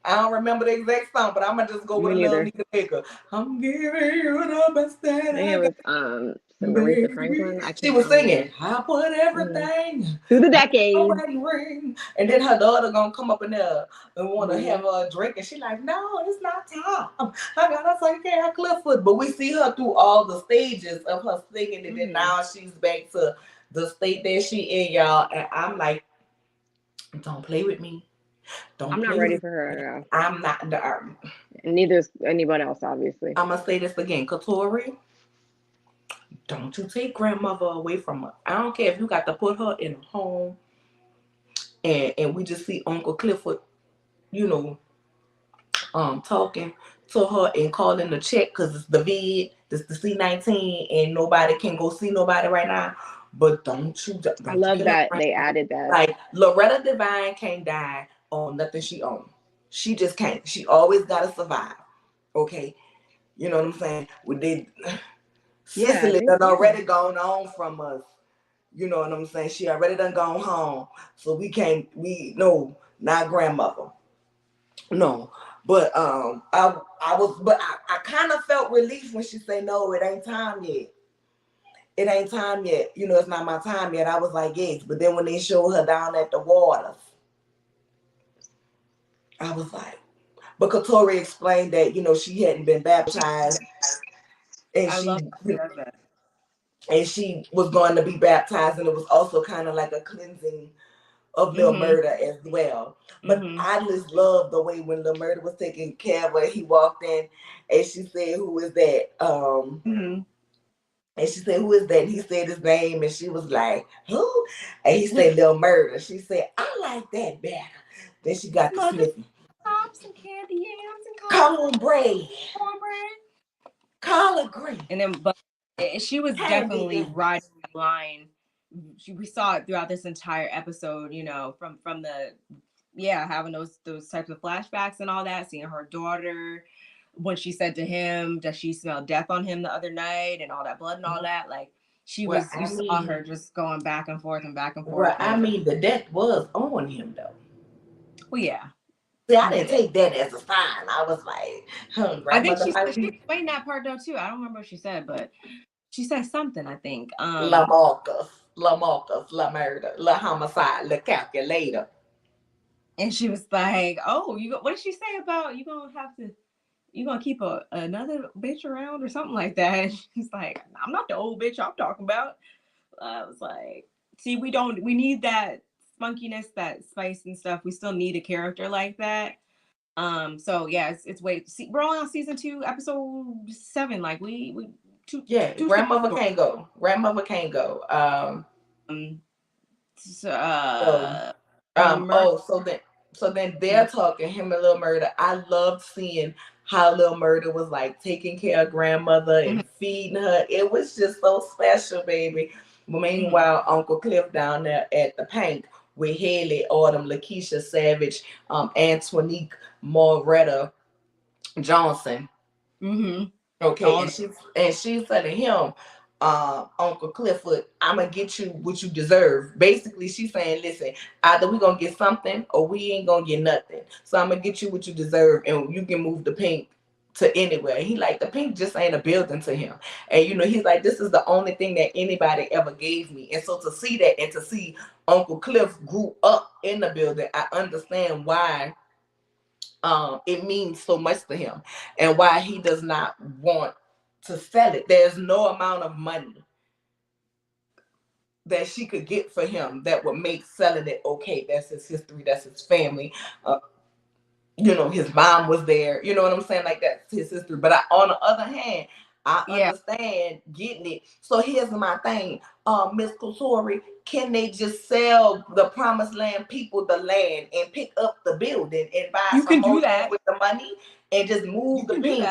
I don't remember the exact song, but I'm gonna just go with me a little neither. Nita Baker. I'm giving you the best that I think it I got, was some Aretha baby. Franklin. She I was don't singing, know. I put Mm. everything Through the on a decades. wedding ring. And then her daughter gonna come up in there and wanna Mm-hmm. have a drink. And she like, no, it's not time. I gotta take care of Clifford. But we see her through all the stages of her singing, and then now she's back to the state that she in, y'all. And I'm like, don't play with me. I'm Don't not play ready with for her me. I'm not. and neither is anyone else, obviously. I'm gonna say this again, Katori. Don't you take grandmother away from her. I don't care if you got to put her in a home, and we just see Uncle Clifford, you know, talking to her and calling the check because it's the vid, this the C-19, and nobody can go see nobody right now. But I don't you love kill her that they grandmother. added that. Like Loretta Devine can't die on nothing she owns. She just can't. She always gotta survive. Okay, you know what I'm saying? We did. Yeah, Cicely they done already gone on from us. You know what I'm saying? She already done gone home. So we can't, we, no, not grandmother. No. But I kind of felt relief when she said, no, it ain't time yet. It ain't time yet. You know, it's not my time yet. I was like, yes. But then when they showed her down at the waters, I was like, but Katori explained that, she hadn't been baptized, and I love she how she does that. and she was going to be baptized, and it was also kind of like a cleansing of Lil Mm-hmm. Murder as well. But Mm-hmm. I just love the way when Lil Murder was taking care of her, he walked in and she said, who is that? Mm-hmm. And she said, who is that? And he said his name, and she was like, who? And he said, Lil Murder. She said, I like that better. Then she got to Mother sniffing. pops and candy yams and Cornbread. cornbread. Collard green. And then, but she was Candy definitely yams. riding that line. We saw it throughout this entire episode. From the having those types of flashbacks and all that, seeing her daughter when she said to him that she smelled death on him the other night and all that blood and all that. Like Well, you I saw mean, her just going back and forth and back and forth. well, I And mean, the death was on him though. well, yeah, See, I we didn't get it. take that as a sign. I was like, I think grandmother might she be explained that part though too. I don't remember what she said, but she said something. I think. La Marcus, La Marcus, La Murder, La Homicide, La Calculator. And she was like, "Oh, what did she say about you gonna keep another bitch around or something like that?" And she's like, "I'm not the old bitch I'm talking about." I was like, "See, we need that spunkiness, that spice and stuff. We still need a character like that." So yeah, it's wait. See, we're only on season 2, episode 7. Like we Yeah, two grandmother seasons. can't go. Grandmother can't go. Um, so, So murder. so then they're talking, him and Lil Murder. I loved seeing how Lil Murder was like taking care of grandmother and feeding her. It was just so special, baby. Meanwhile, Uncle Cliff down there at the Pank with Haley, Autumn, Lakeisha Savage, Antonique Moretta Johnson. Mm-hmm. Okay, All and she's telling him, Uncle Clifford, I'm gonna get you what you deserve. Basically, she's saying, listen, either we gonna get something or we ain't gonna get nothing. So I'm gonna get you what you deserve, and you can move the pink to anywhere. He like, the pink just ain't a building to him. And he's like, this is the only thing that anybody ever gave me. And so to see that, and to see Uncle Cliff grew up in the building, I understand why it means so much to him, and why he does not want to sell it. There's no amount of money that she could get for him that would make selling it okay. That's his history. That's his family. Uh, his mom was there. You know what I'm saying? Like, that's his history. But on the other hand, I understand getting it. So here's my thing, Miss Kotori, can they just sell the Promised Land people the land and pick up the building and buy some more with the money and just move the pink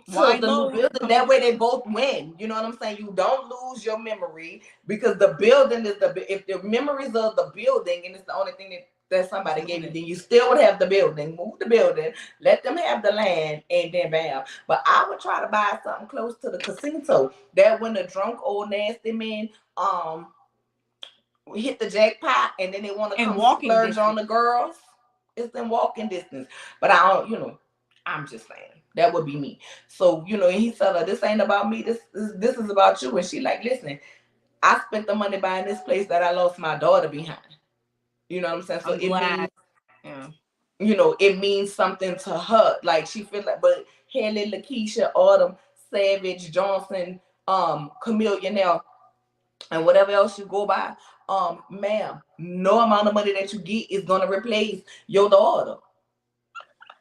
to the new building? That way they both win. You know what I'm saying? You don't lose your memory, because the building is if the memories of the building and it's the only thing that somebody gave you, then you still would have the building. Move the building, let them have the land, and then bam. But I would try to buy something close to the casino, that when the drunk old nasty men hit the jackpot and then they want to come splurge on the girls, it's in walking distance. But I don't, I'm just saying that would be me. So and he told her, this ain't about me, this is about you. And she like, listen, I spent the money buying this place that I lost my daughter behind. You know what I'm saying? So it means something to her. Like, she feel like, but Haley, Lakeisha, Autumn, Savage, Johnson, Chameleon, and whatever else you go by, ma'am, no amount of money that you get is gonna replace your daughter.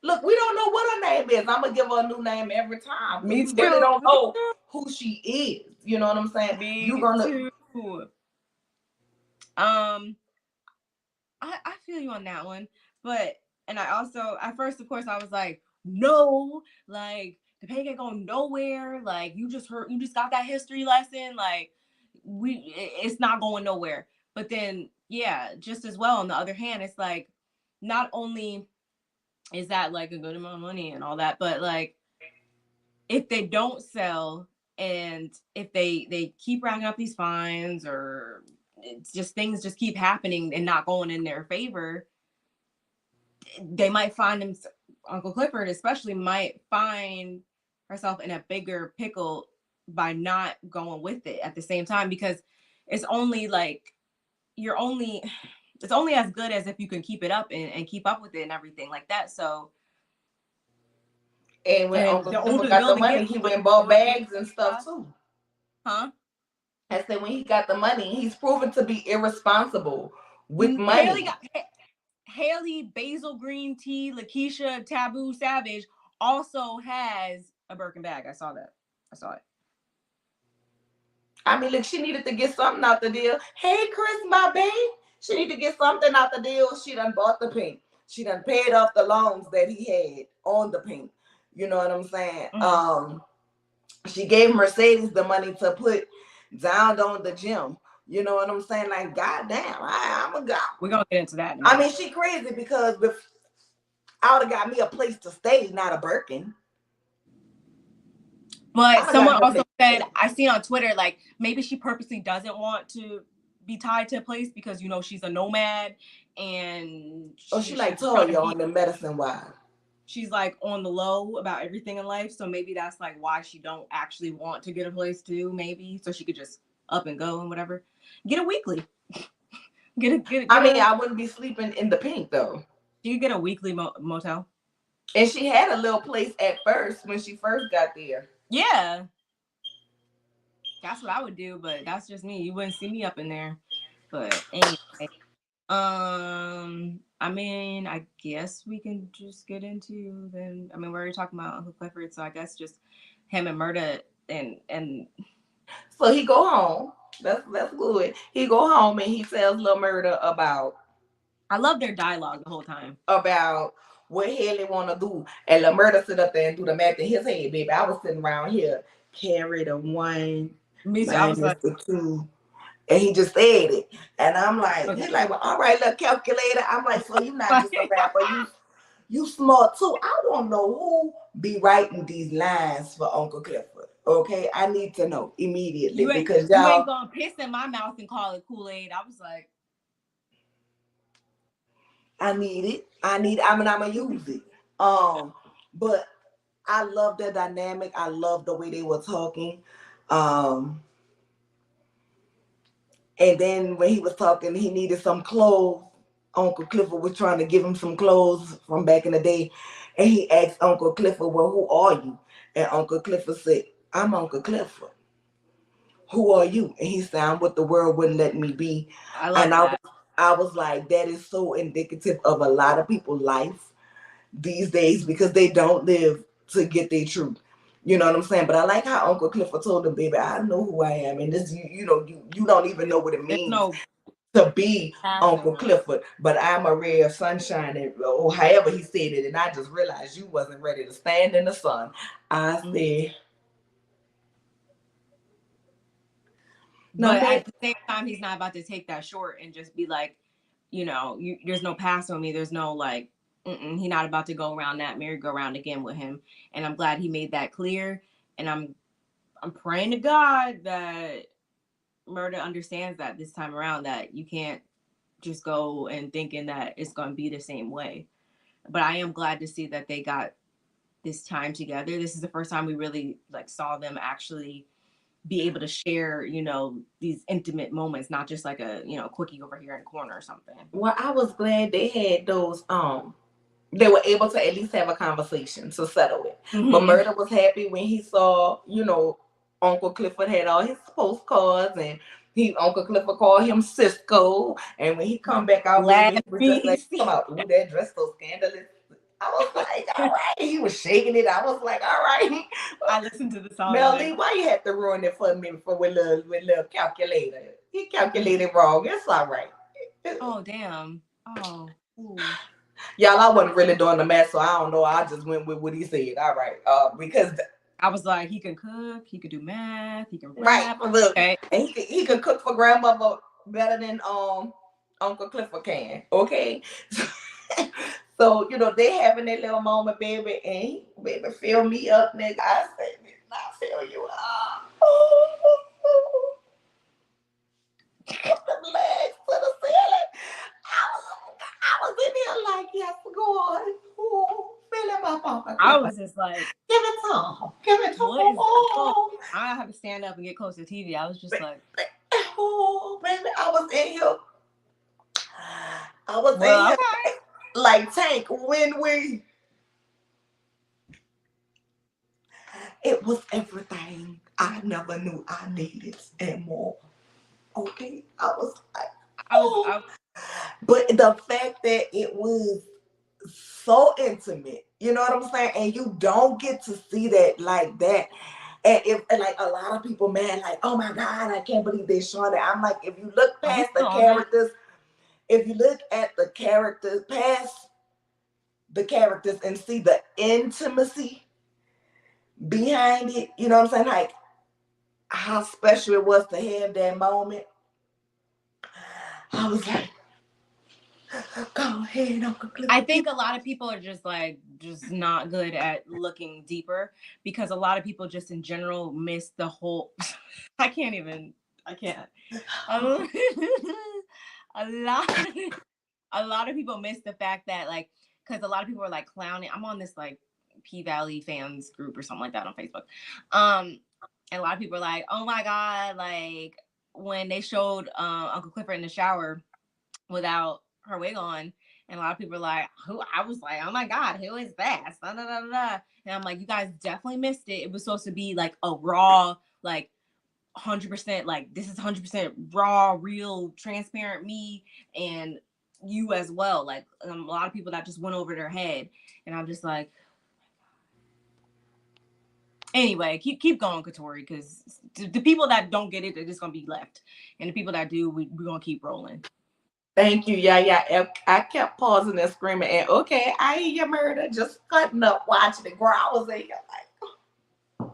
Look, we don't know what her name is. I'm gonna give her a new name every time. Me too. We really don't know who she is. You know what I'm saying? Too. I feel you on that one, but and I also, at first, of course, I was like, no, like, the pig ain't going nowhere. Like, you just got that history lesson. Like, it's not going nowhere. But then, yeah, just as well, on the other hand, it's like, not only is that like a good amount of money and all that, but like, if they don't sell, and if they keep racking up these fines, or it's just things just keep happening and not going in their favor, they might find them. Uncle Clifford especially might find herself in a bigger pickle by not going with it at the same time, because it's only like it's only as good as if you can keep it up and keep up with it and everything like that. So, and when Uncle Clifford got the money, he went and bought bags and stuff too. Huh? I said, when he got the money, he's proven to be irresponsible with money. Haley, Basil Green Tea, Lakeisha, Taboo Savage also has a Birkin bag. I saw that. I saw it. I mean, look, she needed to get something out the deal. Hey, Chris, my babe. She needed to get something out the deal. She done bought the pink. She done paid off the loans that he had on the pink. You know what I'm saying? Mm-hmm. She gave Mercedes the money to put down on the gym. You know what I'm saying? Like, goddamn, I'm a god. We're gonna get into that. I mean, she crazy, because I would have got me a place to stay, not a Birkin. But someone also said, I seen on Twitter, like, maybe she purposely doesn't want to be tied to a place because, she's a nomad, and she like Toya on the medicine wire. She's like on the low about everything in life, so maybe that's like why she don't actually want to get a place too. Maybe so she could just up and go and whatever. Get a weekly. I wouldn't be sleeping in the pink though. You could get a weekly motel. And she had a little place at first when she first got there. Yeah, that's what I would do, but that's just me. You wouldn't see me up in there. But anyway, I mean, I guess we can just get into then. I mean, we're already talking about Uncle Clifford, so I guess just him and Murda and. So he go home. That's good. He go home and he tells Lil Murda about. I love their dialogue the whole time about what Haley want to do, and Lil Murda sit up there and do the math in his head, baby. I was sitting around here, carry the 1 minus the 2. And he just said it. And I'm like, he's like, well, all right, little calculator. I'm like, so you're not just a rapper. You smart too. I want to know who be writing these lines for Uncle Clifford. Okay, I need to know immediately because you ain't y'all, gonna piss in my mouth and call it Kool-Aid. I was like, I need it. I mean, I'm gonna use it. But I love their dynamic. I love the way they were talking. Um, and then when he was talking, he needed some clothes. Uncle Clifford was trying to give him some clothes from back in the day, and he asked Uncle Clifford, "Well, who are you?" And Uncle Clifford said, "I'm Uncle Clifford. Who are you?" And he said, "I'm what the world wouldn't let me be." I love And that. I was like, that is so indicative of a lot of people's life these days because they don't live to get their truth. You know what I'm saying? But I like how Uncle Clifford told him, "Baby, I know who I am, and this you don't even know what it There's means no to be Uncle passing. Clifford, but I'm a ray of sunshine," and or however he said it. And I just realized you wasn't ready to stand in the sun. I said, "No, But man." at the same time, he's not about to take that short and just be like, there's no pass on me. There's no like, he not about to go around that merry-go-round again with him. And I'm glad he made that clear. And I'm praying to God that Murda understands that this time around that you can't just go and thinking that it's going to be the same way. But I am glad to see that they got this time together. This is the first time we really like saw them actually be able to share, these intimate moments, not just like a, quickie over here in the corner or something. Well, I was glad they had those. They were able to at least have a conversation to settle it. But Mm-hmm. Murda was happy when he saw, Uncle Clifford had all his postcards and Uncle Clifford called him Cisco. And when he come back out, baby, Glad he was just me. like, come out, ooh, that dress so scandalous. I was like, all right. He was shaking it. I was like, all right. I listened to the song. Melly, why you have to ruin it for me with little calculator? He calculated wrong. It's all right. Oh damn. Oh. Ooh. Y'all, I wasn't really doing the math, so I don't know. I just went with what he said. All right. Because I was like, he can cook, he can do math, he can right, rap. look, Okay. and he could cook for grandmother better than Uncle Clifford can. Okay. So, they having that little moment, baby, and he, baby, fill me up, nigga. I said, I fill you up. Put the legs to the ceiling. I was in here like, yes, God. Oh, fill him up, Uncle I Clifford. was just like, Give it to him. Give it to what him. is going? I have to stand up and get close to the TV. I was just like, Oh, baby, I was in here. I was in well, here okay. like Tank when we. It was everything I never knew I needed and more. Okay, I was like, I oh. But the fact that it was so intimate, you know what I'm saying? And you don't get to see that like that. And like a lot of people, man, like, oh my God, I can't believe they're showing it. I'm like, if you look are we past the still on that? characters, if you look at the characters, past the characters and see the intimacy behind it, you know what I'm saying? Like how special it was to have that moment. I was like, go ahead, Uncle I Clifford. think a lot of people are just not good at looking deeper because a lot of people just in general miss the whole. I can't even. I can't. A a lot. A lot of people miss the fact that because a lot of people are like clowning. I'm on this like P Valley fans group or something like that on Facebook. And a lot of people are like, oh my God, like when they showed Uncle Clifford in the shower without her wig on. And a lot of people are like, who? I was like, oh my God, who is that? Da, da, da, da. And I'm like, you guys definitely missed it. It was supposed to be like a raw, like 100%, like this is 100% raw, real, transparent me and you as well. Like a lot of people that just went over their head. And I'm just like, anyway, keep going, Katori, because the people that don't get it, they're just gonna be left, and the people that do, we're gonna keep rolling. Thank you. Yeah, yeah. I kept pausing and screaming. And okay, I hear your murder. Just cutting up, watching it. Girl, I was in here like,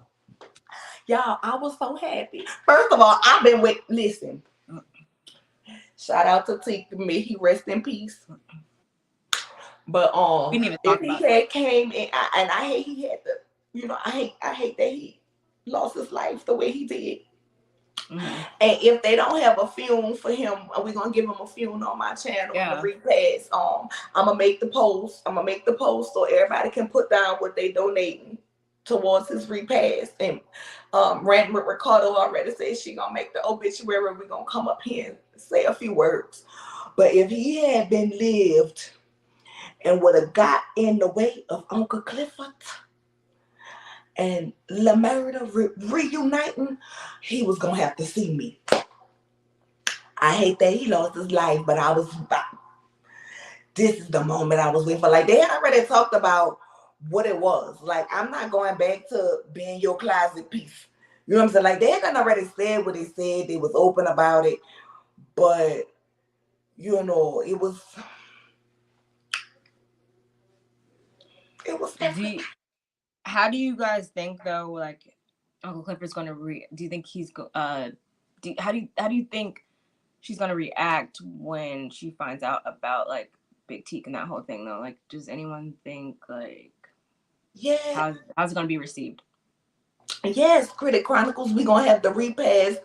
y'all, I was so happy. First of all, I've been with, listen, shout out to Tiki. May he rest in peace. But We didn't even if talk he about that. had came in, and I hate he had the, I hate that he lost his life the way he did. Mm-hmm. And if they don't have a film for him, we're gonna give him a film on my channel on the Yeah. repass. I'm gonna make the post. I'm gonna make the post so everybody can put down what they donating towards his repass. And Rand Ricardo already said she gonna make the obituary. We're gonna come up here and say a few words. But if he had been lived and would have got in the way of Uncle Clifford and LaMerda reuniting, he was gonna have to see me. I hate that he lost his life, but this is the moment I was waiting for. Like, they had already talked about what it was. Like, I'm not going back to being your closet piece. You know what I'm saying? Like, they had already said what they said. They was open about it. But, it was definitely. How do you guys think though? Like, Uncle Clifford's gonna do you think he's how do you think she's gonna react when she finds out about like Big Teak and that whole thing though? Like, does anyone think like Yeah. how's it gonna be received? Yes, Critic Chronicles, we're going to have the repass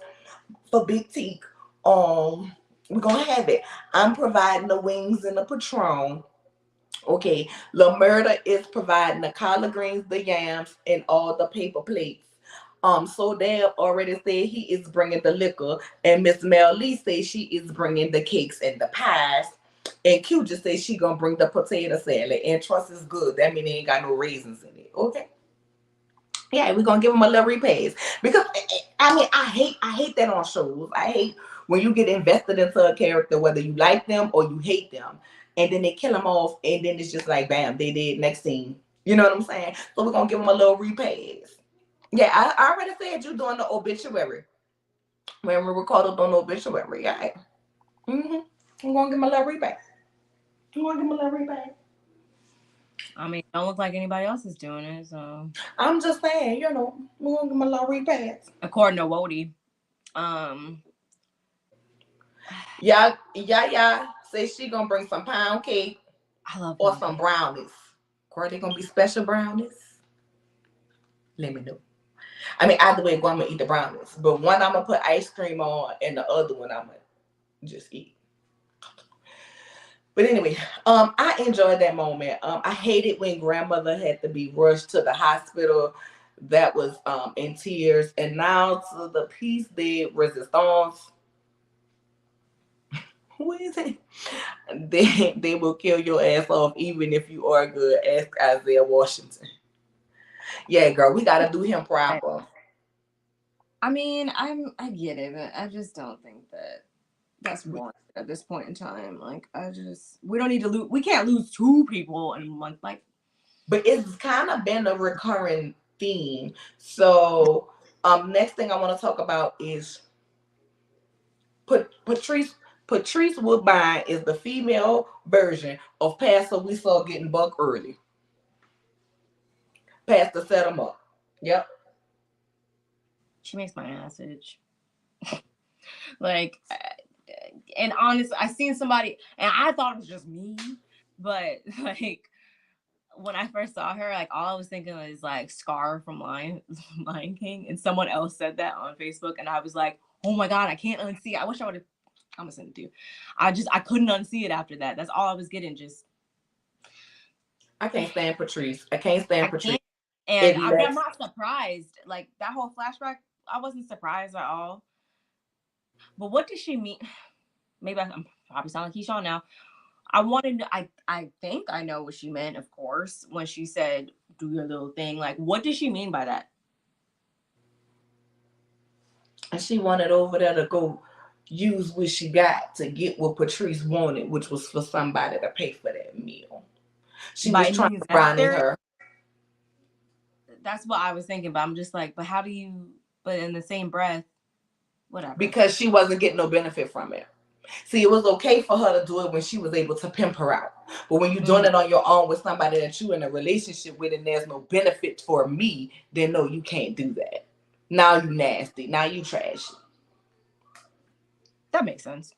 for Big Teak. We're going to have it. I'm providing the wings and the Patron. Okay, LaMerda is providing the collard greens, the yams, and all the paper plates. So Deb already said he is bringing the liquor, and Miss Mel Lee says she is bringing the cakes and the pies, and Q just says she gonna bring the potato salad. And trust is good. That mean they ain't got no raisins in it. Okay. Yeah, we're gonna give them a little repays because I mean I hate that on shows. I hate when you get invested into a character, whether you like them or you hate them, and then they kill them off, and then it's just like bam, they did next scene. You know what I'm saying? So we're gonna give them a little repays. Yeah, I already said you doing the obituary. When we recorded on the obituary, yeah. I'm gonna give them a little repay. I'm gonna give them a little repay. I mean, don't look like anybody else is doing it, so I'm just saying, we're gonna give them a little repays. according to Wody. Yeah. Say she gonna bring some pound cake I love or pound some cake. brownies. Are they gonna be special brownies? Let me know. I mean, either way, I'm gonna eat the brownies, but one I'm gonna put ice cream on, and the other one I'm gonna just eat. But anyway, I enjoyed that moment. I hated when grandmother had to be rushed to the hospital. That was in tears, and now to the piece de resistance. Who is it? They will kill your ass off even if you are good. Ask Isaiah Washington. Yeah, girl, we gotta do him proper. I mean, I get it, but I just don't think that that's warranted at this point in time. Like, we don't need to lose. We can't lose two people in a month. Like, But it's kind of been a recurring theme. So, next thing I want to talk about is Patrice. Patrice Woodbine is the female version of Pastor we saw getting buck early. Pastor set him up. Yep. she makes my ass itch. Like, and honestly, I seen somebody, and I thought it was just me, but like when I first saw her, like all I was thinking was like Scar from Lion King, and someone else said that on Facebook, and I was like, oh my god, I can't unsee it. I wish I would have. I'm gonna send it to you. I couldn't unsee it after that. That's all I was getting. Just I can't stand Patrice. I can't stand I Patrice. can't. And I'm not surprised. Like that whole flashback, I wasn't surprised at all. But what did she mean? Maybe I'm probably sound like Keyshawn now. I think I know what she meant, of course, when she said do your little thing. Like, what did she mean by that? And she wanted over there to go use what she got to get what Patrice wanted, which was for somebody to pay for that meal. She was trying to brownie her. That's what I was thinking, but I'm just like, but how do you, but in the same breath, whatever. Because she wasn't getting no benefit from it. See, it was okay for her to do it when she was able to pimp her out. But when you're doing it on your own with somebody that you're in a relationship with and there's no benefit for me, then no, you can't do that. Now you nasty. Now you trashy. That makes sense.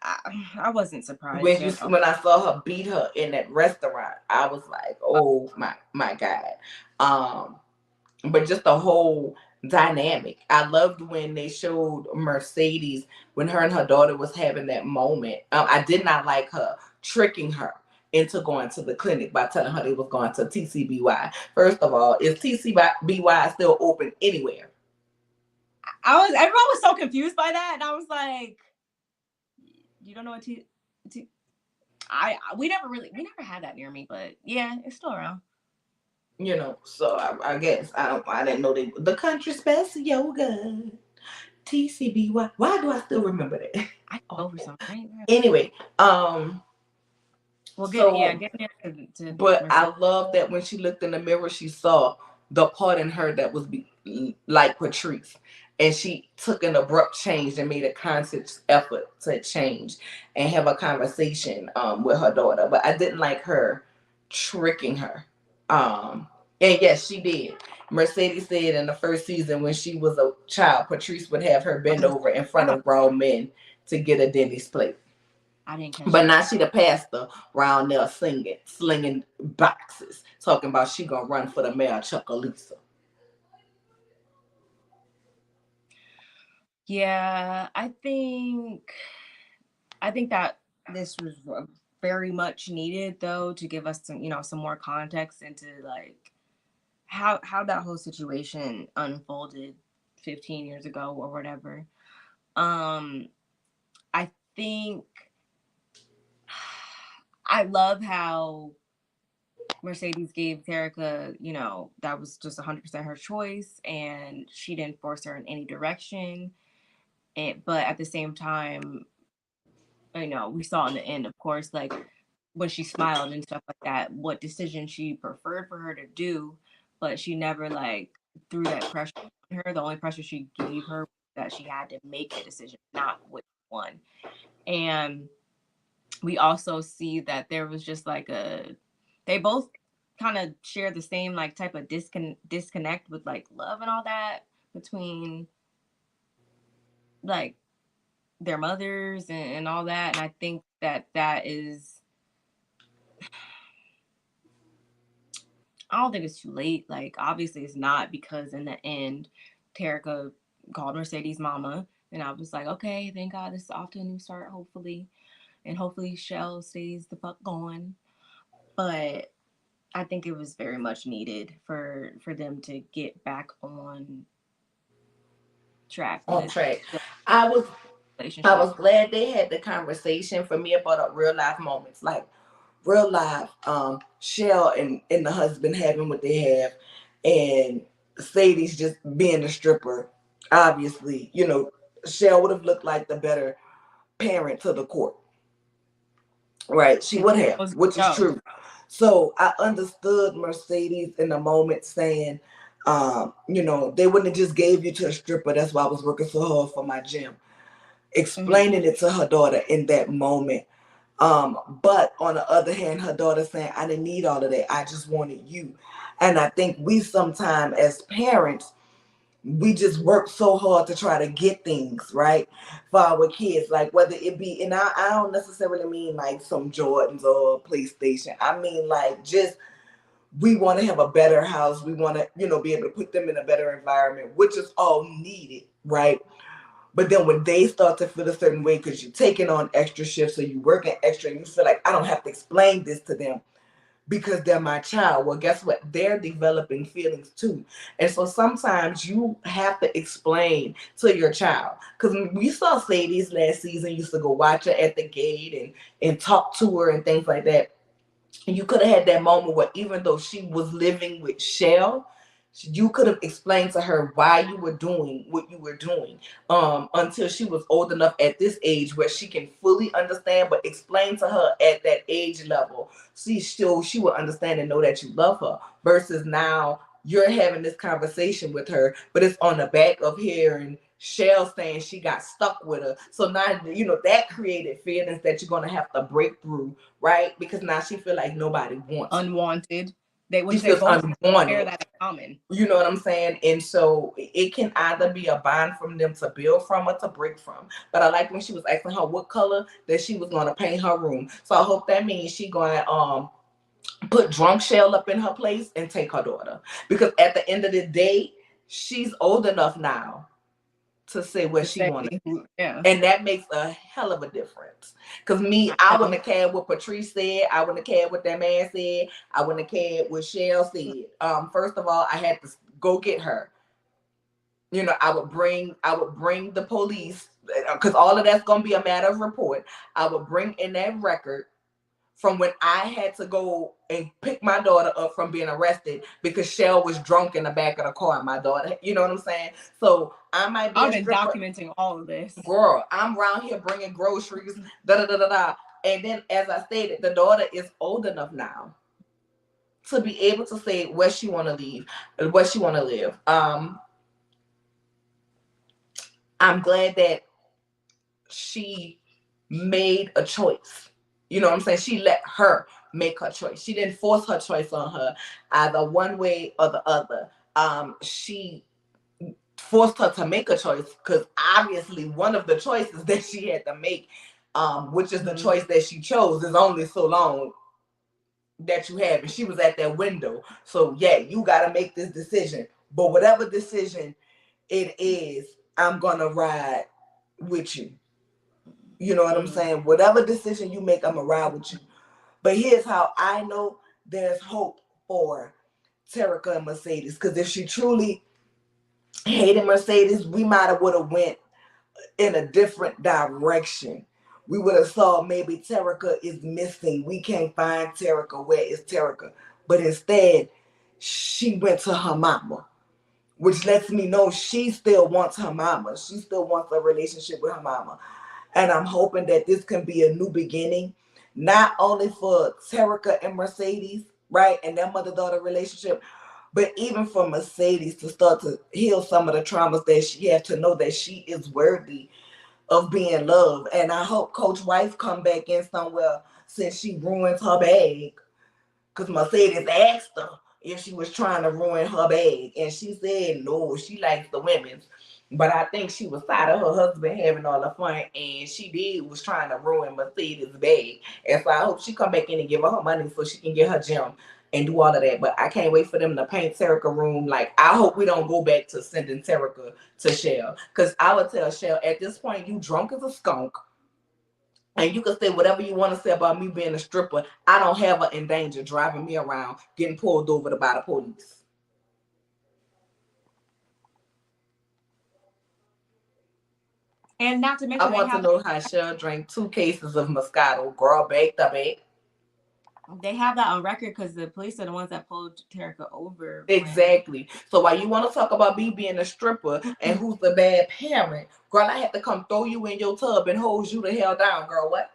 I wasn't surprised. When I saw her beat her in that restaurant, I was like, oh my God. But just the whole dynamic. I loved when they showed Mercedes when her and her daughter was having that moment. I did not like her tricking her into going to the clinic by telling her they was going to TCBY. First of all, is TCBY still open anywhere? Everyone was so confused by that, and I was like, you don't know what we never had that near me, but yeah, it's still around. So I guess I didn't know the country's best yoga, TCBY. Why do I still remember that? I go for something. Anyway, well, get to but I love that when she looked in the mirror, she saw the part in her that was like Patrice, and she took an abrupt change and made a conscious effort to change and have a conversation with her daughter. But I didn't like her tricking her. And yes, she did. Mercedes said in the first season when she was a child, Patrice would have her bend over in front of grown men to get a Denny's plate. I didn't catch but now she the pastor around there slinging boxes, talking about she gonna run for the mayor, Chuckalisa. Yeah, I think that this was very much needed, though, to give us some more context into like how that whole situation unfolded 15 years ago or whatever. I think I love how Mercedes gave Terica, that was just 100% her choice, and she didn't force her in any direction. But at the same time, we saw in the end, of course, like when she smiled and stuff like that, what decision she preferred for her to do, but she never like threw that pressure on her. The only pressure she gave her was that she had to make a decision, not which one. And we also see that there was just like they both kind of share the same like type of disconnect with like love and all that between like their mothers and all that. And I think that is, I don't think it's too late. Like, obviously it's not, because in the end, Terica called Mercedes mama, and I was like, okay, thank God this is off to a new start, hopefully. And hopefully Shell stays the fuck going. But I think it was very much needed for them to get back on track. I was glad they had the conversation. For me, about real life moments, like real life Shell and the husband having what they have, and Sadie's just being a stripper. Obviously, Shell would have looked like the better parent to the court, right? She would have, which is true. So I understood Mercedes in the moment saying, they wouldn't have just gave you to a stripper. That's why I was working so hard for my gym. Explaining it to her daughter in that moment. But on the other hand, her daughter saying, I didn't need all of that. I just wanted you. And I think we sometimes as parents, we just work so hard to try to get things right for our kids, like whether it be, and I don't necessarily mean like some Jordans or PlayStation. I mean like just we want to have a better house. We want to, be able to put them in a better environment, which is all needed, right? But then when they start to feel a certain way because you're taking on extra shifts, so you're working extra, and you feel like I don't have to explain this to them because they're my child. Well, guess what? They're developing feelings too. And so sometimes you have to explain to your child. Because we saw Sadie's last season, used to go watch her at the gate and talk to her and things like that. And you could have had that moment where even though she was living with Shell, you could have explained to her why you were doing what you were doing until she was old enough at this age where she can fully understand, but explain to her at that age level. See, she will understand and know that you love her, versus now you're having this conversation with her, but it's on the back of hearing Shell saying she got stuck with her. So now, that created feelings that you're going to have to break through, right? Because now she feel like nobody wants unwanted. which She they feels both share unwanted. that in common. You know what I'm saying? And so it can either be a bond from them to build from or to break from. But I like when she was asking her what color that she was gonna paint her room. So I hope that means she gonna put drunk Shell up in her place and take her daughter. Because at the end of the day, she's old enough now to say what To she say, wanted. yeah. And that makes a hell of a difference. Because me, I wouldn't have cared what Patrice said. I wouldn't have cared what that man said. I wouldn't have cared what Shell said. First of all, I had to go get her. You know, I would bring the police, because all of that's gonna be a matter of report. I would bring in that record from when I had to go and pick my daughter up from being arrested because Shell was drunk in the back of the car. My daughter, you know what I'm saying? So I might be I've a been stripper. documenting all of this. Girl, I'm around here bringing groceries, da da da da da. And then, as I stated, the daughter is old enough now to be able to say where she want to leave, where she want to live. I'm glad that she made a choice. You know what I'm saying? She let her make her choice. She didn't force her choice on her, either one way or the other. She forced her to make a choice because obviously one of the choices that she had to make, which is the choice that she chose, is only so long that you have. And she was at that window. So yeah, you gotta make this decision. But whatever decision it is, I'm gonna ride with you. You know what I'm saying? Whatever decision you make, I'm gonna ride with you. But here's how I know there's hope for Terica and Mercedes. Because if she truly hated Mercedes, we might have would have went in a different direction. We would have saw maybe Terica is missing. We can't find Terica. Where is Terica? But instead, she went to her mama, which lets me know she still wants her mama. She still wants a relationship with her mama. And I'm hoping that this can be a new beginning, not only for Terica and Mercedes, right, and their mother-daughter relationship, but even for Mercedes to start to heal some of the traumas that she has, to know that she is worthy of being loved. And I hope Coach Weiss come back in somewhere since she ruined her bag, because Mercedes asked her if she was trying to ruin her bag, and she said no, she likes the women's. But I think she was tired of her husband having all the fun, and she did was trying to ruin Mercedes' bag. And so I hope she come back in and give her money so she can get her gym and do all of that. But I can't wait for them to paint Terica room. Like, I hope we don't go back to sending Terica to Shell, because I would tell Shell at this point, you drunk as a skunk. And you can say whatever you want to say about me being a stripper. I don't have her in danger driving me around, getting pulled over by the police. And not to I mention, want to know how Shell drank 2 cases of Moscato. Girl, baked up it. they have that on record because the police are the ones that pulled Terica over. Exactly. So while you want to talk about me being a stripper and who's the bad parent, girl, I had to come throw you in your tub and hold you the hell down, girl. What?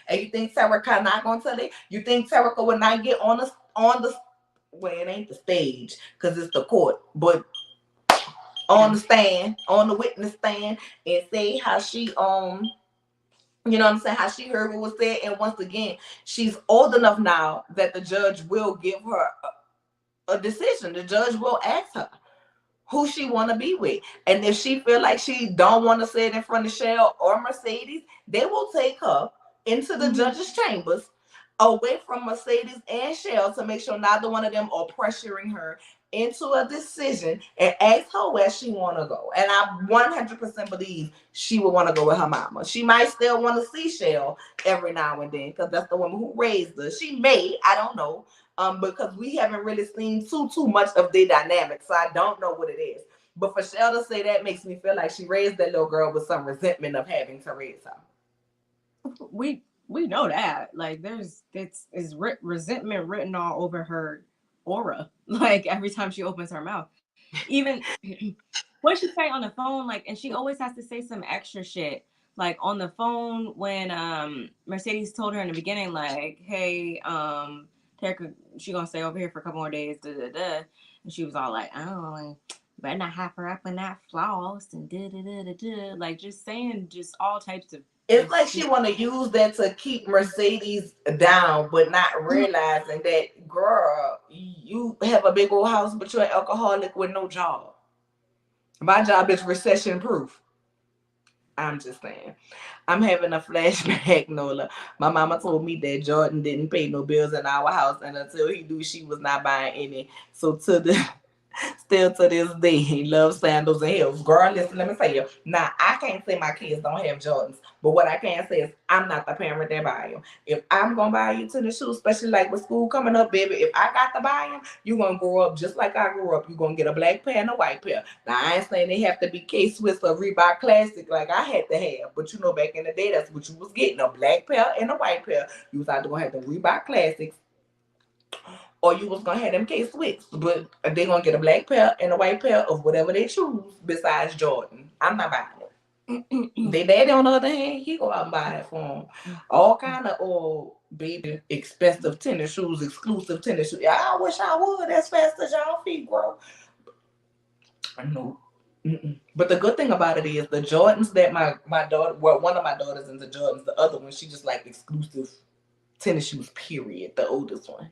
And you think Terica not gonna tell it? You think Terica would not get on the well, it ain't the stage because it's the court, but on the stand, on the witness stand, and say how she you know what I'm saying, how she heard what was said. And once again, she's old enough now that the judge will give her a decision. The judge will ask her who she want to be with, and if she feel like she don't want to say it in front of Shell or Mercedes, they will take her into the judge's chambers, away from Mercedes and Shell, to make sure neither one of them are pressuring her into a decision, and ask her where she want to go. And I 100% believe she would want to go with her mama. She might still want to see Shell every now and then because that's the woman who raised her. She may, I don't know, because we haven't really seen too much of their dynamics, so I don't know what it is. But for Shell to say that makes me feel like she raised that little girl with some resentment of having to raise her. We know that. Like, there's resentment written all over her aura. Like, every time she opens her mouth, even what she say on the phone, like, and she always has to say some extra shit. Like on the phone when Mercedes told her in the beginning, like, hey, Terica, she gonna stay over here for a couple more days, da da da. And she was all like, oh, better not have her up in that floss and da da da da da. Like, just saying just all types of It's like she want to use that to keep Mercedes down, but not realizing that, girl, you have a big old house, but you're an alcoholic with no job. My job is recession proof. I'm just saying. I'm having a flashback, Nola. My mama told me that Jordan didn't pay no bills in our house, and until he knew, she was not buying any. So to the still to this day, he loves sandals and heels. Girl, listen, let me tell you. Now, I can't say my kids don't have Jordans, but what I can say is I'm not the parent that buy them. If I'm going to buy you tennis shoes, especially like with school coming up, baby, if I got to buy them, you're going to grow up just like I grew up. You're going to get a black pair and a white pair. Now, I ain't saying they have to be K-Swiss or Reebok Classic like I had to have, but you know, back in the day, that's what you was getting, a black pair and a white pair. You was either going to have the Reebok Classics or you was gonna have them K-Swiss, but they gonna get a black pair and a white pair of whatever they choose besides Jordan. I'm not buying it. They daddy, on the other hand, he go out and buy it for them. All kind of old baby expensive tennis shoes, exclusive tennis shoes. Yeah, I wish I would as fast as y'all feet grow. No. But the good thing about it is the Jordans that my daughter, well, one of my daughters into Jordans, the other one she just like exclusive tennis shoes. Period. The oldest one.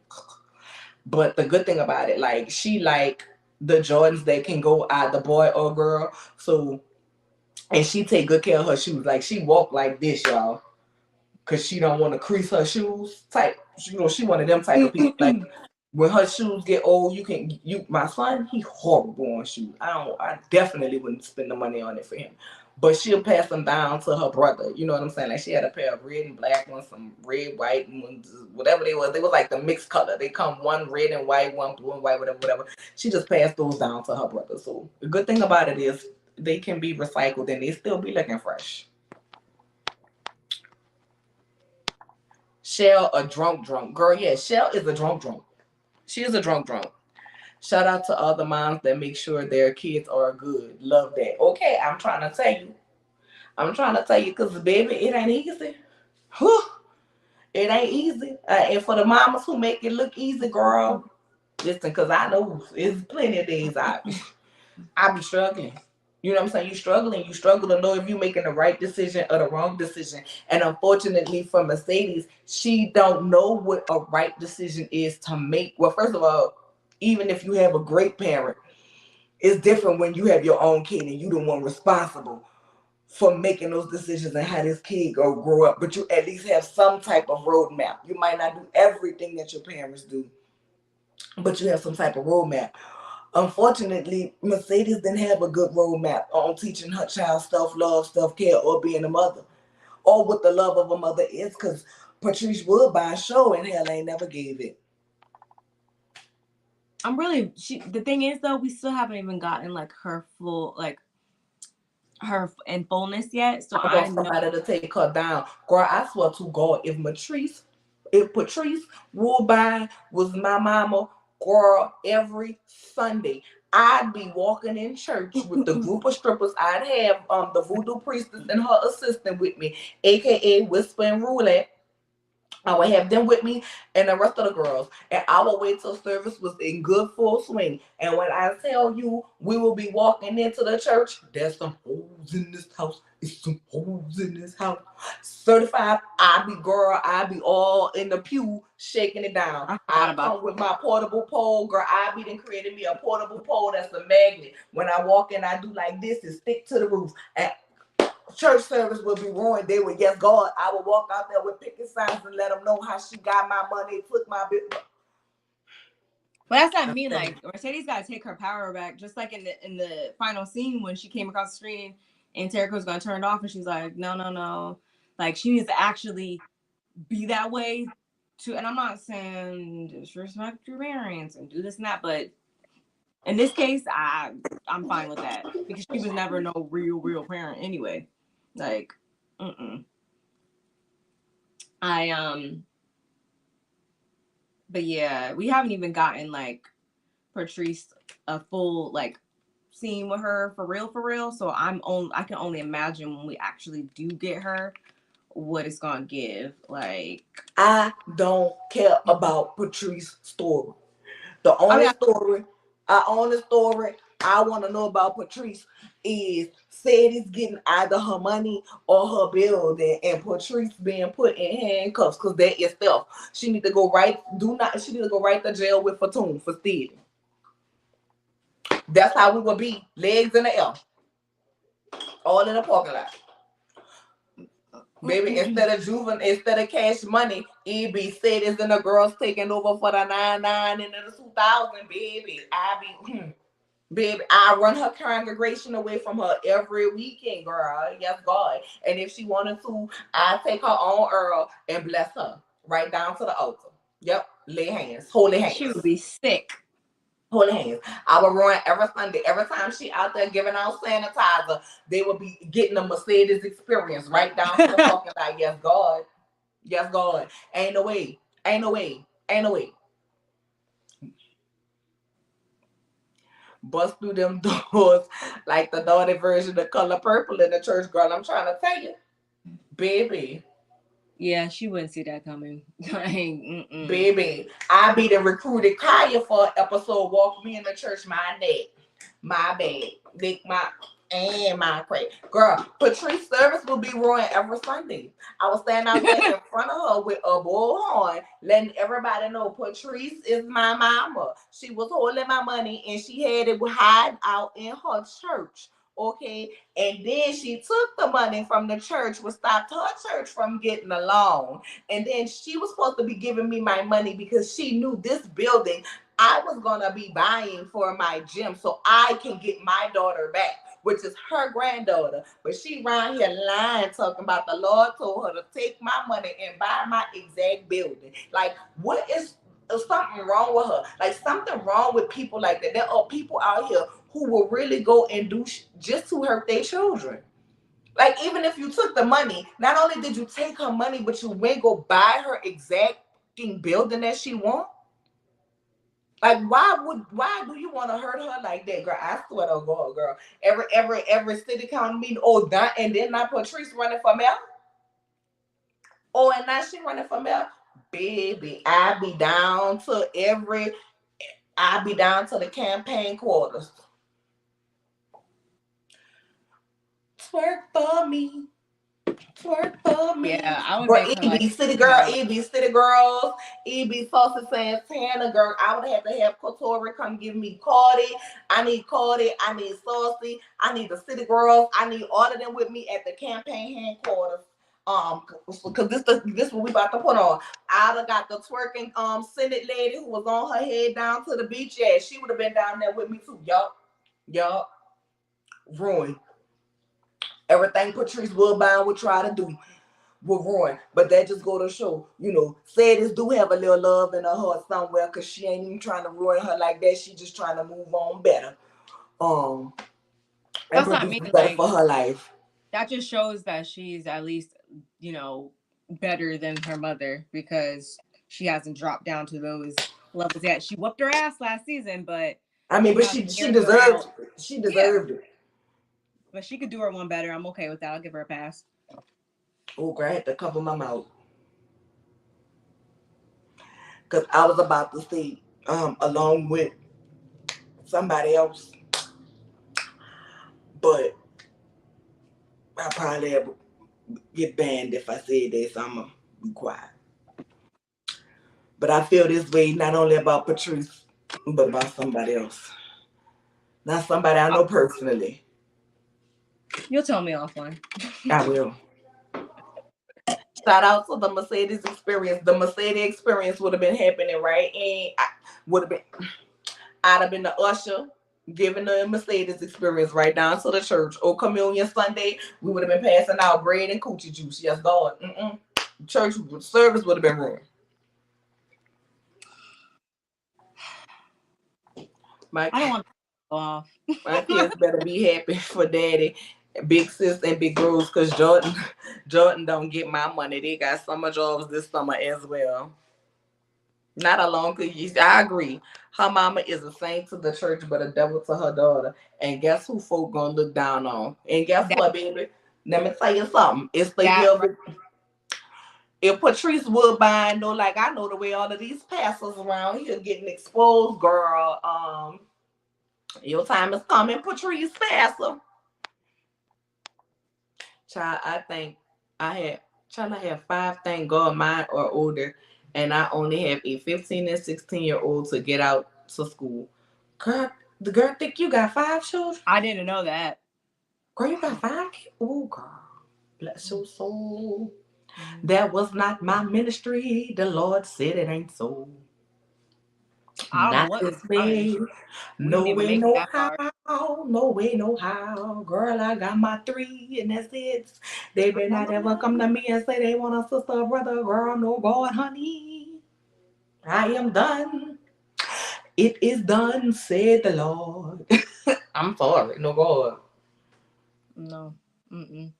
But the good thing about it, like she like the Jordans that can go either boy or girl. So, and she take good care of her shoes. Like she walk like this, y'all, cause she don't want to crease her shoes. Type, you know, she one of them type of people. Like when her shoes get old, my son, he horrible on shoes. I definitely wouldn't spend the money on it for him. But she'll pass them down to her brother. You know what I'm saying? Like she had a pair of red and black ones, some red, white ones, whatever they was. They was like the mixed color. They come one red and white, one blue and white, whatever. She just passed those down to her brother. So the good thing about it is they can be recycled and they still be looking fresh. Shell, a drunk. Girl, yeah, Shell is a drunk. She is a drunk. Shout out to all the moms that make sure their kids are good. Love that. Okay, I'm trying to tell you, because, baby, it ain't easy. Whew, it ain't easy. And for the mamas who make it look easy, girl, listen, because I know there's plenty of days I be struggling. You know what I'm saying? You struggle to know if you're making the right decision or the wrong decision. And unfortunately for Mercedes, she don't know what a right decision is to make. Well, first of all, even if you have a great parent, it's different when you have your own kid and you the one responsible for making those decisions and how this kid go grow up. But you at least have some type of roadmap. You might not do everything that your parents do, but you have some type of roadmap. Unfortunately, Mercedes didn't have a good roadmap on teaching her child self-love, self-care, or being a mother, or what the love of a mother is, because Patrice would buy a show and hell ain't never gave it. The thing is though, we still haven't even gotten like her full, like her in fullness yet. So I want somebody to take her down. Girl, I swear to God, if Patrice Woodbine was my mama, girl, every Sunday, I'd be walking in church with the group of strippers. I'd have the voodoo priestess and her assistant with me, aka Whisper and Roulette. I would have them with me and the rest of the girls. And I would wait till service was in good full swing. And when I tell you we will be walking into the church, there's some holes in this house. It's some holes in this house. Certified, I be all in the pew shaking it down. I come with my portable pole, girl. I be then creating me a portable pole that's a magnet. When I walk in, I do like this and stick to the roof. And church service would be ruined. They would, yes, God, I would walk out there with picket signs and let them know how she got my money, took my bit. But that's what I mean. Like Mercedes got to take her power back, just like in the final scene when she came across the screen and Terrica was going to turn it off, and she's like, no. Like she needs to actually be that way too. And I'm not saying disrespect your parents and do this and that, but in this case, I'm fine with that because she was never no real parent anyway. Like, but yeah, we haven't even gotten like Patrice a full like scene with her for real. So I can only imagine when we actually do get her, what it's gonna give. Like, I don't care about Patrice's story. The only story I want to know about Patrice is said it's getting either her money or her building, and Patrice being put in handcuffs because that is theft. She need to go right. She need to go right to jail with Fatoon for stealing. That's how we would be, legs in the air, all in the parking lot. Baby, instead of cash money, it be cities and the girls taking over for the 99 and the 2000. Baby, baby, I run her congregation away from her every weekend, girl. Yes, God. And if she wanted to, I take her on Earl and bless her right down to the altar. Yep, lay hands, holy hands. She would be sick. Holy hands. I would run every Sunday. Every time she out there giving out sanitizer, they would be getting a Mercedes experience right down to the fucking lot. Yes, God. Yes, God. Ain't no way. Ain't no way. Ain't no way. Bust through them doors like the naughty version of Color Purple in the church, girl. I'm trying to tell you. Baby. Yeah, she wouldn't see that coming. Baby, I be the recruited Kaya for an episode. Walk me in the church, my neck, my bed, lick my and my crack. Girl, Patrice service will be ruined every Sunday. I was standing out there in front of her with a bullhorn, letting everybody know Patrice is my mama. She was holding my money and she had it hide out in her church. Okay, and then she took the money from the church, which stopped her church from getting a loan. And then she was supposed to be giving me my money because she knew this building I was gonna be buying for my gym so I can get my daughter back, which is her granddaughter. But she around here lying, talking about the Lord told her to take my money and buy my exact building. Like, what is something wrong with her? Like, something wrong with people like that. There are people out here who will really go and do just to hurt their children. Like, even if you took the money, not only did you take her money, but you went go buy her exact building that she want. Like, why do you want to hurt her like that, girl? I swear to God, girl. Every city council meeting, and then not Patrice running for mayor. Oh, and now she running for mayor. Baby, I be down to the campaign quarters. Twerk for me. Twerk for me. Yeah, I would Girl, make her like City Girl, City Girls, Saucy Santana, girl. I would have to have Kotori come give me Cardi. I need Cardi. I need Saucy. I need the City Girls. I need all of them with me at the campaign headquarters. Because this what we about to put on. I'd have got the twerking Senate lady who was on her head down to the beach. Yeah, she would have been down there with me too. Yup. Ruined. Everything Patrice Woodbine would try to do with Roy, but that just go to show, Sadis do have a little love in her heart somewhere, because she ain't even trying to ruin her like that. She just trying to move on better, and that's not me. Better for her life. That just shows that she's at least, better than her mother, because she hasn't dropped down to those levels yet. She whooped her ass last season, but I mean, but she deserved it. But she could do her one better. I'm okay with that. I'll give her a pass. Oh, girl, I had to cover my mouth. Because I was about to say, along with somebody else. But I probably get banned if I say this. I'm going to be quiet. But I feel this way not only about Patrice, but about somebody else. Not somebody I know personally. You'll tell me offline. I will. Shout out to the Mercedes experience. The Mercedes experience would have been happening, right? And I'd have been the usher giving the Mercedes experience right down to the church. Or Communion Sunday, we would have been passing out bread and coochie juice. Yes, God. Church service would have been ruined. I don't want to go off. My kids better be happy for daddy, big sis, and big Rose, because Jordan don't get my money. They got summer jobs this summer as well. Not alone, because I agree. Her mama is a saint to the church, but a devil to her daughter. And guess who folk gonna look down on? And guess what, baby? Let me tell you something. It's the year of it. If Patrice Woodbine know, like I know the way all of these pastors around here getting exposed, girl, Your time is coming, Patrice faster. Child, I think I had five, thank God mine are older, and I only have a 15 and 16-year-old to get out to school. Girl, the girl think you got five children? I didn't know that. Girl, you got five kids? Oh, girl. Bless your soul. Mm. That was not my ministry. The Lord said it ain't so. I Not wasn't this way. honest. We No didn't even way, make it no that how. far. No way, no how. Girl, I got my three, and that's it. They better not ever come to me and say they want a sister or brother. Girl, no God, honey. I am done. It is done, said the Lord. I'm sorry, no God. No. Mm-mm.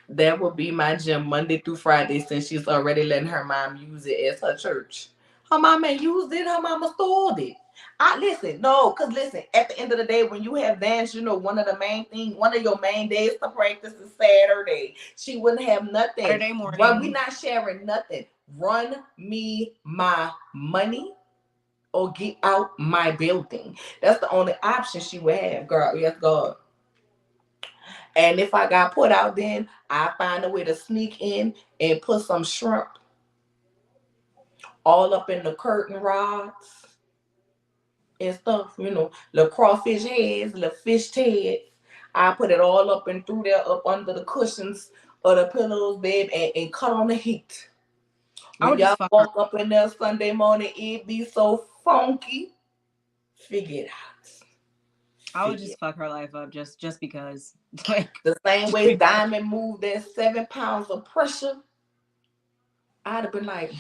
That would be my gym Monday through Friday since she's already letting her mom use it as her church. Her mama ain't used it, her mama stole it. I listen, no, cause listen, at the end of the day, when you have dance, you know, one of your main days to practice is Saturday. She wouldn't have nothing. Saturday Run, we morning. not sharing nothing. Run me my money or get out my building. That's the only option she would have, girl. Yes, God. And if I got put out, then I find a way to sneak in and put some shrimp all up in the curtain rods and stuff, you know, little crawfish heads, little fish heads. I put it all up and through there, up under the cushions of the pillows, babe, and cut on the heat. I When would just y'all fuck her. walk up in there Sunday morning, it be so funky. Figure it out. I would Figure just it. fuck her life up just because. Like The same just way because. Diamond moved that 7 pounds of pressure, I'd have been like,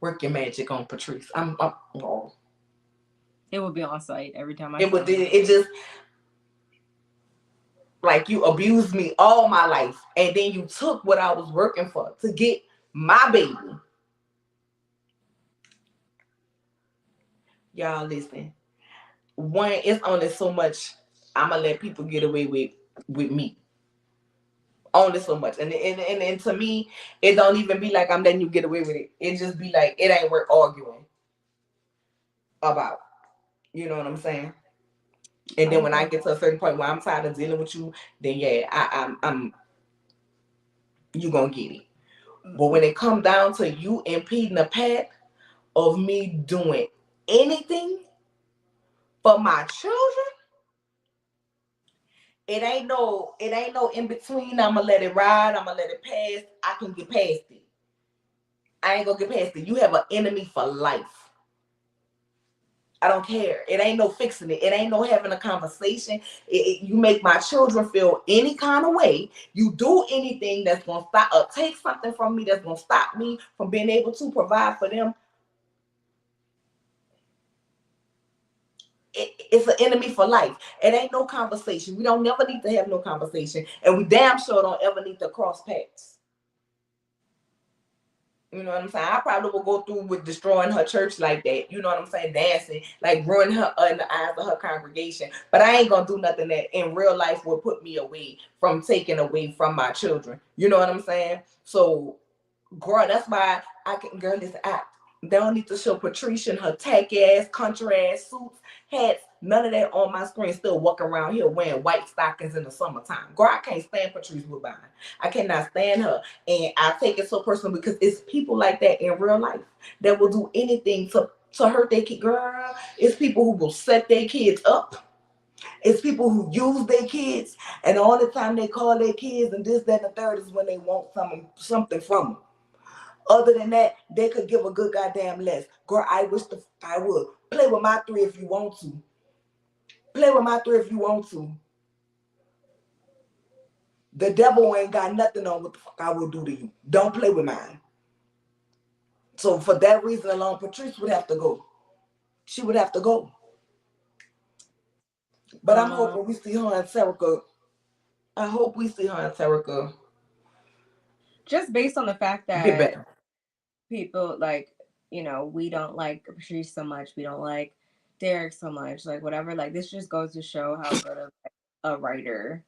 work your magic on Patrice. Oh. It would be on site every time I It see would. her. It just like you abused me all my life, and then you took what I was working for to get my baby. Y'all listen. One, it's only so much I'ma let people get away with me. Only so much, and to me, it don't even be like I'm letting you get away with it. It just be like it ain't worth arguing about. You know what I'm saying? And I then when I agree. get to a certain point where I'm tired of dealing with you, then yeah, I'm you gonna get it. But when Mm-mm. it come down to you impeding a path of me doing anything for my children, it ain't no in between. I'ma let it ride. I'ma let it pass. I can get past it. I ain't gonna get past it. You have an enemy for life. I don't care. It ain't no fixing it. It ain't no having a conversation. You make my children feel any kind of way. You do anything that's gonna stop or take something from me that's gonna stop me from being able to provide for them. It's an enemy for life. It ain't no conversation. We don't never need to have no conversation, and we damn sure don't ever need to cross paths. You know what I'm saying? I probably will go through with destroying her church like that. You know what I'm saying? Dancing, like ruin her in the eyes of her congregation. But I ain't gonna do nothing that in real life will put me away from taking away from my children. You know what I'm saying? So girl, that's why I can girl this act. They don't need to show Patricia and her tacky ass, country ass suits, hats, none of that on my screen. Still walking around here wearing white stockings in the summertime. Girl, I can't stand Patrice Woodbine. I cannot stand her. And I take it so personal because it's people like that in real life that will do anything to hurt their kid. Girl, it's people who will set their kids up. It's people who use their kids, and all the time they call their kids and this, that, and the third is when they want something from them. Other than that, they could give a good goddamn less. Girl, I wish I would. Play with my three if you want to. Play with my three if you want to. The devil ain't got nothing on what the fuck I will do to you. Don't play with mine. So for that reason alone, Patrice would have to go. She would have to go. But I'm Um, hoping we see her and Serica. I hope we see her and Serica just based on the fact get that better. people like, we don't like Patrice so much, we don't like Derek so much, like whatever. Like this just goes to show how good of a writer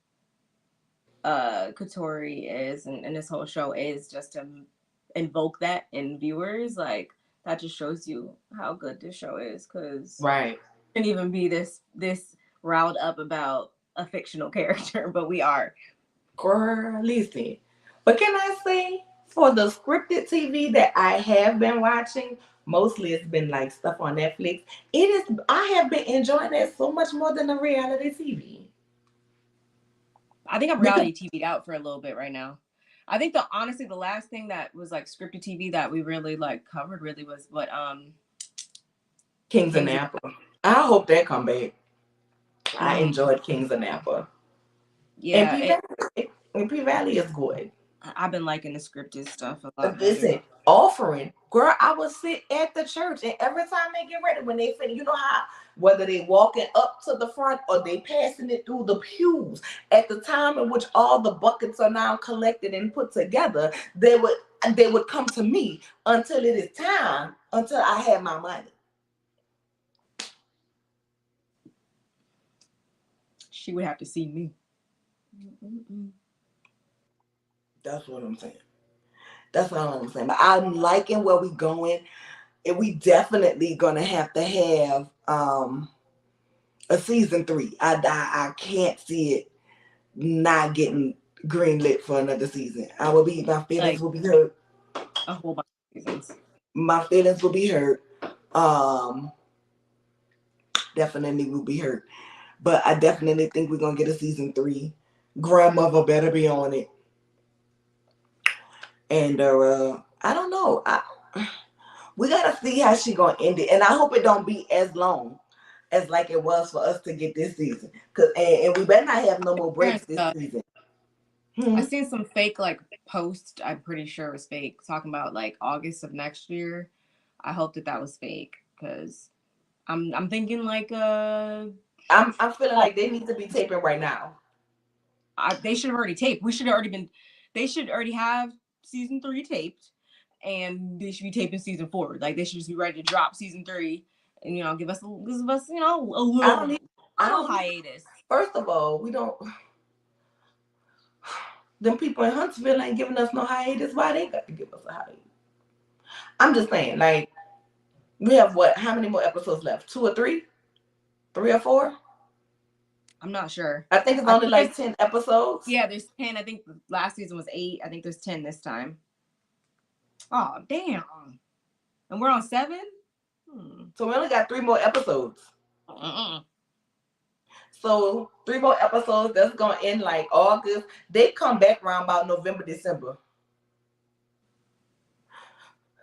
Katori is, and this whole show is, just to invoke that in viewers. Like that just shows you how good this show is, because Right. Shouldn't even be this riled up about a fictional character, but we are. Girl, listen. But can I say, for the scripted TV that I have been watching, mostly it's been like stuff on Netflix. I have been enjoying that so much more than the reality TV. I think I'm Because reality TV'd out for a little bit right now. I think honestly the last thing that was like scripted TV that we really like covered really was what Kings of Kings of Napa. I hope that come back. I mm, enjoyed Kings of Napa. And yeah, P Valley. And P Valley is good. I've been liking the scripted stuff a lot better. Listen, offering, girl, I would sit at the church, and every time they get ready, when they finish, you know how whether they walking up to the front or they passing it through the pews, at the time in which all the buckets are now collected and put together, they would come to me until it is time, until I have my money. She would have to see me. That's what I'm saying. That's what I'm saying. But I'm liking where we going, and we definitely gonna have to have a season 3. I can't see it not getting greenlit for another season. My feelings Like will be hurt. a whole bunch of seasons. My feelings will be hurt. Um, Definitely will be hurt. But I definitely think we're gonna get a season 3. Grandmother better be on it. And I don't know. We gotta see how she gonna end it, and I hope it don't be as long as like it was for us to get this season. And we better not have no more breaks this season. I seen some fake like post. I'm pretty sure it was fake, talking about like August of next year. I hope that was fake because I'm thinking like I'm feeling like they need to be taping right now. They should have already taped. We should have already been. They should already have season 3 taped, and they should be taping season 4. Like they should just be ready to drop season 3, and give us a little hiatus. First of all, we don't. Them people in Huntsville ain't giving us no hiatus. Why they got to give us a hiatus? I'm just saying, like, we have what? How many more episodes left? 2 or 3? 3 or 4? I'm not sure. I think it's only like 10 episodes. Yeah, there's 10. I think last season was 8. I think there's 10 this time. Oh, damn. And we're on 7? So we only got 3 more episodes. So 3 more episodes. That's going to end like August. They come back around about November, December.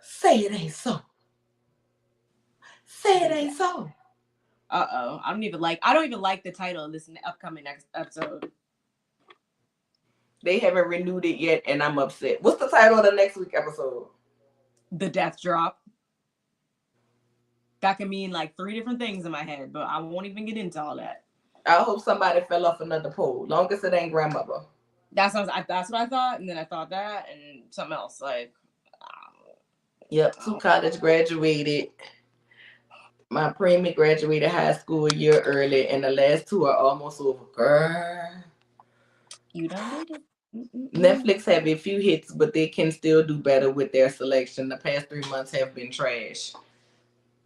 Say it ain't so. Say it ain't so. I don't even like the title of this upcoming next episode. They haven't renewed it yet, and I'm upset. What's the title of the next week episode? The Death Drop. That can mean like 3 different things in my head, but I won't even get into all that. I hope somebody fell off another pole. Long as it ain't grandmother. That's what I thought, and then I thought that, and something else like. Yep, 2 college graduated. My preemie graduated high school a year early, and the last 2 are almost over. Girl. You done did it. Netflix have a few hits, but they can still do better with their selection. The past 3 months have been trash.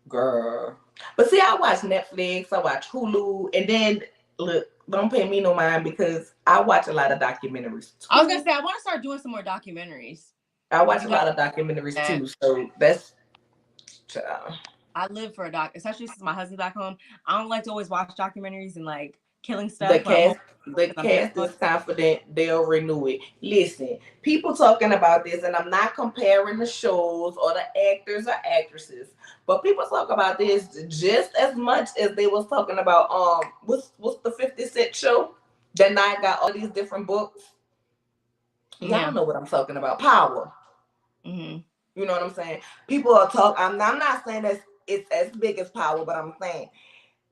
Girl. But see, I watch Netflix, I watch Hulu, and then, look, don't pay me no mind because I watch a lot of documentaries too. I was going to say, I want to start doing some more documentaries. I watch a lot of documentaries too, so that's... I live for a doc, especially since my husband's back home. I don't like to always watch documentaries and like killing stuff. The cast is confident they'll renew it. Listen, people talking about this, and I'm not comparing the shows or the actors or actresses, but people talk about this just as much as they was talking about what's the 50 Cent show that now got all these different books. Y'all know what I'm talking about. Power. Mm-hmm. You know what I'm saying? People are talking. I'm not saying that it's as big as Power, but I'm saying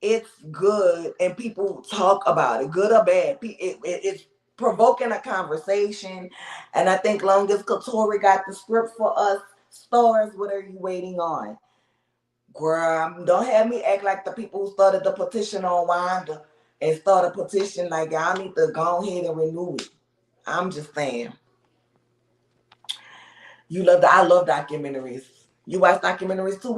it's good, and people talk about it, good or bad. It's provoking a conversation, and I think long as Katori got the script for us stars, what are you waiting on? Girl, don't have me act like the people who started the petition on Wanda and start a petition like y'all need to go ahead and renew it. I'm just saying. I love documentaries. You watch documentaries too.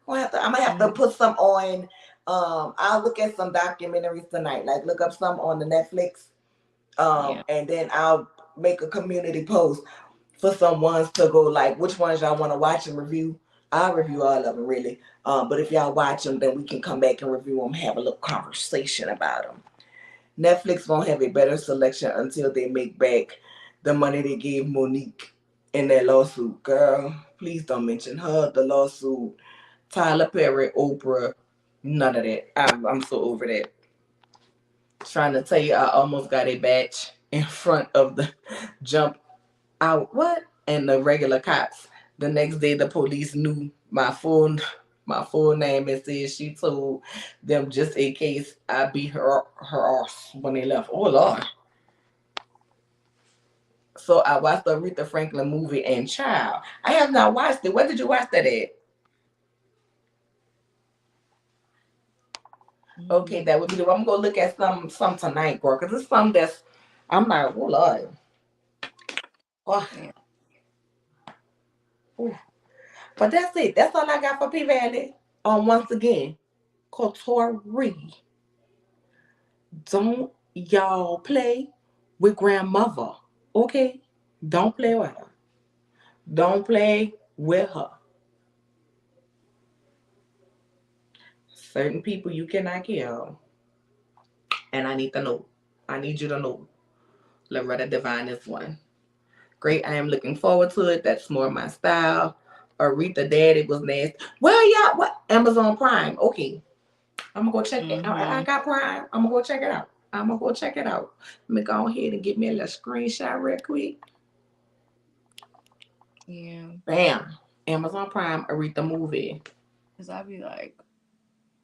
I'm gonna have to put some on I'll look at some documentaries tonight. Like look up some on the Netflix. Yeah. And then I'll make a community post for some ones to go like which ones y'all want to watch and review. I'll review all of them really. But if y'all watch them, then we can come back and review them, have a little conversation about them. Netflix won't have a better selection until they make back the money they gave Monique in that lawsuit. Girl, please don't mention her, the lawsuit, Tyler Perry, Oprah, none of that. I'm so over that. Trying to tell you, I almost got a batch in front of the jump out. What? And the regular cops. The next day, the police knew my full name and said she told them just in case I beat her ass when they left. Oh Lord. So I watched the Aretha Franklin movie and Child. I have not watched it. Where did you watch that at? Okay, that would be the one. I'm gonna look at some tonight, girl, because it's some that's I'm like, oh Lord. Oh. Yeah. Ooh. But that's it. That's all I got for P Valley. Once again, Kotori, don't y'all play with grandmother. Okay? Don't play with her. Don't play with her. Certain people you cannot kill. And I need to know. I need you to know. Loretta Devine is one. Great. I am looking forward to it. That's more my style. Aretha Daddy was nasty. Well, yeah, what? Amazon Prime. Okay. I'm gonna go check it. I got Prime. I'm gonna go check it out. I'm gonna go check it out. Let me go ahead and get me a little screenshot real quick. Yeah. Bam. Amazon Prime, Aretha movie. Cause I'd be like,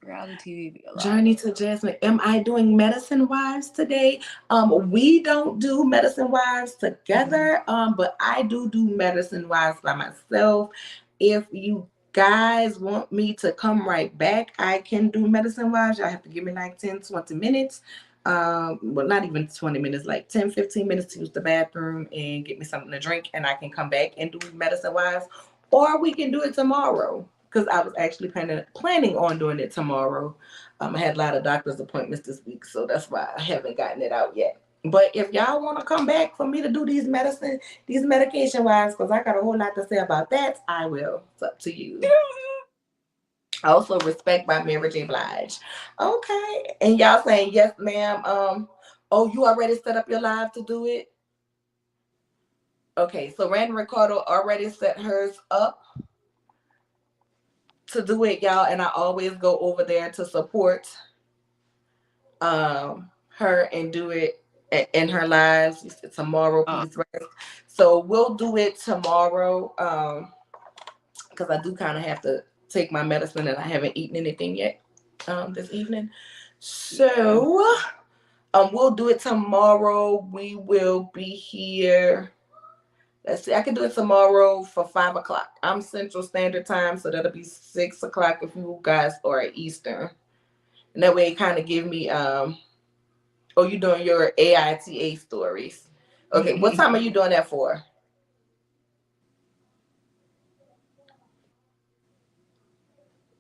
reality TV be a lot. Journey to Jasmine. Am I doing Medicine Wives today? We don't do Medicine Wives together. But I do Medicine Wives by myself. If you guys want me to come right back, I can do Medicine Wives. Y'all have to give me like 10, 20 minutes. Well, not even 20 minutes, like 10, 15 minutes to use the bathroom and get me something to drink, and I can come back and do Medicine Wives. Or we can do it tomorrow because I was actually planning on doing it tomorrow. I had a lot of doctor's appointments this week, so that's why I haven't gotten it out yet. But if y'all want to come back for me to do these medication wise, because I got a whole lot to say about that, I will. It's up to you. Also, Respect by Mary J. Blige. Okay. And y'all saying, yes, ma'am. Oh, you already set up your live to do it? Okay, so Randy Ricardo already set hers up to do it, y'all, and I always go over there to support her and do it in her lives. She said tomorrow, please rest. So we'll do it tomorrow because I do kind of have to take my medicine and I haven't eaten anything yet this evening. So we'll do it tomorrow. We will be here. Let's see, I can do it tomorrow for 5 o'clock. I'm Central Standard Time, so that'll be 6 o'clock if you guys are at Eastern. And that way it kind of give me you're doing your AITA stories. Okay, what time are you doing that for?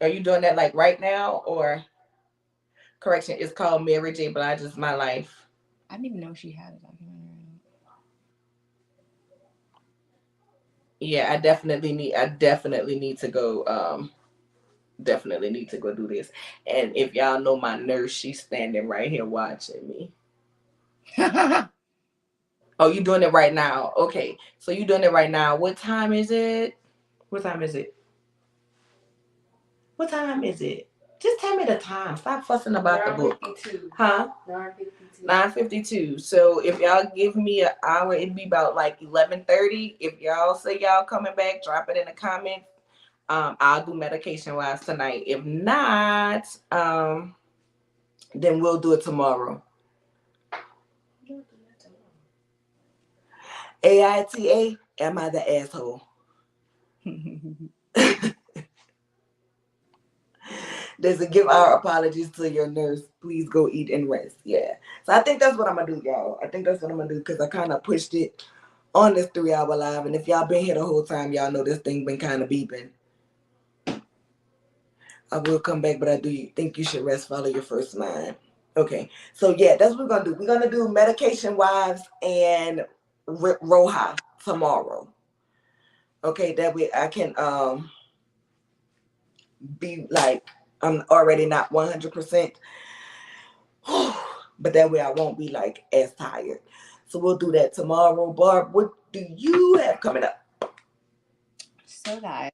Are you doing that like right now or correction, it's called Mary J. Blige's My Life. I didn't even know she had a documentary. Yeah, I definitely need to go definitely need to go do this. And if y'all know my nurse, she's standing right here watching me. Oh, you doing it right now? Okay, so you doing it right now. What time is it? What time is it? What time is it? Just tell me the time. Stop fussing about the book. 9:52. Huh? 9:52. 9:52. So if y'all give me an hour, it'd be about like 11:30. If y'all say y'all coming back, drop it in the comments. I'll do medication wise tonight. If not, then we'll do it tomorrow. AITA, am I the asshole? There's a give our apologies to your nurse. Please go eat and rest. Yeah. So I think that's what I'm gonna do, y'all. I think that's what I'm gonna do because I kind of pushed it on this 3-hour live. And if y'all been here the whole time, y'all know this thing been kind of beeping. I will come back, but I do think you should rest, follow your first mind. Okay, so yeah, that's what we're gonna do. We're gonna do medication wives and RHOA tomorrow. Okay, that way I can be like I'm already not 100%, but that way I won't be like as tired. So we'll do that tomorrow. Barb, what do you have coming up? So guys,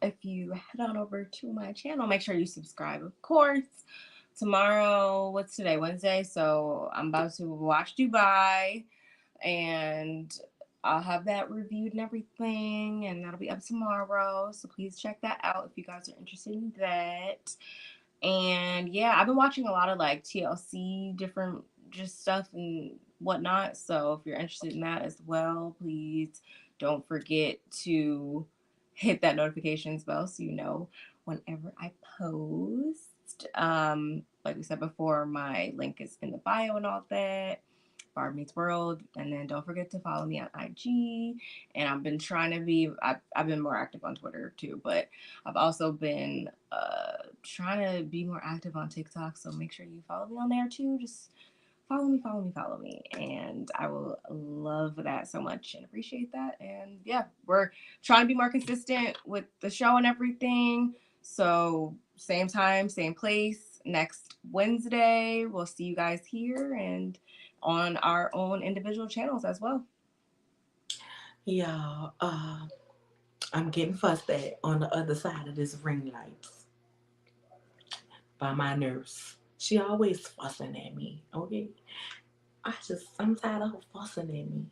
if you head on over to my channel, make sure you subscribe, of course. Tomorrow, what's today? Wednesday. So I'm about to watch Dubai, and I'll have that reviewed and everything, and that'll be up tomorrow. So please check that out if you guys are interested in that. And yeah, I've been watching a lot of like TLC, different just stuff and whatnot. So if you're interested in that as well, please don't forget to hit that notifications bell so you know whenever I post. Like we said before, my link is in the bio and all that. Barb Meets World. And then don't forget to follow me on IG. And I've been trying to be, I've been more active on Twitter too, but I've also been trying to be more active on TikTok. So make sure you follow me on there too. Just follow me, follow me, follow me. And I will love that so much and appreciate that. And yeah, we're trying to be more consistent with the show and everything. So same time, same place next Wednesday. We'll see you guys here and on our own individual channels as well. Yeah, I'm getting fussed at on the other side of this ring light by my nurse. She always fussing at me. Okay, I'm tired of her fussing at me.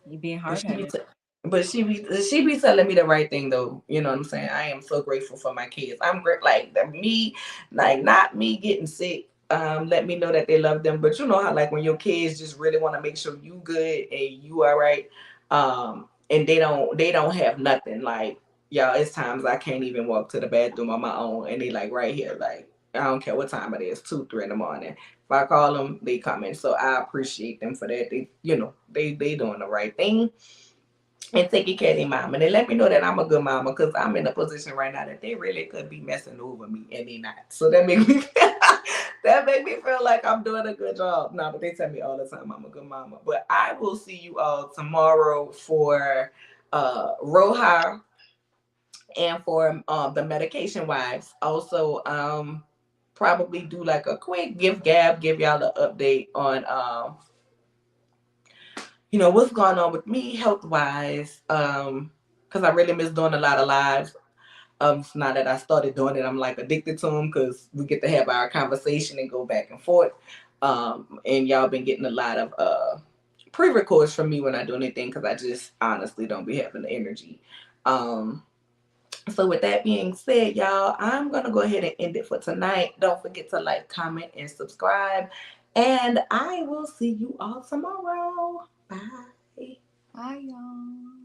You being But hard she be, headed. t- but she be telling me the right thing though. You know what I'm saying? I am so grateful for my kids. I'm great, like me, like not me getting sick. Let me know that they love them. But you know how like when your kids just really want to make sure you good and you all right, and they don't have nothing. Like y'all, it's times I can't even walk to the bathroom on my own, and they like right here, like I don't care what time it is, 2, 3 in the morning. If I call them, they coming. So I appreciate them for that. They doing the right thing and taking care of their mom. And they let me know that I'm a good mama because I'm in a position right now that they really could be messing over me and they not. So that make me that make me feel like I'm doing a good job. No, but they tell me all the time I'm a good mama. But I will see you all tomorrow for RHOA and for the medication wives. Also, probably do like a quick give gab, give y'all the update on what's going on with me health wise. Because I really miss doing a lot of lives. So now that I started doing it, I'm like addicted to them because we get to have our conversation and go back and forth. And y'all been getting a lot of pre-records from me when I do anything because I just honestly don't be having the energy. So with that being said, y'all, I'm gonna go ahead and end it for tonight. Don't forget to like, comment, and subscribe. And I will see you all tomorrow. Bye. Bye, y'all.